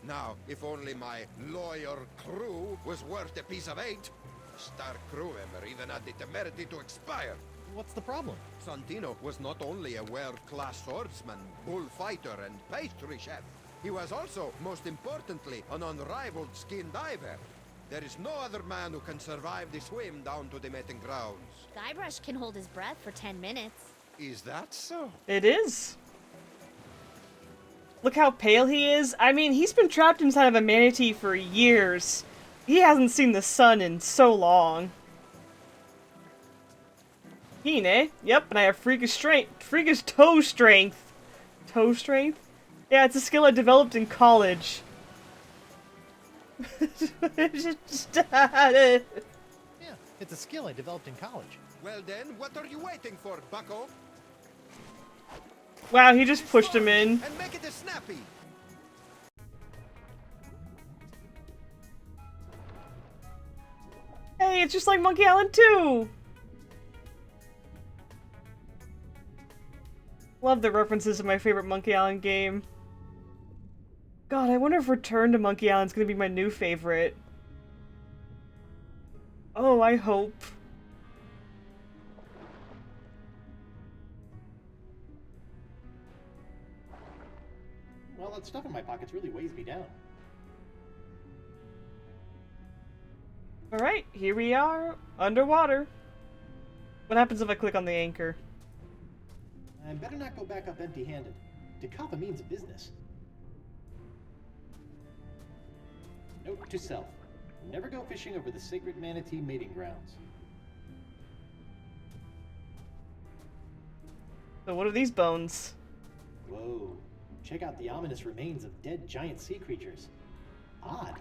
Now, if only my loyal crew was worth a piece of 8. Star crew member even had the temerity to expire. What's the problem? Santino was not only a world-class swordsman, bullfighter, and pastry chef. He was also, most importantly, an unrivaled skin diver. There is no other man who can survive the swim down to the mating grounds. Guybrush can hold his breath for 10 minutes. Is that so? It is. Look how pale he is. I mean, he's been trapped inside of a manatee for years. He hasn't seen the sun in so long. Keen, eh? Yep, and I have freakish strength. Freakish toe strength. Toe strength? Yeah, it's a skill I developed in college. Yeah, it's a skill I developed in college. Well then, what are you waiting for, bucko? Wow, he just pushed him in. And make it a snappy. Hey, it's just like Monkey Island 2! Love the references to my favorite Monkey Island game. God, I wonder if Return to Monkey Island's gonna be my new favorite. Oh, I hope. Well, that stuff in my pockets really weighs me down. Alright, here we are, underwater. What happens if I click on the anchor? I better not go back up empty-handed. Decapa means business. Note to self. Never go fishing over the sacred manatee mating grounds. So what are these bones? Whoa. Check out the ominous remains of dead giant sea creatures. Odd.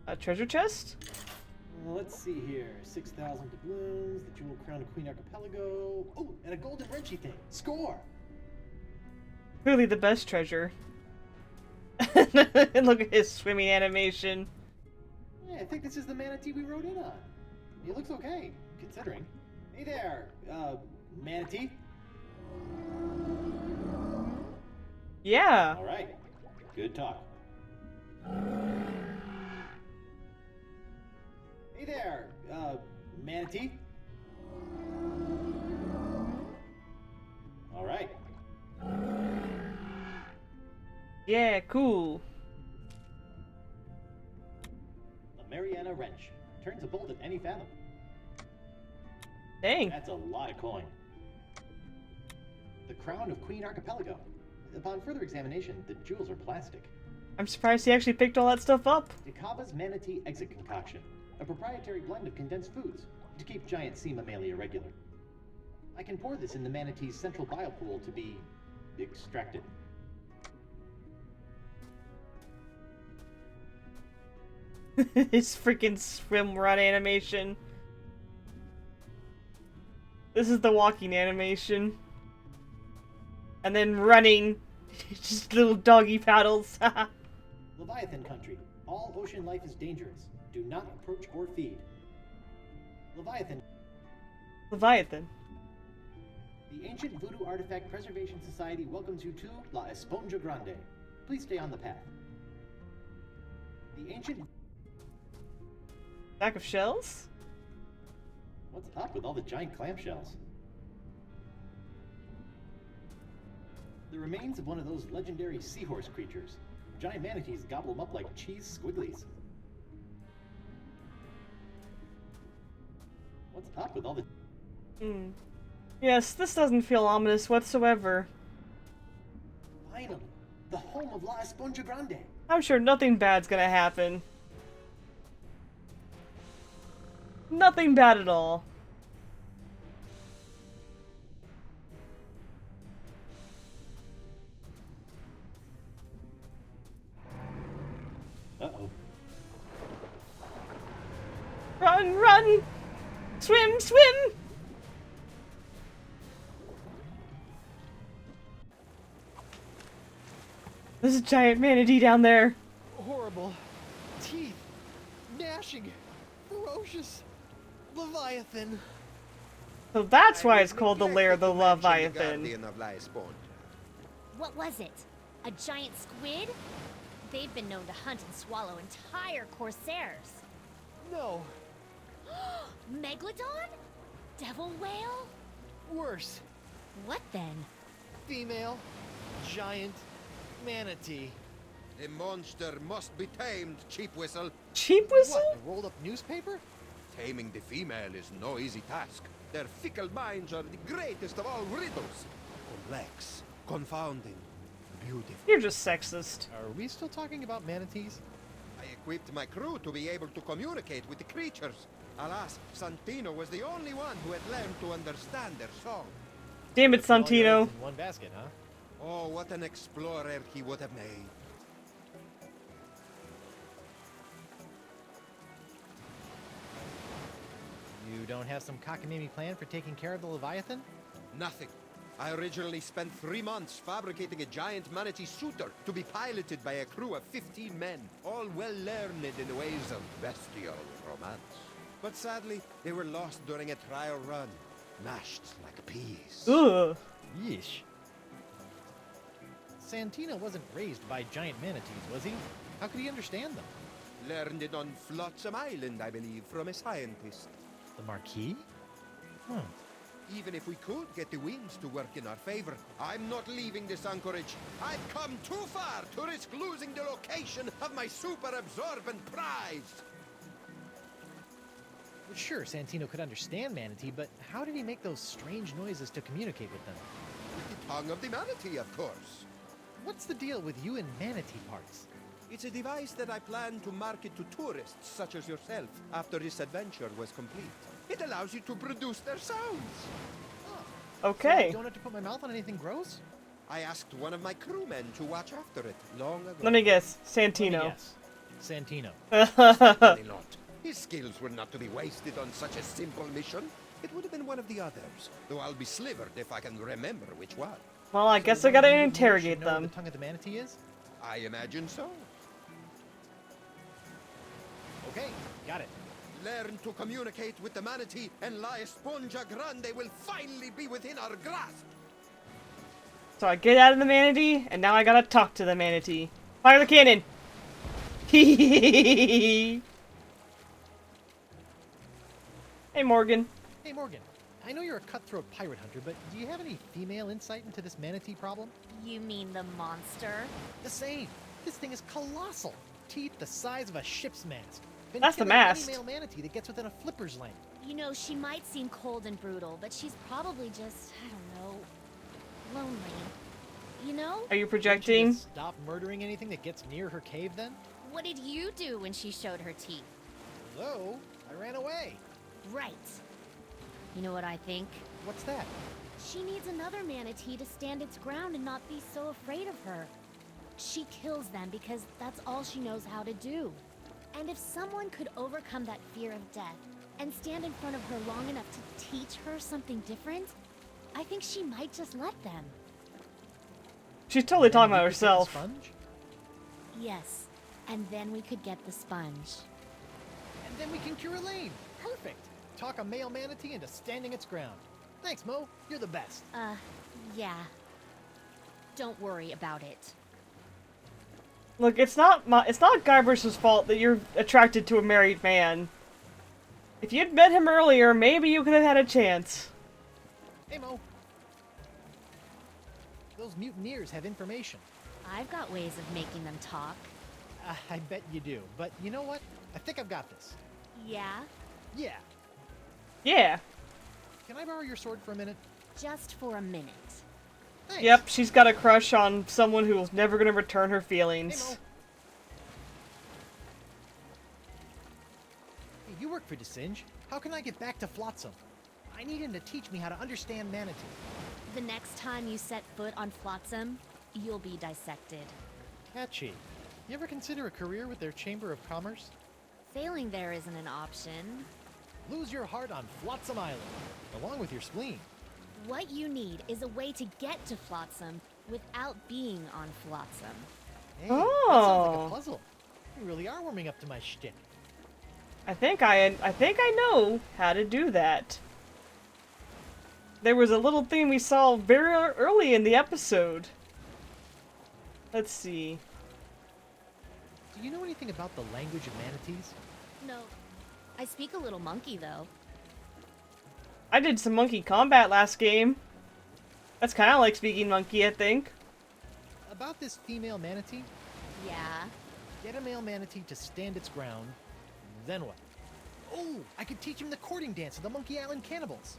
A treasure chest? Let's see here. 6,000 doubloons, the jewel crown of Queen Archipelago. Oh, and a golden wrenchy thing. Score! Clearly the best treasure. And look at his swimming animation. Yeah, I think this is the manatee we rode in on. He looks okay, considering. Hey there, manatee? Yeah. Alright. Good talk. Hey there, manatee? Alright. Yeah, cool. A Mariana wrench. Turns a bolt at any fathom. Dang. That's a lot of coin. The crown of Queen Archipelago. Upon further examination, the jewels are plastic. I'm surprised he actually picked all that stuff up. Decaba's manatee exit concoction. A proprietary blend of condensed foods to keep giant sea mammalia regular. I can pour this in the manatee's central biopool to be extracted. His freaking swim run animation. This is the walking animation. And then running. Just little doggy paddles. Leviathan country. All ocean life is dangerous. Do not approach or feed. Leviathan. Leviathan. The Ancient Voodoo Artifact Preservation Society welcomes you to La Esponja Grande. Please stay on the path. The ancient... Sack of shells? What's up with all the giant clamshells? The remains of one of those legendary seahorse creatures. Giant manatees gobble them up like cheese squigglies. What's up with all the... Yes, this doesn't feel ominous whatsoever. Finally, the home of La Esponja Grande. I'm sure nothing bad's gonna happen. Nothing bad at all. Uh-oh. Run, run! Swim, swim! There's a giant manatee down there. Horrible. Teeth. Gnashing. Ferocious. Leviathan. So that's why it's called the Lair of the Leviathan. What was it? A giant squid? They've been known to hunt and swallow entire corsairs. No. Megalodon? Devil whale? Worse. What then? Female. Giant. Manatee. A monster must be tamed, cheap whistle. Cheap whistle? What, a rolled up newspaper? Taming the female is no easy task. Their fickle minds are the greatest of all riddles. Complex, confounding, beautiful. You're just sexist. Are we still talking about manatees? I equipped my crew to be able to communicate with the creatures. Alas, Santino was the only one who had learned to understand their song. Damn it, Santino. In one basket, huh? Oh, what an explorer he would have made. You don't have some cockamamie plan for taking care of the Leviathan? Nothing. I originally spent 3 months fabricating a giant manatee suitor to be piloted by a crew of 15 men, all well learned in the ways of bestial romance. But sadly, they were lost during a trial run, mashed like peas. Ugh. Yeesh. Santino wasn't raised by giant manatees, was he? How could he understand them? Learned it on Flotsam Island, I believe, from a scientist. The Marquis? Hmm. Even if we could get the winds to work in our favor, I'm not leaving this anchorage. I've come too far to risk losing the location of my super absorbent prize. Well, sure, Santino could understand manatee, but how did he make those strange noises to communicate with them? With the tongue of the manatee, of course. What's the deal with you and manatee parts? It's a device that I plan to market to tourists such as yourself after this adventure was complete. It allows you to produce their sounds. Okay. So I don't have to put my mouth on anything gross? I asked one of my crewmen to watch after it long ago. Let me guess. Santino. Santino. Certainly not. His skills were not to be wasted on such a simple mission. It would have been one of the others, though I'll be slivered if I can remember which one. Well, I guess I gotta interrogate them. Know the tongue of the manatee is? I imagine so. Okay, got it. Learn to communicate with the manatee, and La Esponja Grande will finally be within our grasp. So I get out of the manatee, and now I gotta talk to the manatee. Fire the cannon! Hey, Morgan. Hey, Morgan. I know you're a cutthroat pirate hunter, but do you have any female insight into this manatee problem? You mean the monster? The same. This thing is colossal. Teeth the size of a ship's mast. That's the Any mast. male manatee that gets within a flipper's length. You know, she might seem cold and brutal, but she's probably just, I don't know, lonely. You know? Are you Don't you projecting? just stop murdering anything that gets near her cave, then? What did you do when she showed her teeth? Hello? I ran away. Right. You know what I think? What's that? She needs another manatee to stand its ground and not be so afraid of her. She kills them because that's all she knows how to do. And if someone could overcome that fear of death and stand in front of her long enough to teach her something different, I think she might just let them. She's totally talking about herself. Sponge? Yes, and then we could get the sponge. And then we can cure Elaine. Perfect. Talk a male manatee into standing its ground. Thanks, Mo. You're the best. Yeah. Don't worry about it. Look, it's not Guybrush's fault that you're attracted to a married man. If you'd met him earlier, maybe you could have had a chance. Hey, Mo. Those mutineers have information. I've got ways of making them talk. I bet you do. But you know what? I think I've got this. Yeah? Yeah. Yeah. Can I borrow your sword for a minute? Just for a minute. Thanks. Yep, she's got a crush on someone who's never gonna return her feelings. Hey, Mo. Hey, you work for DeSinge. How can I get back to Flotsam? I need him to teach me how to understand manatee. The next time you set foot on Flotsam, you'll be dissected. Catchy. You ever consider a career with their Chamber of Commerce? Failing there isn't an option. Lose your heart on Flotsam Island, along with your spleen. What you need is a way to get to Flotsam without being on Flotsam. Hey, that sounds like Oh. a puzzle. You really are warming up to my shtick. I think I know how to do that. There was a little thing we saw very early in the episode. Let's see. Do you know anything about the language of manatees? No. I speak a little monkey, though. I did some monkey combat last game. That's kind of like speaking monkey, I think. About this female manatee? Yeah? Get a male manatee to stand its ground, then what? Oh, I could teach him the courting dance of the Monkey Island cannibals.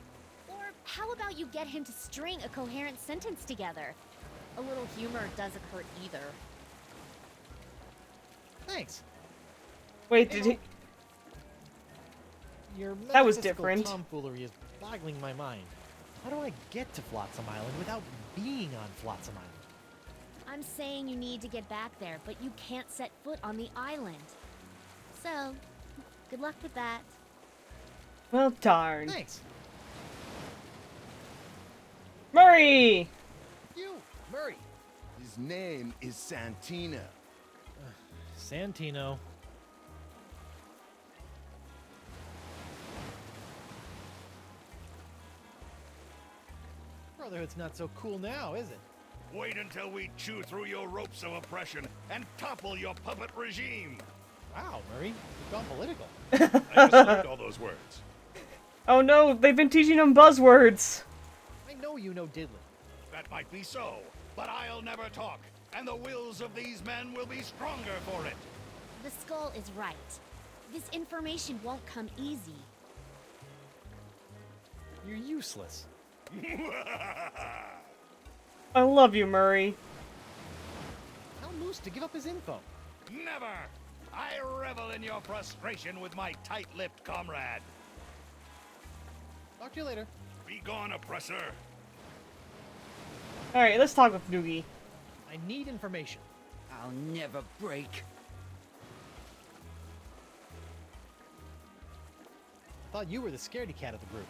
Or how about you get him to string a coherent sentence together? A little humor doesn't hurt either. Thanks. Wait, did he? Your That was metaphysical different. tomfoolery is boggling my mind. How do I get to Flotsam Island without being on Flotsam Island? I'm saying you need to get back there, but you can't set foot on the island. So, good luck with that. Well, darn. Thanks. Murray! You, Murray. His name is Santino. Santino. Brotherhood's not so cool now, is it? Wait until we chew through your ropes of oppression and topple your puppet regime. Wow, Murray, you've gone political. I just learned all those words. Oh no, they've been teaching him buzzwords. I know you know diddly. That might be so, but I'll never talk, and the wills of these men will be stronger for it. The skull is right. This information won't come easy. You're useless. I love you, Murray. Tell Moose to give up his info. Never! I revel in your frustration with my tight-lipped comrade. Talk to you later. Be gone, oppressor. Alright, let's talk with Noogie. I need information. I'll never break. I thought you were the scaredy cat of the group.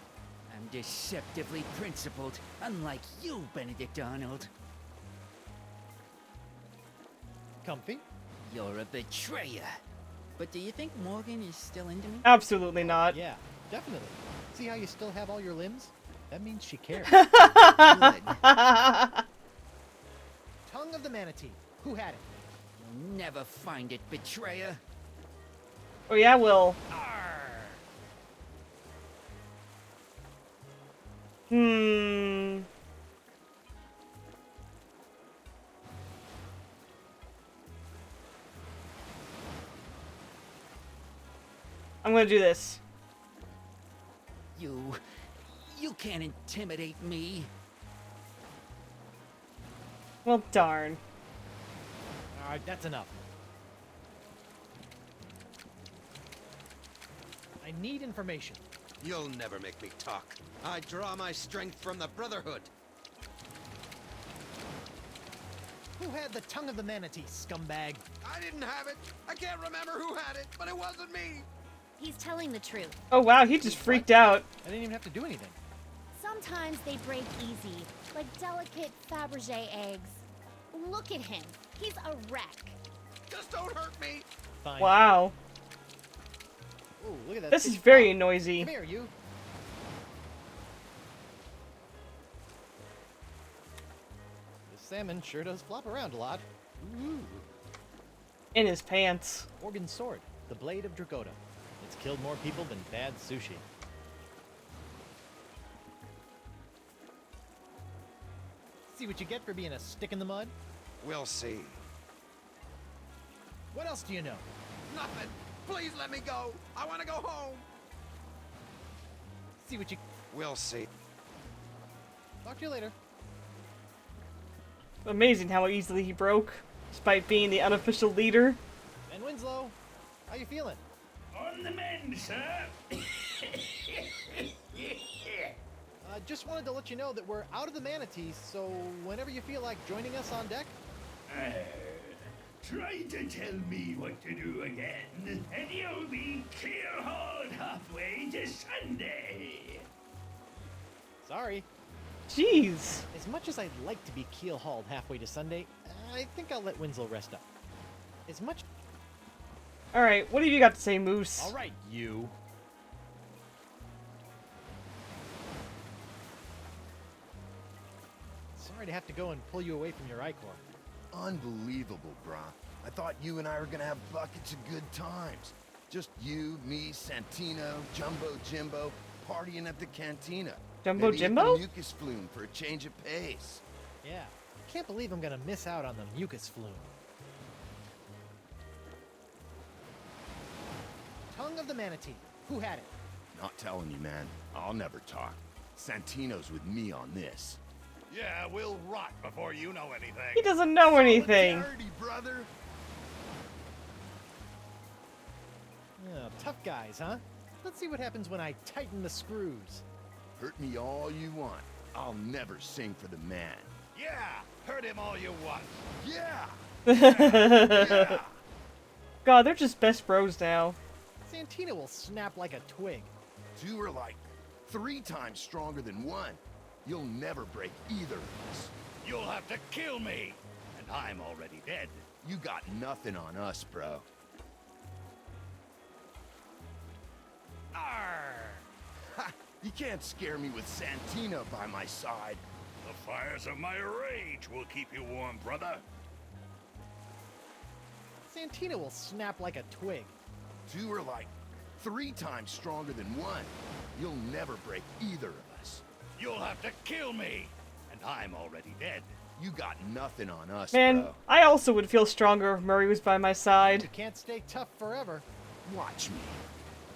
I'm deceptively principled, unlike you, Benedict Arnold. Comfy? You're a betrayer. But do you think Morgan is still into me? Absolutely not. Yeah, definitely. See how you still have all your limbs? That means she cares. Good. Tongue of the manatee. Who had it? You'll never find it, betrayer. Oh yeah, Will. I'm gonna do this. You can't intimidate me. Well, darn. Alright, that's enough. I need information. You'll never make me talk. I draw my strength from the Brotherhood. Who had the tongue of the manatee, scumbag? I didn't have it. I can't remember who had it, but it wasn't me. He's telling the truth. Oh wow, he just freaked out. I didn't even have to do anything. Sometimes they break easy, like delicate Fabergé eggs. Look at him. He's a wreck. Just don't hurt me. Fine. Wow. Ooh, look at that. This is fish very pop. noisy. Come here, you. The salmon sure does flop around a lot. Ooh. In his pants. Morgan's sword, the blade of Dragoda. It's killed more people than bad sushi. See what you get for being a stick in the mud? We'll see. What else do you know? Nothing. Please let me go. I want to go home. See what you... We'll see. Talk to you later. Amazing how easily he broke, despite being the unofficial leader. Ben Winslow, how you feeling? On the mend, sir. Just wanted to let you know that we're out of the manatees, so whenever you feel like joining us on deck... Try to tell me what to do again, and you'll be clear-hauled halfway to Sunday. Sorry. Jeez. As much as I'd like to be keel-hauled halfway to Sunday, I think I'll let Winslow rest up. As much... Alright, what have you got to say, Moose? Alright, you. Sorry to have to go and pull you away from your Icor. Unbelievable, brah. I thought you and I were gonna have buckets of good times. Just you, me, Santino, Jumbo Jimbo, partying at the cantina. Jumbo Maybe Jimbo? eat the mucus flume for a change of pace. Yeah, can't believe I'm gonna miss out on the mucus flume. Tongue of the manatee. Who had it? Not telling you, man. I'll never talk. Santino's with me on this. Yeah, we'll rot before you know anything. He doesn't know anything. Solidarity, brother. Yeah, tough guys, huh? Let's see what happens when I tighten the screws. Hurt me all you want. I'll never sing for the man. Yeah, hurt him all you want. Yeah! Yeah! God, they're just best bros now. Santino will snap like a twig. Two are like 3 times stronger than one. You'll never break either of us. You'll have to kill me, and I'm already dead. You got nothing on us, bro. Arr! Ha! You can't scare me with Santino by my side. The fires of my rage will keep you warm, brother. Santino will snap like a twig. Two are like 3 times stronger than one. You'll never break either of us. You'll have to kill me, and I'm already dead. You got nothing on us, Man, bro. I also would feel stronger if Murray was by my side. You can't stay tough forever. Watch me.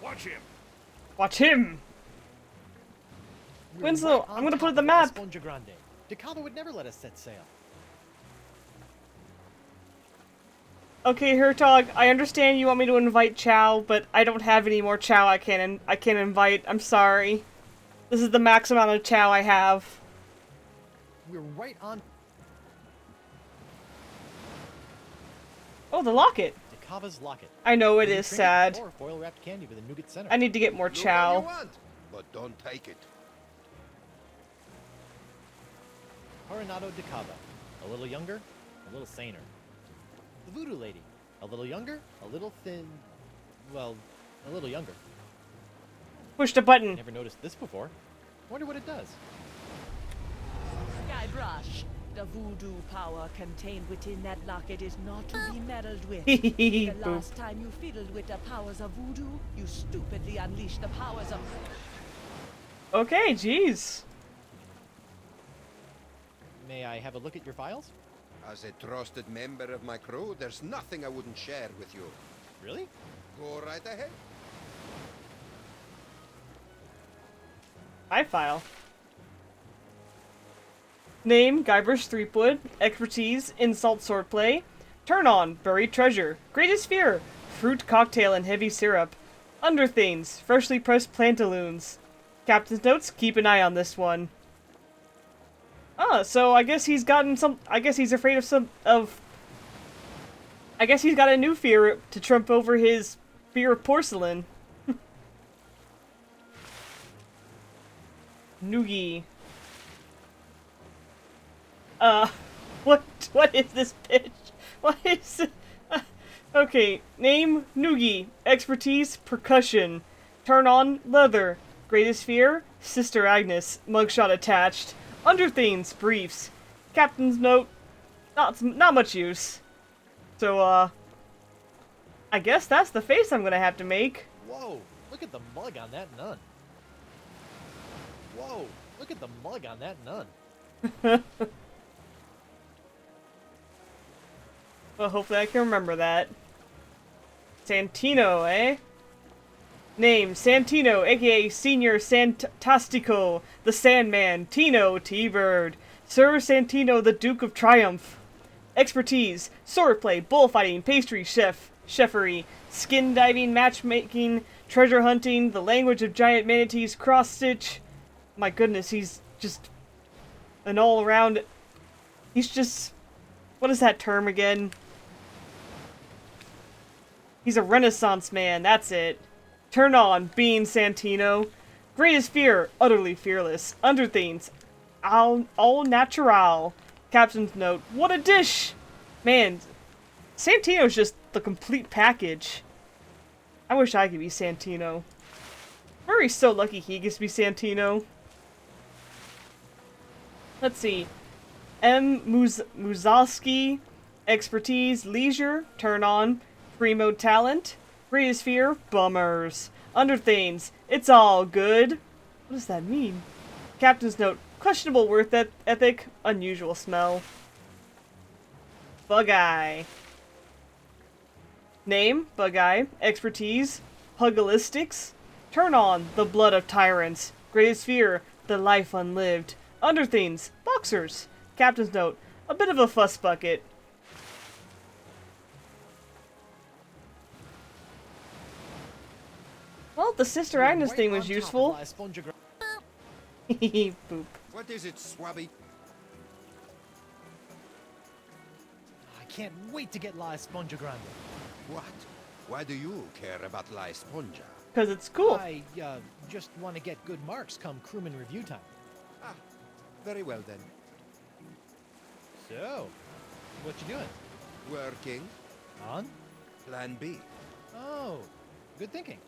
Watch him. Watch him! We're Winslow, right on I'm gonna put top the of map. Esponja Grande. Decava would never let us set sail. Okay, Hertog, I understand you want me to invite Chow, but I don't have any more Chow I can't invite. I'm sorry. This is the max amount of Chow I have. We're right on. Oh, the locket. Decava's locket. I know it Wooden is trinket sad. Or foil wrapped candy with a nougat center. I need to get more Look all you Chow. want, but don't take it. Coronado Decava. A little younger, a little saner. The Voodoo Lady. A little younger, a little thin. Well, a little younger. Push the button. Never noticed this before. Wonder what it does. Guybrush, the voodoo power contained within that locket is not to be meddled with. Boop. The last time you fiddled with the powers of voodoo, you stupidly unleashed the powers of... Okay, jeez. May I have a look at your files? As a trusted member of my crew, there's nothing I wouldn't share with you. Really? Go right ahead. My file. Name, Guybrush Threepwood. Expertise, insult swordplay. Turn on, buried treasure. Greatest fear, fruit cocktail and heavy syrup. Underthings, freshly pressed plantaloons. Captain's notes, keep an eye on this one. Ah, so I guess he's gotten some, I guess he's afraid I guess he's got a new fear to trump over his fear of porcelain. Noogie. What is this bitch? What is it? Okay, name, Noogie. Expertise, percussion. Turn on, leather. Greatest fear, Sister Agnes. Mugshot attached. Underthings, briefs. Captain's note, not much use. So, I guess that's the face I'm gonna have to make. Whoa, look at the mug on that nun. Whoa, look at the mug on that nun. Well, hopefully I can remember that. Santino, eh? Name, Santino, aka Senior Santastico, the Sandman, Tino, T-Bird. Sir Santino, the Duke of Triumph. Expertise, swordplay, bullfighting, pastry chef, chefery, skin diving, matchmaking, treasure hunting, the language of giant manatees, cross-stitch. My goodness, he's just an all-around... He's just... What is that term again? He's a Renaissance man, that's it. Turn on, being Santino. Greatest fear, utterly fearless. Underthings, all natural. Captain's note, what a dish! Man, Santino's just the complete package. I wish I could be Santino. Murray's so lucky he gets to be Santino. Let's see. M. Muzowski, expertise, leisure, turn on. Free mode talent. Greatest fear, bummers. Underthings, it's all good. What does that mean? Captain's note, questionable worth ethic, unusual smell. Bug-Eye. Name, Bug-Eye. Expertise, Pugilistics. Turn on, the blood of tyrants. Greatest fear, the life unlived. Underthings, boxers. Captain's note, a bit of a fuss bucket. Well, the Sister Agnes thing was useful. Boop. What is it, Swabby? I can't wait to get La Esponja Grande. What? Why do you care about La Esponja? Because it's cool. I, just want to get good marks come crewman review time. Ah, very well then. So, what you doing? Working. On? Plan B. Oh, good thinking.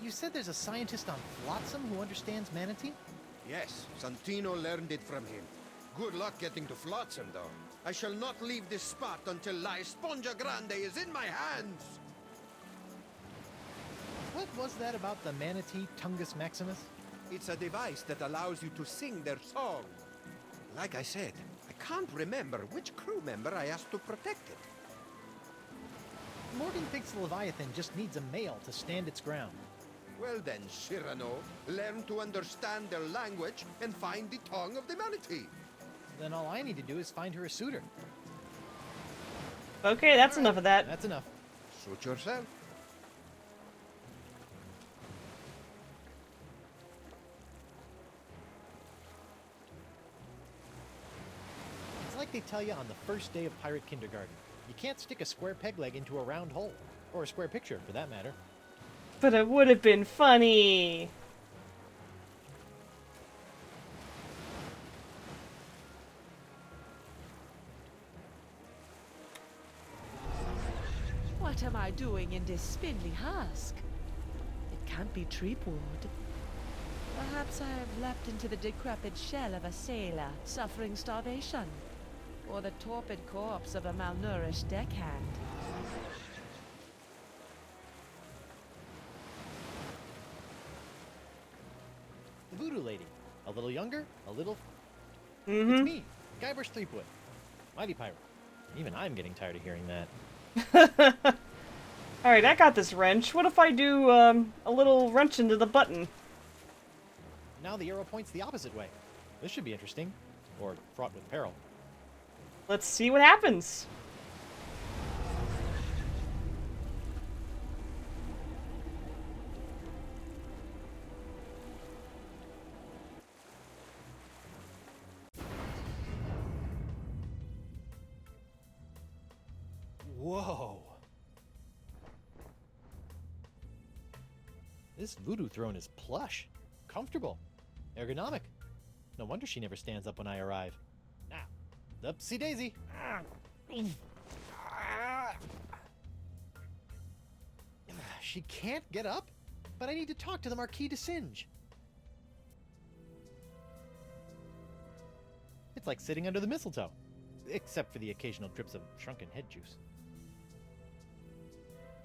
You said there's a scientist on Flotsam who understands manatee? Yes, Santino learned it from him. Good luck getting to Flotsam, though. I shall not leave this spot until La Esponja Grande is in my hands! What was that about the manatee Tungus Maximus? It's a device that allows you to sing their song. Like I said, I can't remember which crew member I asked to protect it. Morgan thinks the Leviathan just needs a male to stand its ground. Well then, Cyrano, learn to understand their language and find the tongue of the manatee. Then all I need to do is find her a suitor. Okay, that's enough of that. That's enough. Suit yourself. It's like they tell you on the first day of pirate kindergarten. You can't stick a square peg leg into a round hole. Or a square picture, for that matter. But it would have been funny. What am I doing in this spindly husk? It can't be treepwood. Perhaps I have leapt into the decrepit shell of a sailor suffering starvation, or the torpid corpse of a malnourished deckhand. The voodoo lady. A little younger, a little... Mm-hmm. It's me, Guybrush Threepwood. Mighty pirate. Even I'm getting tired of hearing that. Alright, I got this wrench. What if I do, a little wrench into the button? Now the arrow points the opposite way. This should be interesting. Or fraught with peril. Let's see what happens. Whoa! This voodoo throne is plush, comfortable, ergonomic. No wonder she never stands up when I arrive. Now, upsy daisy. She can't get up, but I need to talk to the Marquis de Singe. It's like sitting under the mistletoe, except for the occasional drips of shrunken head juice.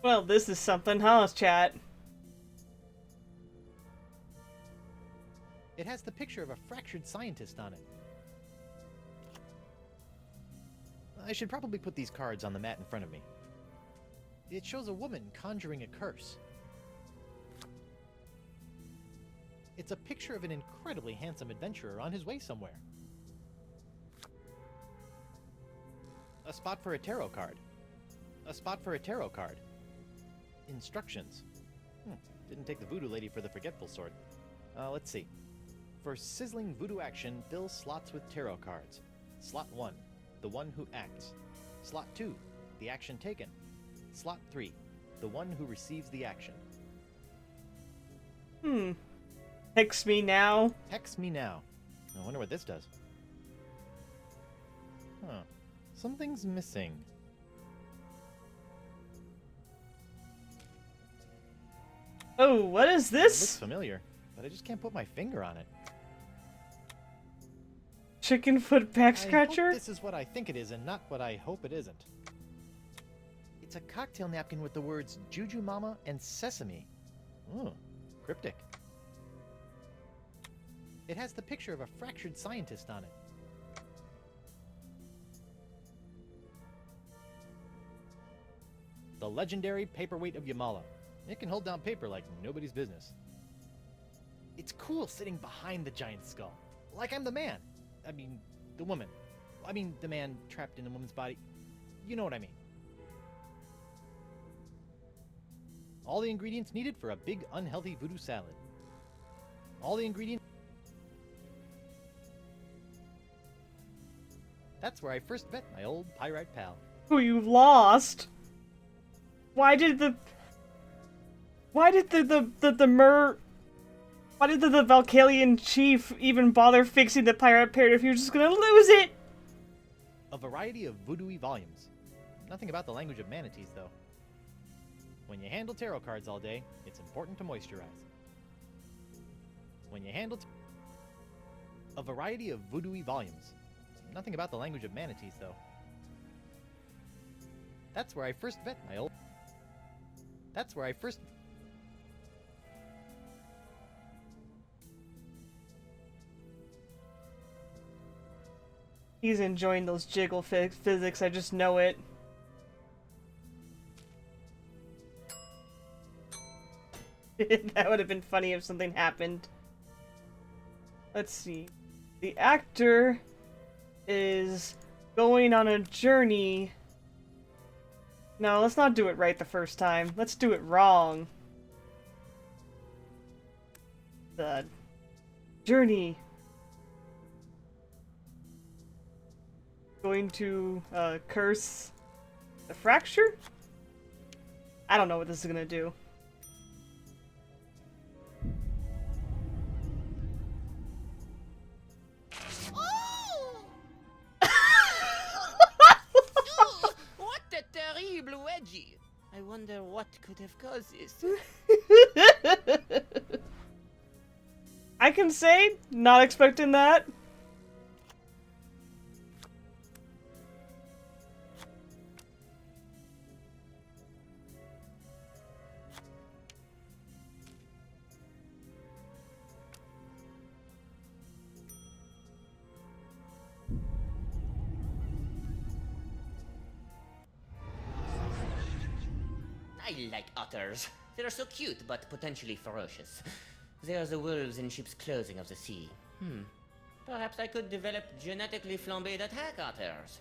Well, this is something, huh, chat? It has the picture of a fractured scientist on it. I should probably put these cards on the mat in front of me. It shows a woman conjuring a curse. It's a picture of an incredibly handsome adventurer on his way somewhere. A spot for a tarot card. A spot for a tarot card. Instructions. Didn't take the voodoo lady for the forgetful sort. Let's see. For sizzling voodoo action, fill slots with tarot cards. Slot 1, the one who acts. Slot 2, the action taken. Slot 3, the one who receives the action. Hex me now. Hex me now. I wonder what this does. Huh. Something's missing. Oh, what is It this? looks familiar, but I just can't put my finger on it. Chicken foot back I scratcher? hope this is what I think it is and not what I hope it isn't. It's a cocktail napkin with the words Juju Mama and Sesame. Ooh, cryptic. It has the picture of a fractured scientist on it. The legendary paperweight of Yamala. It can hold down paper like nobody's business. It's cool sitting behind the giant skull. Like I'm the man. I mean, the woman. I mean, the man trapped in a woman's body. You know what I mean. All the ingredients needed for a big, unhealthy voodoo salad. All the ingredients... That's where I first met my old pyrite pal. Who you lost? Why did the Valkylian chief even bother fixing the pirate parrot if he was just gonna lose it? A variety of voodoo-y volumes. Nothing about the language of manatees, though. When you handle tarot cards all day, it's important to moisturize. When you handle... A variety of voodoo-y volumes. Nothing about the language of manatees, though. That's where I first met my old... That's where I first... He's enjoying those jiggle physics, I just know it. That would have been funny if something happened. Let's see. The actor is going on a journey. No, let's not do it right the first time. Let's do it wrong. The journey. Going to curse the fracture? I don't know what this is gonna do. What a terrible wedgie! I wonder what could have caused this. I can say, not expecting that. I like otters. They're so cute, but potentially ferocious. They are the wolves in ship's clothing of the sea. Perhaps I could develop genetically flambéed attack otters.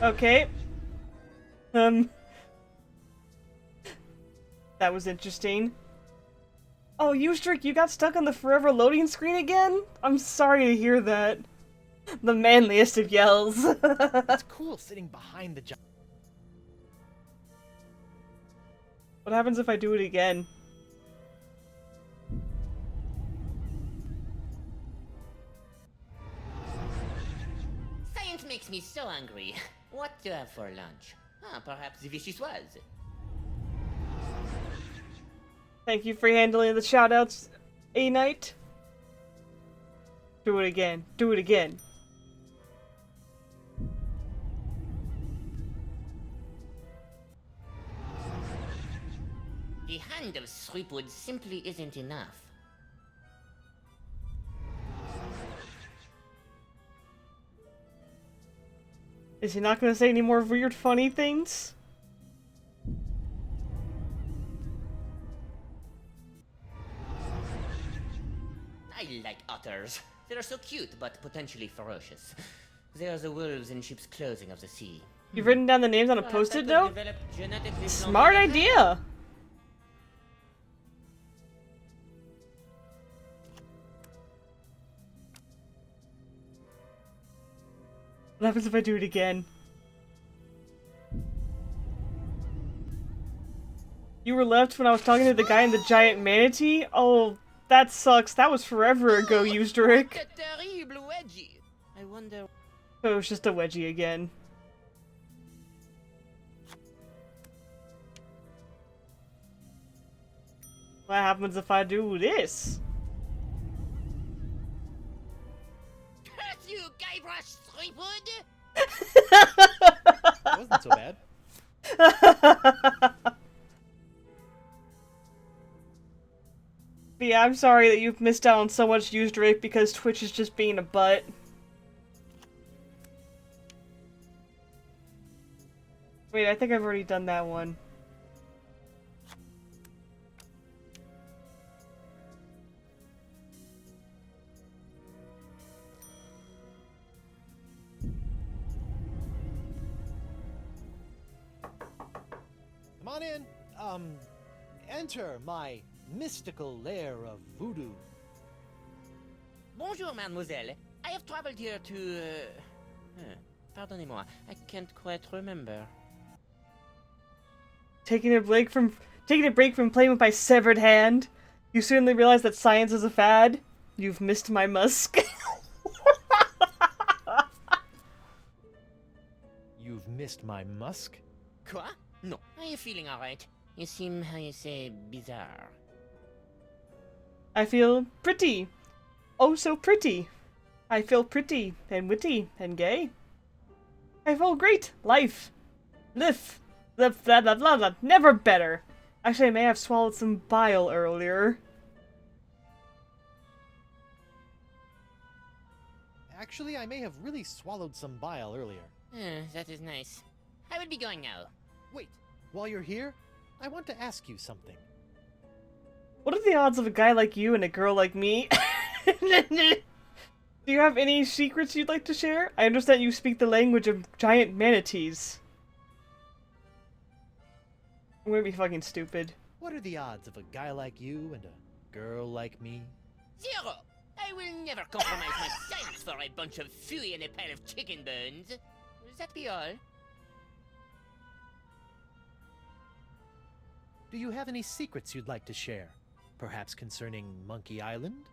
Okay. That was interesting. Oh, Eustrick, you got stuck on the forever loading screen again? I'm sorry to hear that. The manliest of yells. It's cool sitting behind the giant. What happens if I do it again? Science makes me so hungry. What to have for lunch? Perhaps the vichyssoise. Thank you for handling the shoutouts, A-Knight. Do it again. Do it again. The hand of Threepwood simply isn't enough. Is he not gonna say any more weird, funny things? I like otters. They're so cute, but potentially ferocious. They are the wolves in ship's clothing of the sea. You've written down the names on a Perhaps I post-it could note? develop genetically Smart flambéed idea! What happens if I do it again? You were left when I was talking to the guy in the giant manatee? Oh, that sucks. That was forever ago, Eustrick. What a terrible wedgie! I wonder... Oh, it's just a wedgie again. What happens if I do this? Curse you, Guybrush Threepwood! That wasn't so bad. But yeah, I'm sorry that you've missed out on so much Eustrick because Twitch is just being a butt. Wait, I think I've already done that one. Come on in. Enter my mystical lair of voodoo. Bonjour, mademoiselle. I have traveled here to... Pardonnez-moi, I can't quite remember. Taking a break from playing with my severed hand. You certainly realize that science is a fad. You've missed my musk. You've missed my musk? Quoi? No. Are you feeling alright? You seem, how you say, bizarre. I feel pretty. Oh, so pretty. I feel pretty and witty and gay. I feel great. Life. Live. Live, blah, blah, blah, blah. Never better. Actually, I may have swallowed some bile earlier. Actually, I may have really swallowed some bile earlier. That is nice. I will be going now. Wait, while you're here, I want to ask you something. What are the odds of a guy like you and a girl like me? Do you have any secrets you'd like to share? I understand you speak the language of giant manatees. I'm gonna be fucking stupid. What are the odds of a guy like you and a girl like me? 0! I will never compromise my science for a bunch of fooey and a pile of chicken bones. Will that be all? Do you have any secrets you'd like to share? Perhaps concerning Monkey Island?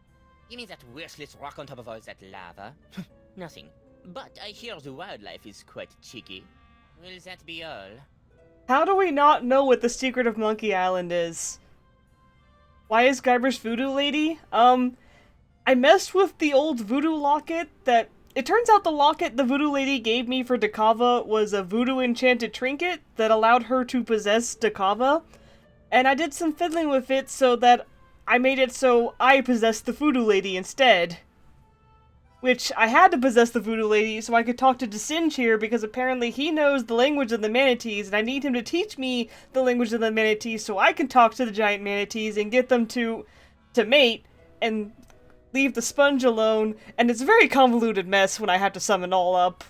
You mean that worthless rock on top of all that lava? Nothing. But I hear the wildlife is quite cheeky. Will that be all? How do we not know what the secret of Monkey Island is? Why is Guybrush Voodoo Lady? I messed with the old voodoo locket that... It turns out the locket the voodoo lady gave me for Dakava was a voodoo enchanted trinket that allowed her to possess Dakava. And I did some fiddling with it so that I made it so I possessed the voodoo lady instead. Which, I had to possess the voodoo lady so I could talk to Desinge here because apparently he knows the language of the manatees and I need him to teach me the language of the manatees so I can talk to the giant manatees and get them to mate and leave the sponge alone, and it's a very convoluted mess when I have to sum it all up.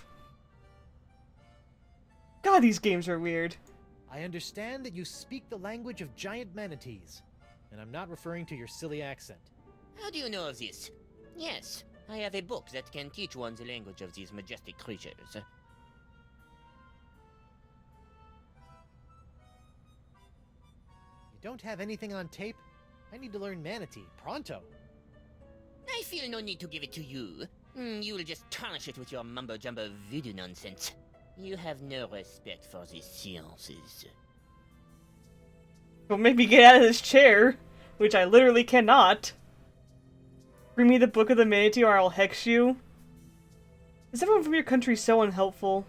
God, these games are weird. I understand that you speak the language of giant manatees, and I'm not referring to your silly accent. How do you know of this? Yes, I have a book that can teach one the language of these majestic creatures. You don't have anything on tape? I need to learn manatee, pronto. I feel no need to give it to you. You will just tarnish it with your mumbo-jumbo voodoo nonsense. You have no respect for the sciences. Don't make me get out of this chair, which I literally cannot. Bring me the book of the manatee or I'll hex you. Is everyone from your country so unhelpful?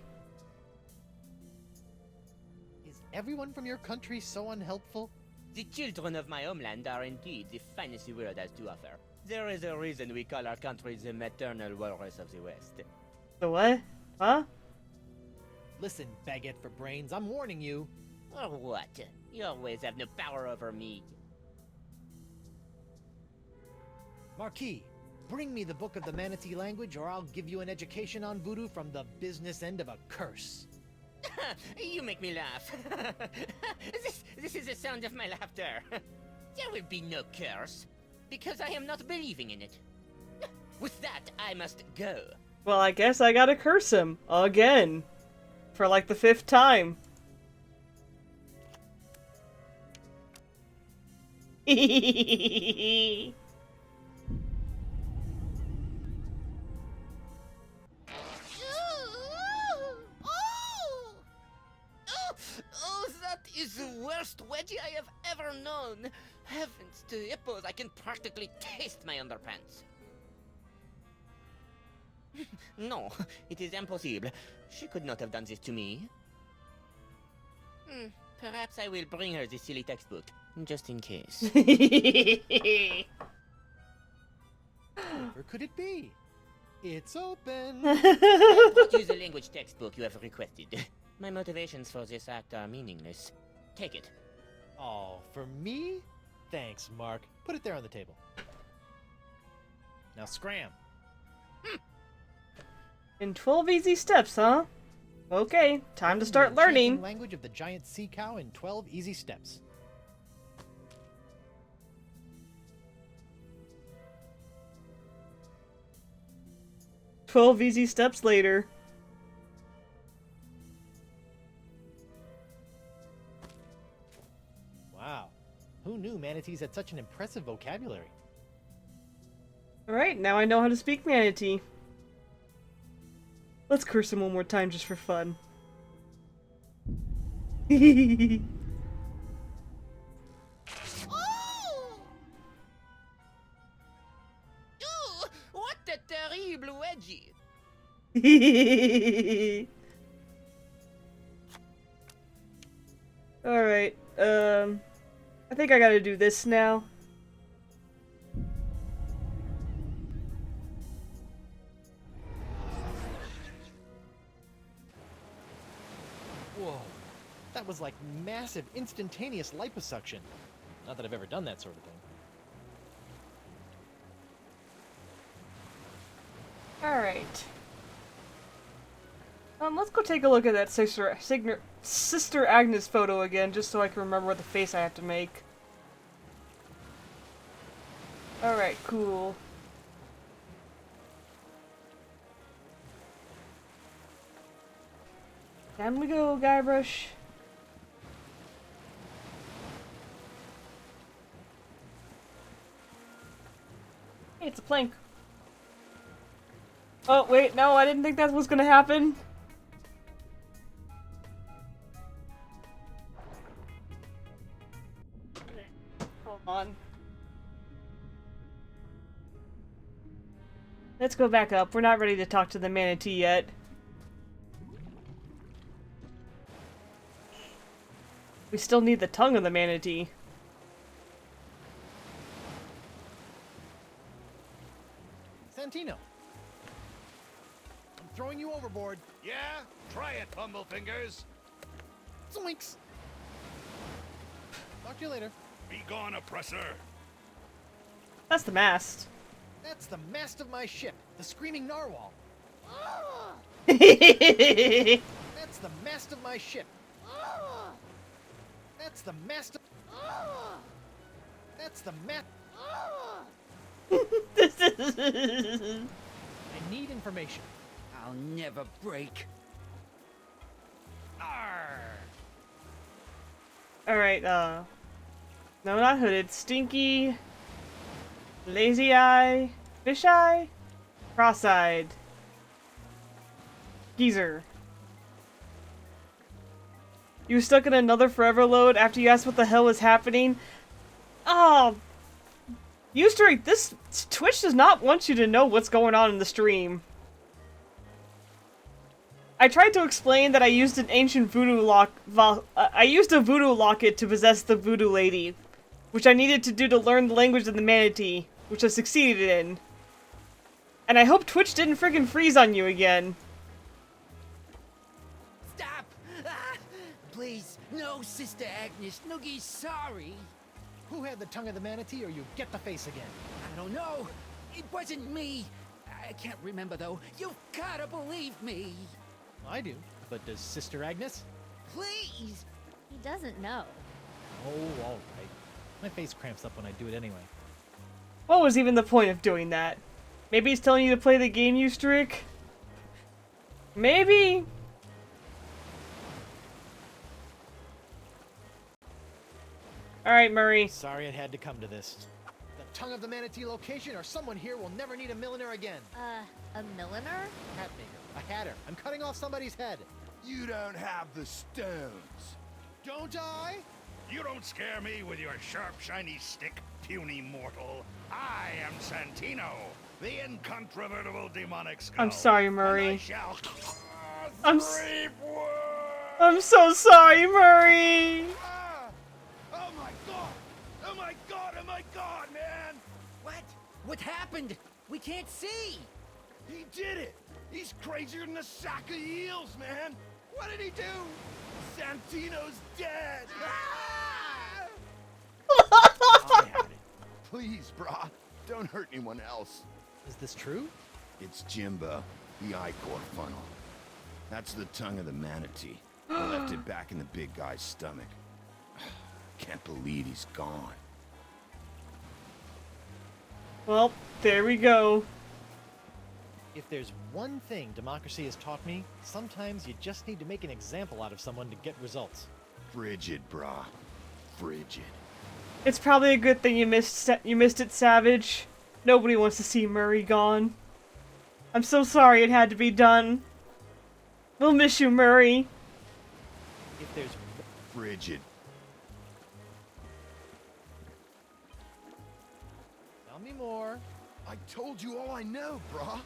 Is everyone from your country so unhelpful? The children of my homeland are indeed the finest the world has to offer. There is a reason we call our country the maternal walrus of the West. The what? Huh? Listen, baguette for brains, I'm warning you. Or what? You always have no power over me. Marquis, bring me the book of the manatee language or I'll give you an education on voodoo from the business end of a curse. You make me laugh. This is the sound of my laughter. There will be no curse, because I am not believing in it. With that, I must go. Well, I guess I gotta curse him. Again. For like the 5th time. Oh, that is the worst wedgie I have ever known. Heavens to hippos, I can practically taste my underpants. No, it is impossible. She could not have done this to me. Perhaps I will bring her the silly textbook, just in case. Where could it be? It's open! I brought you the language textbook you have requested. My motivations for this act are meaningless. Take it. Oh, for me? Thanks, Mark. Put it there on the table. Now scram. In 12 easy steps, huh? Okay, time to start learning. Language of the giant sea cow in 12 easy steps. "12 easy steps later. Wow. Who knew manatees had such an impressive vocabulary? Alright, now I know how to speak manatee. Let's curse him one more time just for fun. What C'était terrible, Wedgie. Alright, I think I gotta do this now. Whoa. That was like massive, instantaneous liposuction. Not that I've ever done that sort of thing. Alright. Let's go take a look at that Sister Agnes photo again, just so I can remember what the face I have to make. Alright, cool. Down we go, Guybrush. Hey, it's a plank. Oh, wait, no, I didn't think that was gonna happen. Hold on. Let's go back up. We're not ready to talk to the manatee yet. We still need the tongue of the manatee. Santino. I'm throwing you overboard. Yeah? Try it, Bumblefingers. Zoinks! Talk to you later. Be gone, oppressor. That's the mast. That's the mast of my ship, the Screaming Narwhal. That's the mast of my ship. That's the mast of... That's the mast... I need information. I'll never break. Arr! Alright, no, not hooded. Stinky, lazy eye, fish eye, cross-eyed, geezer. You were stuck in another forever load after you asked what the hell was happening? Oh, Euster, this Twitch does not want you to know what's going on in the stream. I tried to explain that I used an ancient voodoo I used a voodoo locket to possess the voodoo lady, which I needed to do to learn the language of the manatee, which I succeeded in. And I hope Twitch didn't friggin' freeze on you again. Stop! Ah! Please, no, Sister Agnes. Noogie's sorry. Who had the tongue of the manatee, or you get the face again? I don't know. It wasn't me. I can't remember, though. You've gotta believe me. I do. But does Sister Agnes? Please! He doesn't know. Oh, alright. My face cramps up when I do it anyway. What was even the point of doing that? Maybe he's telling you to play the game, Eustrick? Maybe? Alright, Murray. Sorry it had to come to this. The tongue of the manatee location, or someone here will never need a milliner again. A milliner? Hat maker. A hatter. I'm cutting off somebody's head. You don't have the stones. Don't I? You don't scare me with your sharp, shiny stick, puny mortal. I am Santino, the incontrovertible demonic skull. I'm sorry, And Murray. I shall I'm so sorry, Murray. Oh my god! Oh my god! Oh my god, man! What? What happened? We can't see! He did it! He's crazier than a sack of eels, man! What did he do? Santino's dead! I had it. Please, brah, don't hurt anyone else. Is this true? It's Jimbo, the I-Core funnel. That's the tongue of the manatee. I left it back in the big guy's stomach. Can't believe he's gone. Well, there we go. If there's one thing democracy has taught me, sometimes you just need to make an example out of someone to get results. Frigid, brah. Frigid. It's probably a good thing you missed it, Savage. Nobody wants to see Murray gone. I'm so sorry it had to be done. We'll miss you, Murray. If there's frigid. Tell me more. I told you all I know, brah.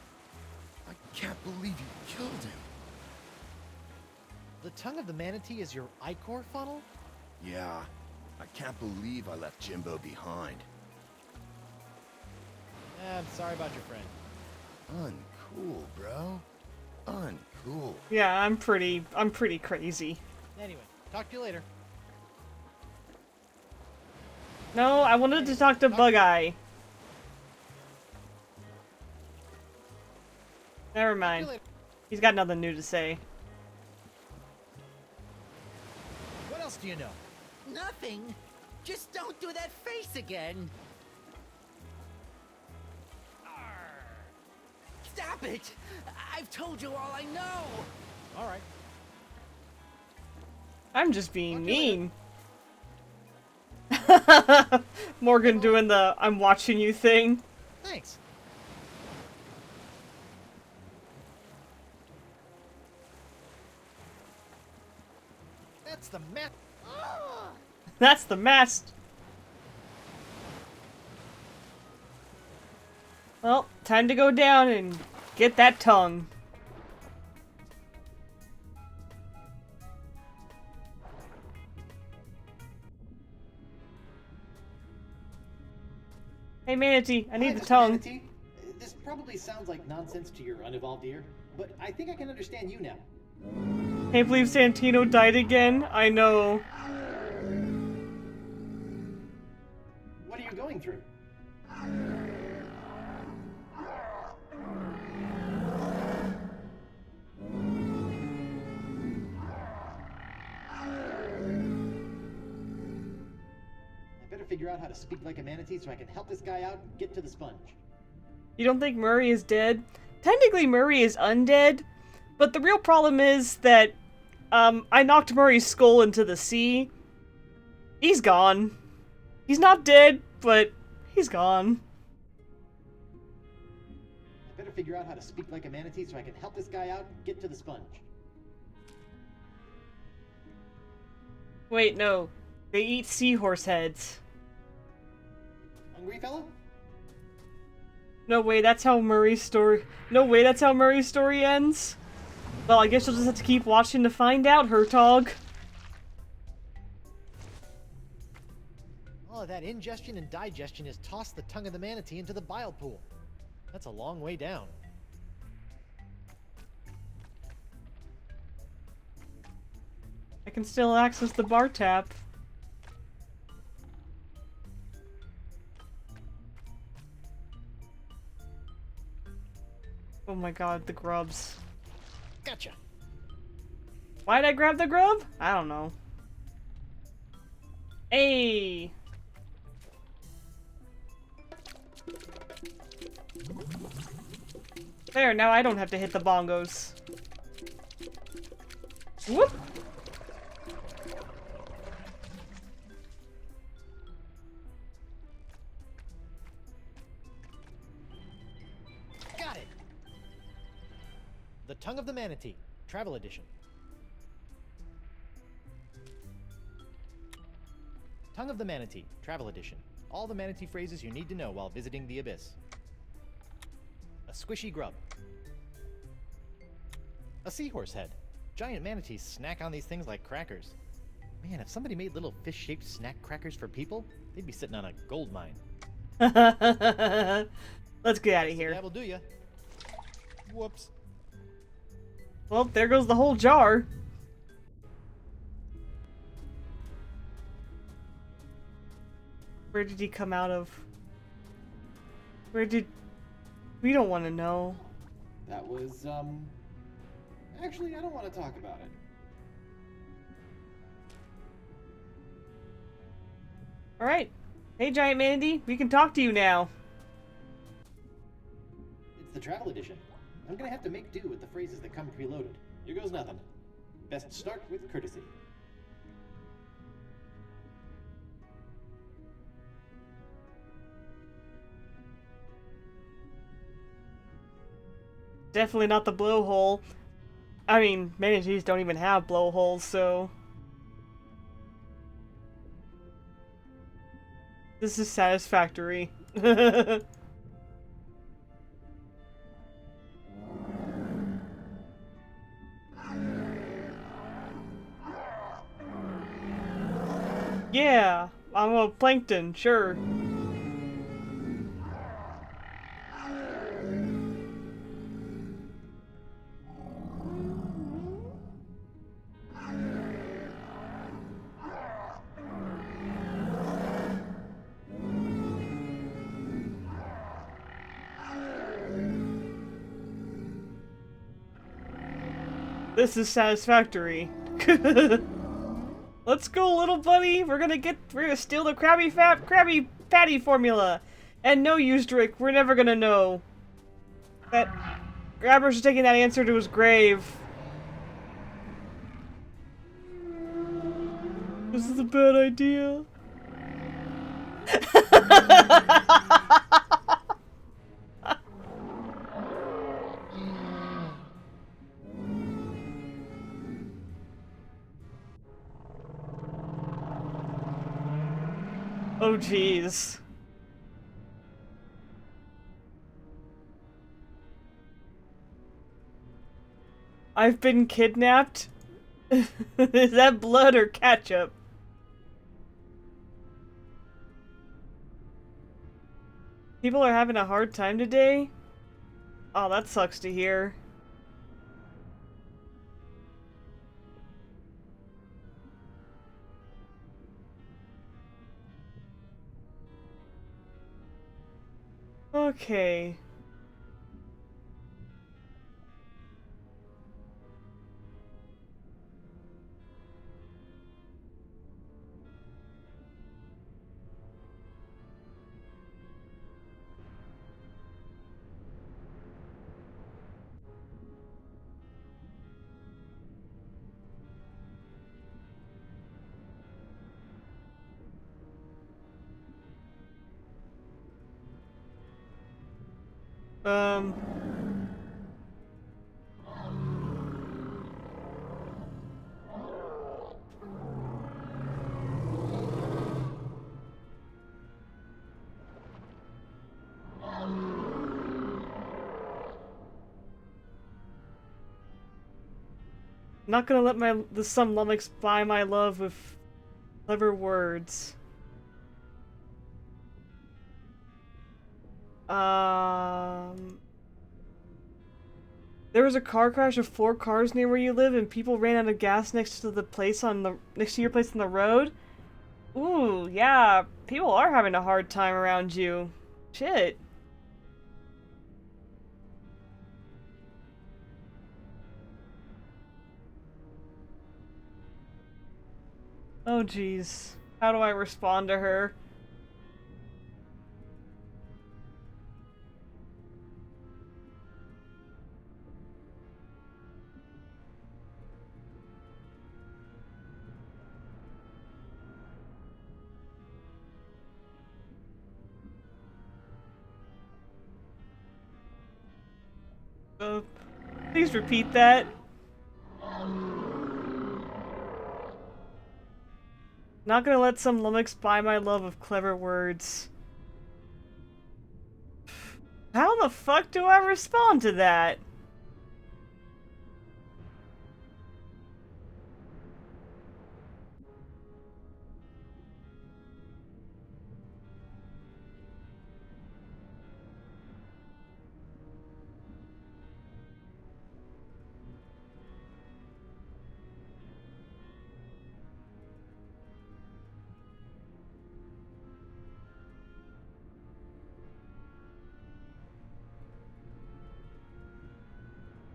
I can't believe you killed him. The tongue of the manatee is your ichor funnel? Yeah, I can't believe I left Jimbo behind. I'm sorry about your friend. Uncool, bro. Uncool. Yeah, I'm pretty crazy. Anyway, talk to you later. No, I wanted to talk to Bug-Eye. Never mind. He's got nothing new to say. What else do you know? Nothing. Just don't do that face again. Stop it! I've told you all I know! Alright. I'm just being mean. Morgan doing the I'm watching you thing. Thanks. That's the map. That's the mast. Well, time to go down and get that tongue. Hey Manatee, I need the tongue. Manatee. This probably sounds like nonsense to your unevolved ear, but I think I can understand you now. Can't believe Santino died again. I know. What are you going through? I better figure out how to speak like a manatee so I can help this guy out and get to the sponge. You don't think Murray is dead? Technically Murray is undead, but the real problem is that I knocked Murray's skull into the sea. He's gone. He's not dead, but he's gone. I better figure out how to speak like a manatee so I can help this guy out and get to the sponge. Wait, no. They eat seahorse heads. Hungry fellow? No way, that's how Murray's story... No way, that's how Murray's story ends? Well, I guess you'll just have to keep watching to find out, Hertog. All of that ingestion and digestion has tossed the tongue of the manatee into the bile pool. That's a long way down. I can still access the bar tap. Oh my god, the grubs. Gotcha. Why'd I grab the grub? I don't know. Hey! There, now I don't have to hit the bongos. Whoop! Got it! The Tongue of the Manatee, Travel Edition. Tongue of the Manatee, Travel Edition. All the manatee phrases you need to know while visiting the abyss. A squishy grub. A seahorse head. Giant manatees snack on these things like crackers. Man, if somebody made little fish-shaped snack crackers for people, they'd be sitting on a gold mine. Let's get out of here. That'll do ya. Whoops. Well, there goes the whole jar. Where did he come out of? Where did... We don't want to know. That was, Actually, I don't want to talk about it. Alright. Hey, Giant Manatee, we can talk to you now. It's the travel edition. I'm gonna have to make do with the phrases that come preloaded. Here goes nothing. Best start with courtesy. Definitely not the blowhole. I mean, manatees don't even have blowholes, so... This is satisfactory. Yeah, I'm a plankton, sure. This is satisfactory. Let's go, little buddy. We're gonna steal the Krabby Patty formula. And no, use Drake. We're never gonna know. That Guybrush is taking that answer to his grave. This is a bad idea. Oh, jeez. I've been kidnapped? Is that blood or ketchup? People are having a hard time today? Oh, that sucks to hear. Okay. Not gonna let some lummox buy my love with clever words. There was a car crash of 4 cars near where you live, and people ran out of gas next to your place on the road. Ooh, yeah, people are having a hard time around you. Shit. Oh, jeez. How do I respond to her? Please repeat that. Not gonna let some lummox buy my love of clever words. How the fuck do I respond to that?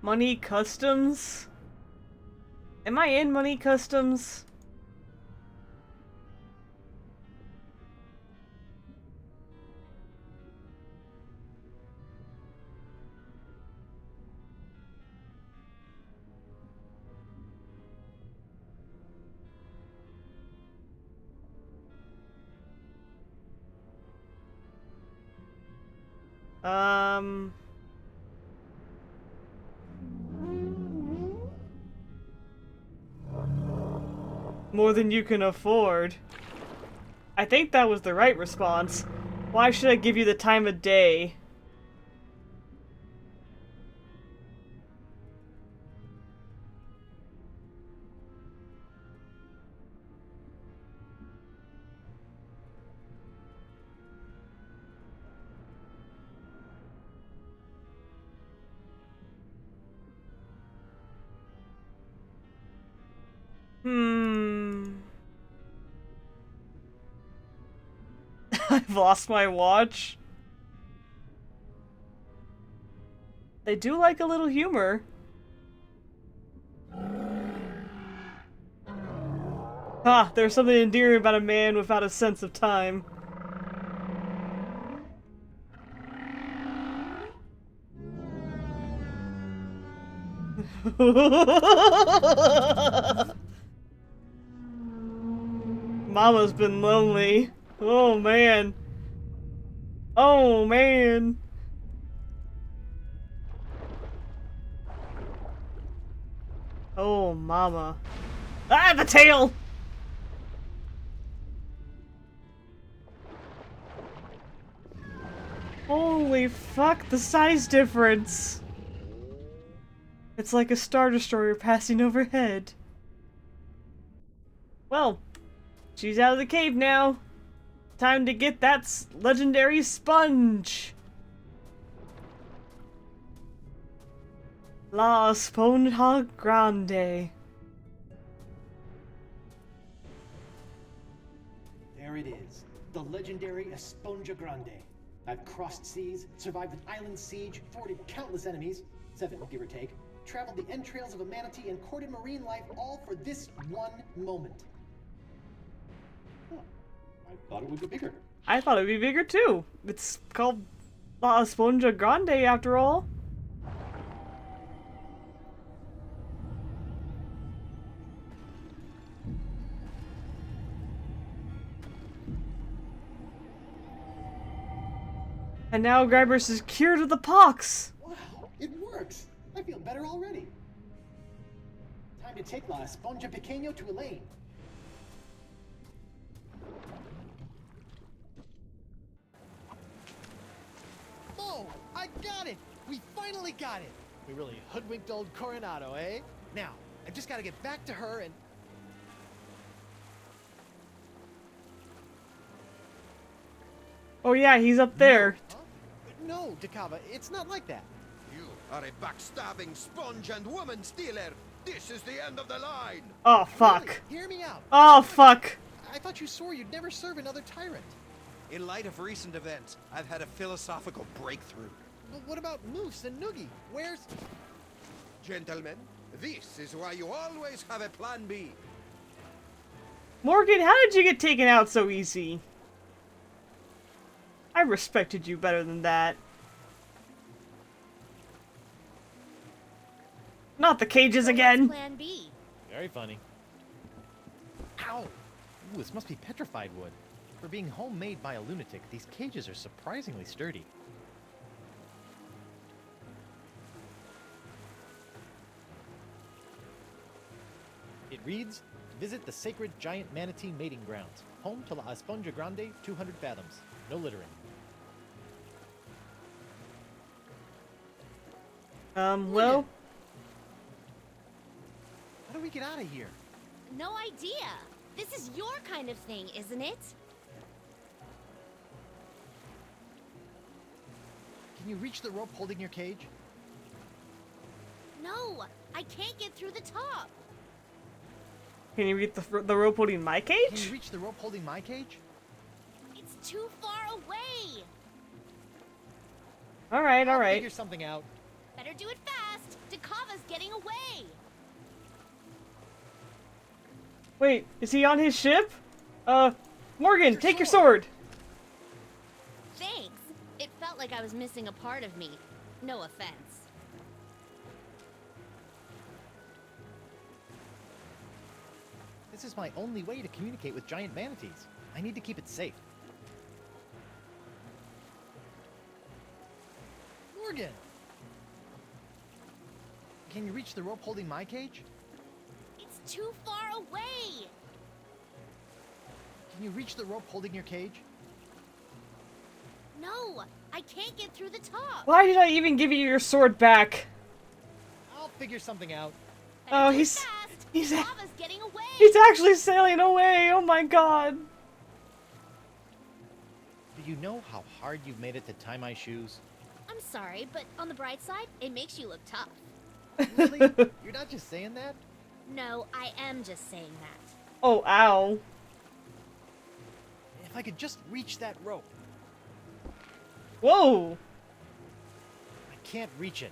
Money Customs? Am I in Money Customs? More than you can afford. I think that was the right response. Why should I give you the time of day? I've lost my watch. They do like a little humor. Ah, there's something endearing about a man without a sense of time. Mama's been lonely. Oh man. Oh man. Oh mama. Ah, the tail! Holy fuck, the size difference! It's like a Star Destroyer passing overhead. Well, she's out of the cave now. Time to get that legendary sponge! La Esponja Grande. There it is. The legendary Esponja Grande. I've crossed seas, survived an island siege, thwarted countless enemies, 7 give or take, traveled the entrails of a manatee, and courted marine life, all for this one moment. Huh. I thought it would be bigger. I thought it would be bigger too. It's called La Esponja Grande after all. And now Guybrush is cured of the pox! Wow, it works! I feel better already. Time to take La Esponja Pequeño to Elaine. Oh, I got it! We finally got it! We really hoodwinked old Coronado, eh? Now, I just gotta get back to her and... Oh yeah, he's up there. No, Dakava, it's not like that. You are a backstabbing sponge and woman stealer. This is the end of the line. Oh fuck. Really? Hear me out. Oh fuck. I thought you swore you'd never serve another tyrant. In light of recent events, I've had a philosophical breakthrough. But what about Moose and Noogie? Where's... Gentlemen, this is why you always have a plan B. Morgan, how did you get taken out so easy? I respected you better than that. Not the cages again. Plan B. Very funny. Ow! Ooh, this must be petrified wood. For being homemade by a lunatic, these cages are surprisingly sturdy. It reads, visit the sacred giant manatee mating grounds. Home to La Esponja Grande, 200 fathoms. No littering. Well... How do we get out of here? No idea. This is your kind of thing, isn't it? Can you reach the rope holding your cage? No, I can't get through the top. Can you reach the rope holding my cage? Can you reach the rope holding my cage? It's too far away. Alright, I'll alright. figure something out. Better do it fast. Dakava's getting away. Wait, is he on his ship? Morgan, take your sword! Thanks. It felt like I was missing a part of me. No offense. This is my only way to communicate with giant manatees. I need to keep it safe. Morgan! Can you reach the rope holding my cage? It's too far away. Can you reach the rope holding your cage? No, I can't get through the top. Why did I even give you your sword back? I'll figure something out. Oh, he's Dakava's getting away. He's actually sailing away. Oh my god. Do you know how hard you've made it to tie my shoes? I'm sorry, but on the bright side, it makes you look tough. Really? You're not just saying that? No, I am just saying that. Oh, ow. If I could just reach that rope. Whoa! I can't reach it.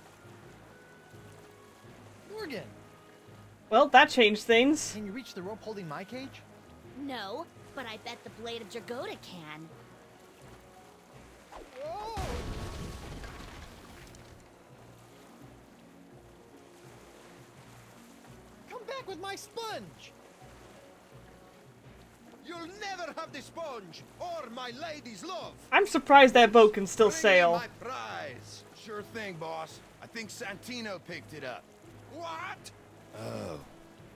Morgan! Well, that changed things. Can you reach the rope holding my cage? No, but I bet the Blade of Dragoda can. Whoa! Come back with my sponge! You'll never have the sponge or my lady's love. I'm surprised that boat can still sail. My prize. Sure thing, boss. I think Santino picked it up. What? Oh,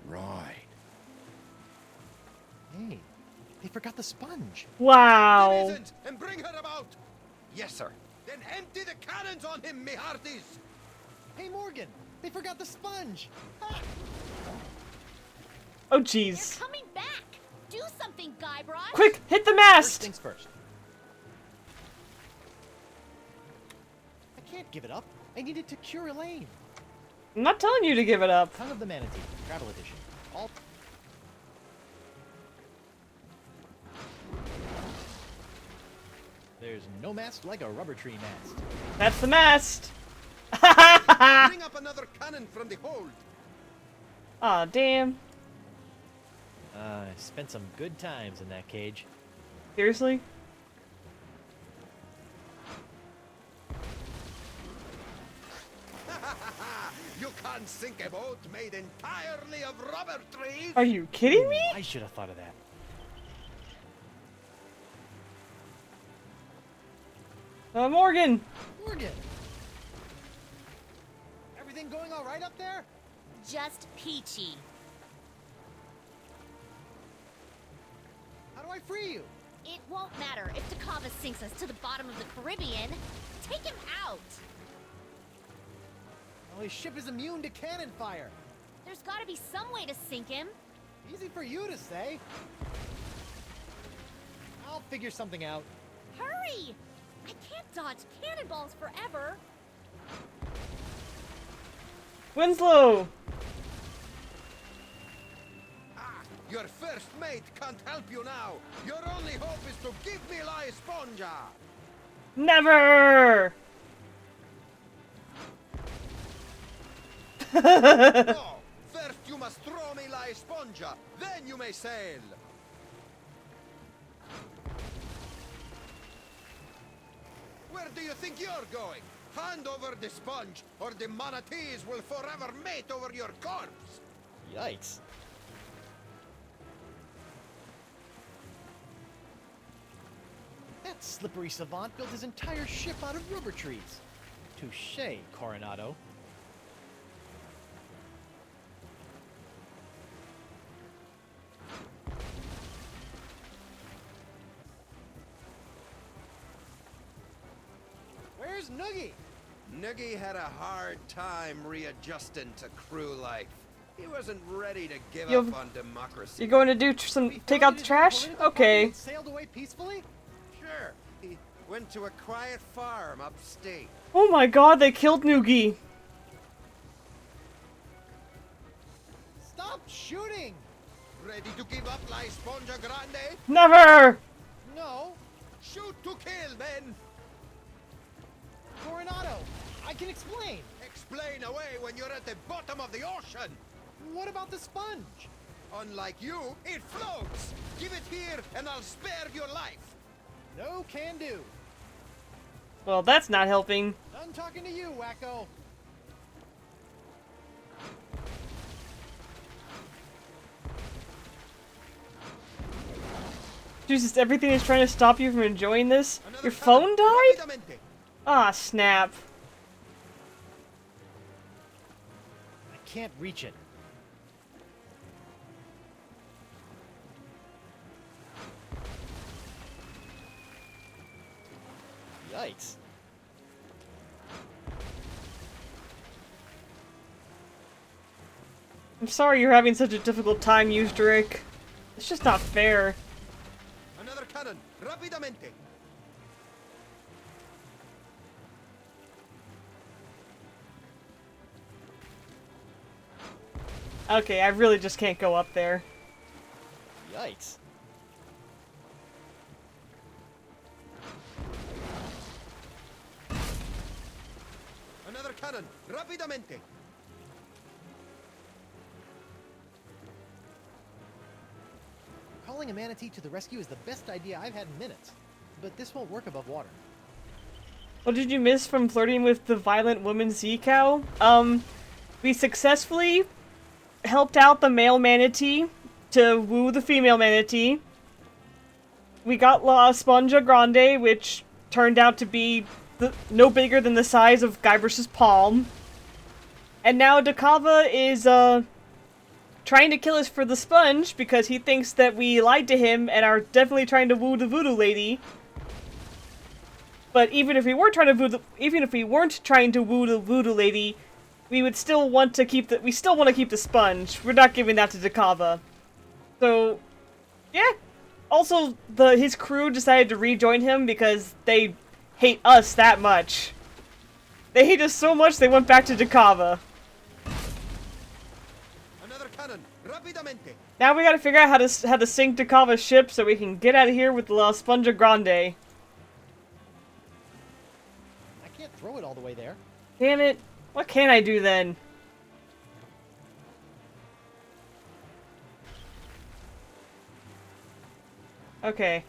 right. Hey, they forgot the sponge. Wow. It isn't, and bring her about. Yes, sir. Then empty the cannons on him, me hearties. Hey, Morgan, they forgot the sponge. Oh, jeez. They're coming back. Do something, Guybrush. Quick, hit the First mast. things first. I can't give it up. I needed to cure Elaine. I'm not telling you to give it up. Tongue of the Manatee, Travel Edition. All. There's no mast like a rubber tree mast. That's the mast. Bring up another cannon from the hold. Aw, damn. I spent some good times in that cage. Seriously? You can't sink a boat made entirely of rubber trees. Are you kidding me? I should have thought of that. Morgan. Morgan! Everything going all right up there? Just peachy. How do I free you? It won't matter if Takava sinks us to the bottom of the Caribbean. Take him out. Well, his ship is immune to cannon fire. There's gotta be some way to sink him. Easy for you to say. I'll figure something out. Hurry! I can't dodge cannonballs forever. Winslow. Your first mate can't help you now. Your only hope is to give me La Esponja. Never. No, first you must throw me La Esponja, then you may sail. Where do you think you're going? Hand over the sponge, or the manatees will forever mate over your corpse. Yikes. That slippery savant built his entire ship out of rubber trees. Touché, Coronado. Where's Noogie? Noogie had a hard time readjusting to crew life. He wasn't ready to give up on democracy. You're going to do take out the trash? Okay. Sailed away peacefully? Sure. He went to a quiet farm upstate. Oh my god, they killed Noogie. Stop shooting! Ready to give up La Esponja Grande? Never! No. Shoot to kill, men! Coronado, I can explain. Explain away when you're at the bottom of the ocean. What about the sponge? Unlike you, it floats. Give it here and I'll spare your life. No can do. Well, that's not helping. I'm talking to you, wacko. Jesus, everything is trying to stop you from enjoying this? Your phone died? Ah, snap. I can't reach it. Yikes. I'm sorry you're having such a difficult time, Usdrick. It's just not fair. Another cannon, rapidamente. Okay, I really just can't go up there. Yikes. Another cannon! Rapidamente! Calling a manatee to the rescue is the best idea I've had in minutes. But this won't work above water. What did you miss from flirting with the violent woman sea cow? We successfully helped out the male manatee to woo the female manatee. We got La Esponja Grande, which turned out to be no bigger than the size of Guybrush's palm. And now Dakava is, trying to kill us for the sponge because he thinks that we lied to him and are definitely trying to woo the voodoo lady. But even if we weren't trying to woo the voodoo lady, we would still want to keep we still want to keep the sponge. We're not giving that to Dakava. So, yeah. Also, his crew decided to rejoin him because they hate us that much. They hate us so much they went back to Dakava. Another cannon! Rapidamente! Now we gotta figure out how to sink Dakava's ship so we can get out of here with La Esponja Grande. I can't throw it all the way there. Damn it. What can I do then? Okay.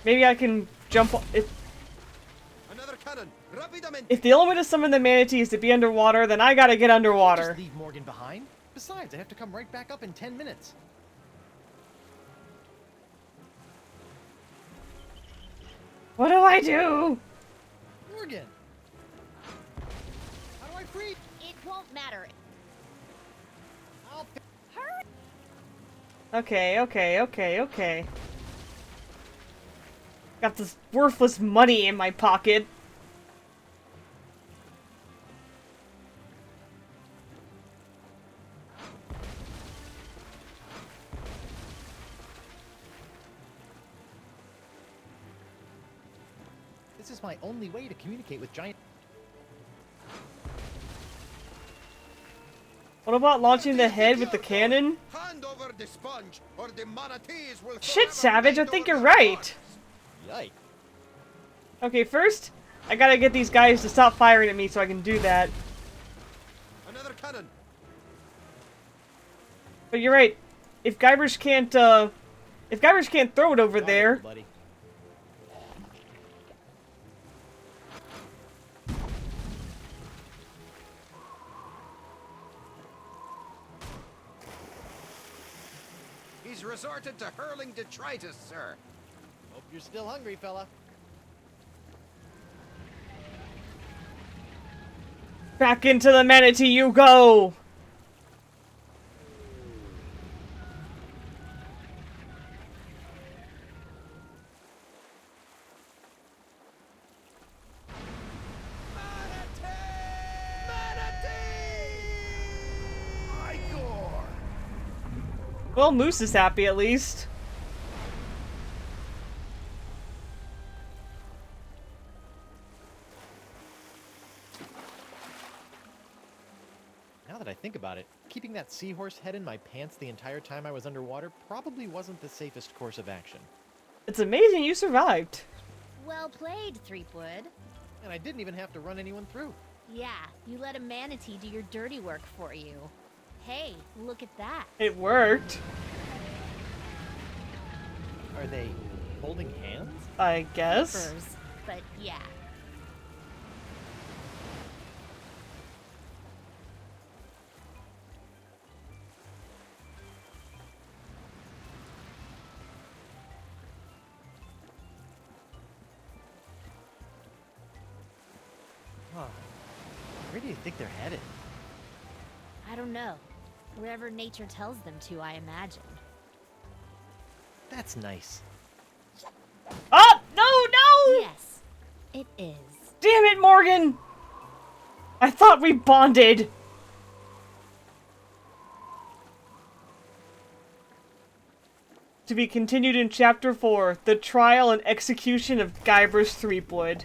Maybe I can jump Another cannon! Rapidamente! If the only way to summon the manatee is to be underwater, then I gotta get underwater. Just leave Morgan behind. Besides, I have to come right back up in 10 minutes. What do I do? Morgan! How do I free? It won't matter. Hurry! Okay. Got this worthless money in my pocket. This is my only way to communicate with giant... What about launching the head with the cannon? Hand over the sponge, or the manatees will Shit, Savage, I think you're right. Yikes. Okay, first, I gotta get these guys to stop firing at me so I can do that. Another cannon! But you're right. If Guybrush can't throw it over there... Buddy. He's resorted to hurling detritus, sir. Hope you're still hungry, fella. Back into the manatee you go! Well, Moose is happy at least. Now that I think about it, keeping that seahorse head in my pants the entire time I was underwater probably wasn't the safest course of action. It's amazing you survived. Well played, Threepwood. And I didn't even have to run anyone through. Yeah, you let a manatee do your dirty work for you. Hey, look at that. It worked. Are they holding hands? I guess. Papers, but yeah. Huh. Where do you think they're headed? I don't know. Wherever nature tells them to, I imagine. That's nice. Oh, no! Yes, it is. Damn it, Morgan! I thought we bonded! To be continued in Chapter 4, The Trial and Execution of Guybrush Threepwood.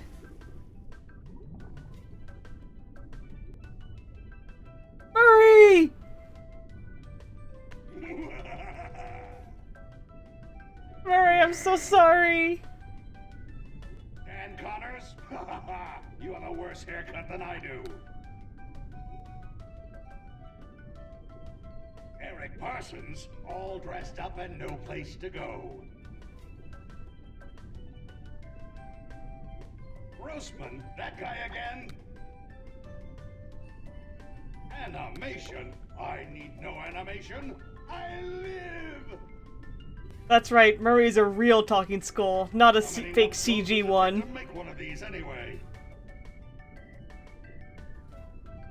Hurry! Murray, I'm so sorry. Dan Connors? You have a worse haircut than I do. Eric Parsons, all dressed up and no place to go. Grossman, that guy again? Animation? I need no animation. I live! That's right, Murray's a real talking skull, not a fake CG one. Make one of these anyway.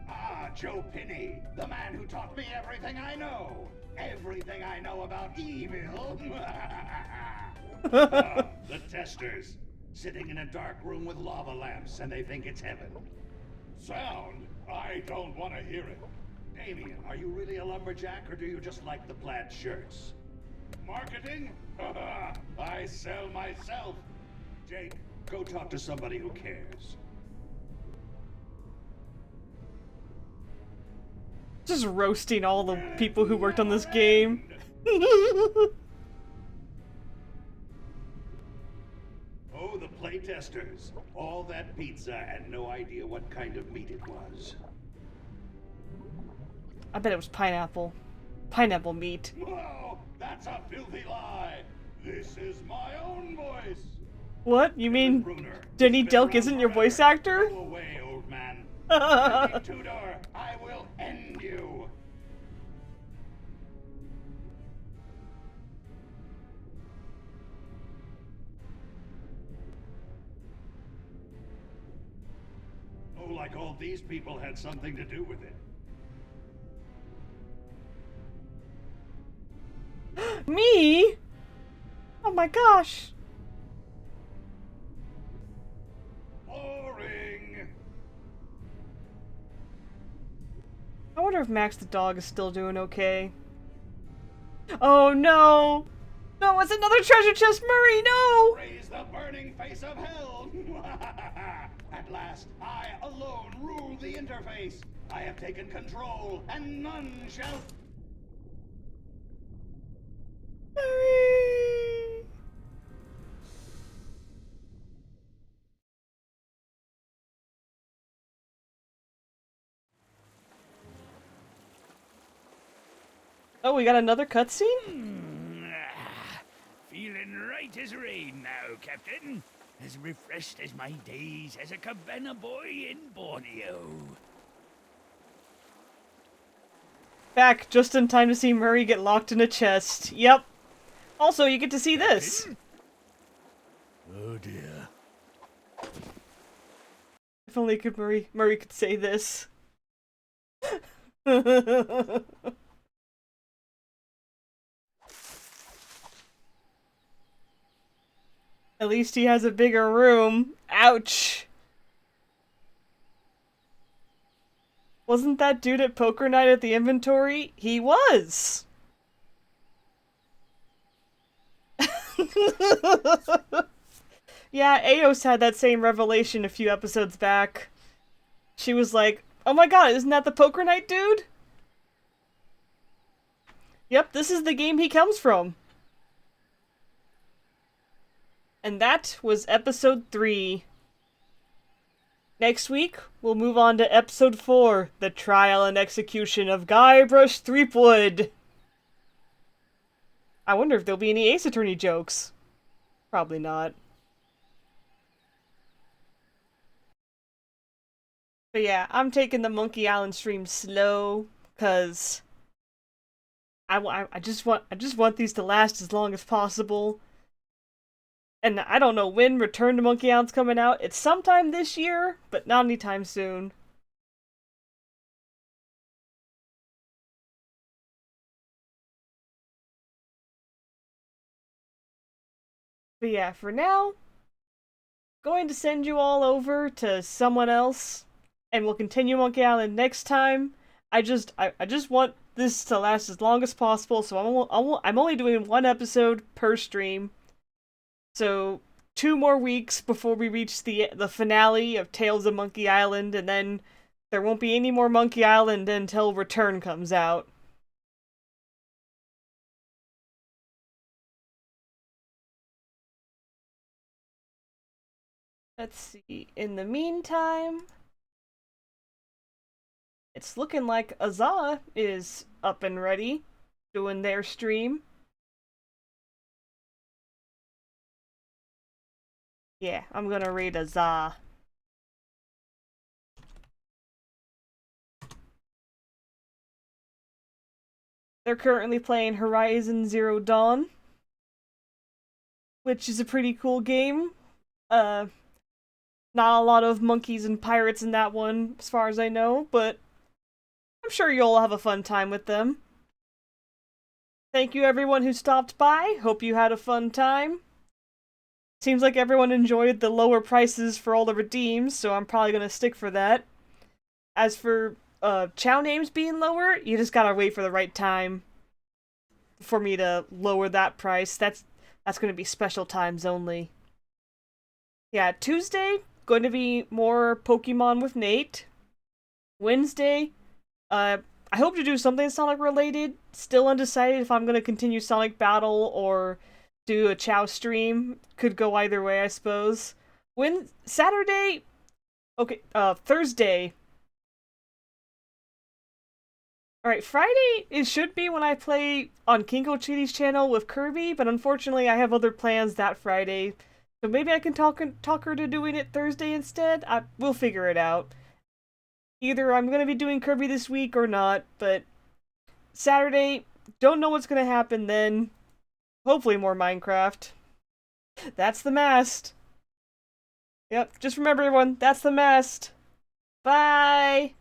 Ah, Joe Pinney, the man who taught me everything I know. Everything I know about evil. The testers, sitting in a dark room with lava lamps, and they think it's heaven. Sound? I don't want to hear it. Damien, are you really a lumberjack, or do you just like the plaid shirts? Marketing? I sell myself. Jake, go talk to somebody who cares. Just roasting all the people who worked on this game. Oh, the playtesters. All that pizza and no idea what kind of meat it was. I bet it was pineapple. Pineapple meat. Whoa, that's a filthy lie. This is my own voice. What? You mean Denny Delk isn't your voice actor? Go away, old man. Tudor, I will end you. Oh, like all these people had something to do with it. Me? Oh my gosh. Boring. I wonder if Max the dog is still doing okay. Oh no! No, it's another treasure chest, Murray, no! Raise the burning face of hell! At last, I alone rule the interface. I have taken control, and none shall... Murray! Oh, we got another cutscene? Feeling right as rain now, Captain. As refreshed as my days as a cabana boy in Borneo. Back just in time to see Murray get locked in a chest. Yep. Also, you get to see this. Oh dear. If only Murray could say this. At least he has a bigger room. Ouch. Wasn't that dude at poker night at the inventory? He was! Yeah, Eos had that same revelation a few episodes back. She was like, oh my god, isn't that the poker night dude? Yep, this is the game he comes from. And that was episode 3. Next week, we'll move on to episode 4, The Trial and Execution of Guybrush Threepwood. I wonder if there'll be any Ace Attorney jokes. Probably not. But yeah, I'm taking the Monkey Island stream slow, cause I just want these to last as long as possible. And I don't know when Return to Monkey Island's coming out. It's sometime this year, but not anytime soon. But yeah, for now, going to send you all over to someone else, and we'll continue Monkey Island next time. I just want this to last as long as possible, so I'm only doing one episode per stream. So 2 more weeks before we reach the finale of Tales of Monkey Island, and then there won't be any more Monkey Island until Return comes out. Let's see. In the meantime, it's looking like Azah is up and ready, doing their stream. Yeah, I'm gonna raid Azah. They're currently playing Horizon Zero Dawn, which is a pretty cool game. Not a lot of monkeys and pirates in that one, as far as I know, but I'm sure you'll have a fun time with them. Thank you everyone who stopped by. Hope you had a fun time. Seems like everyone enjoyed the lower prices for all the redeems, so I'm probably gonna stick for that. As for chow names being lower, you just gotta wait for the right time for me to lower that price. That's gonna be special times only. Yeah, Tuesday, going to be more Pokemon with Nate. Wednesday, I hope to do something Sonic related. Still undecided if I'm gonna continue Sonic Battle or do a Chow stream. Could go either way, I suppose. Saturday, okay, Thursday. Alright, Friday, it should be when I play on Kinko Chitty's channel with Kirby, but unfortunately I have other plans that Friday. So maybe I can talk her to doing it Thursday instead? We'll figure it out. Either I'm gonna be doing Kirby this week or not, but Saturday, don't know what's gonna happen then. Hopefully more Minecraft. That's the mast. Yep, just remember everyone, that's the mast. Bye!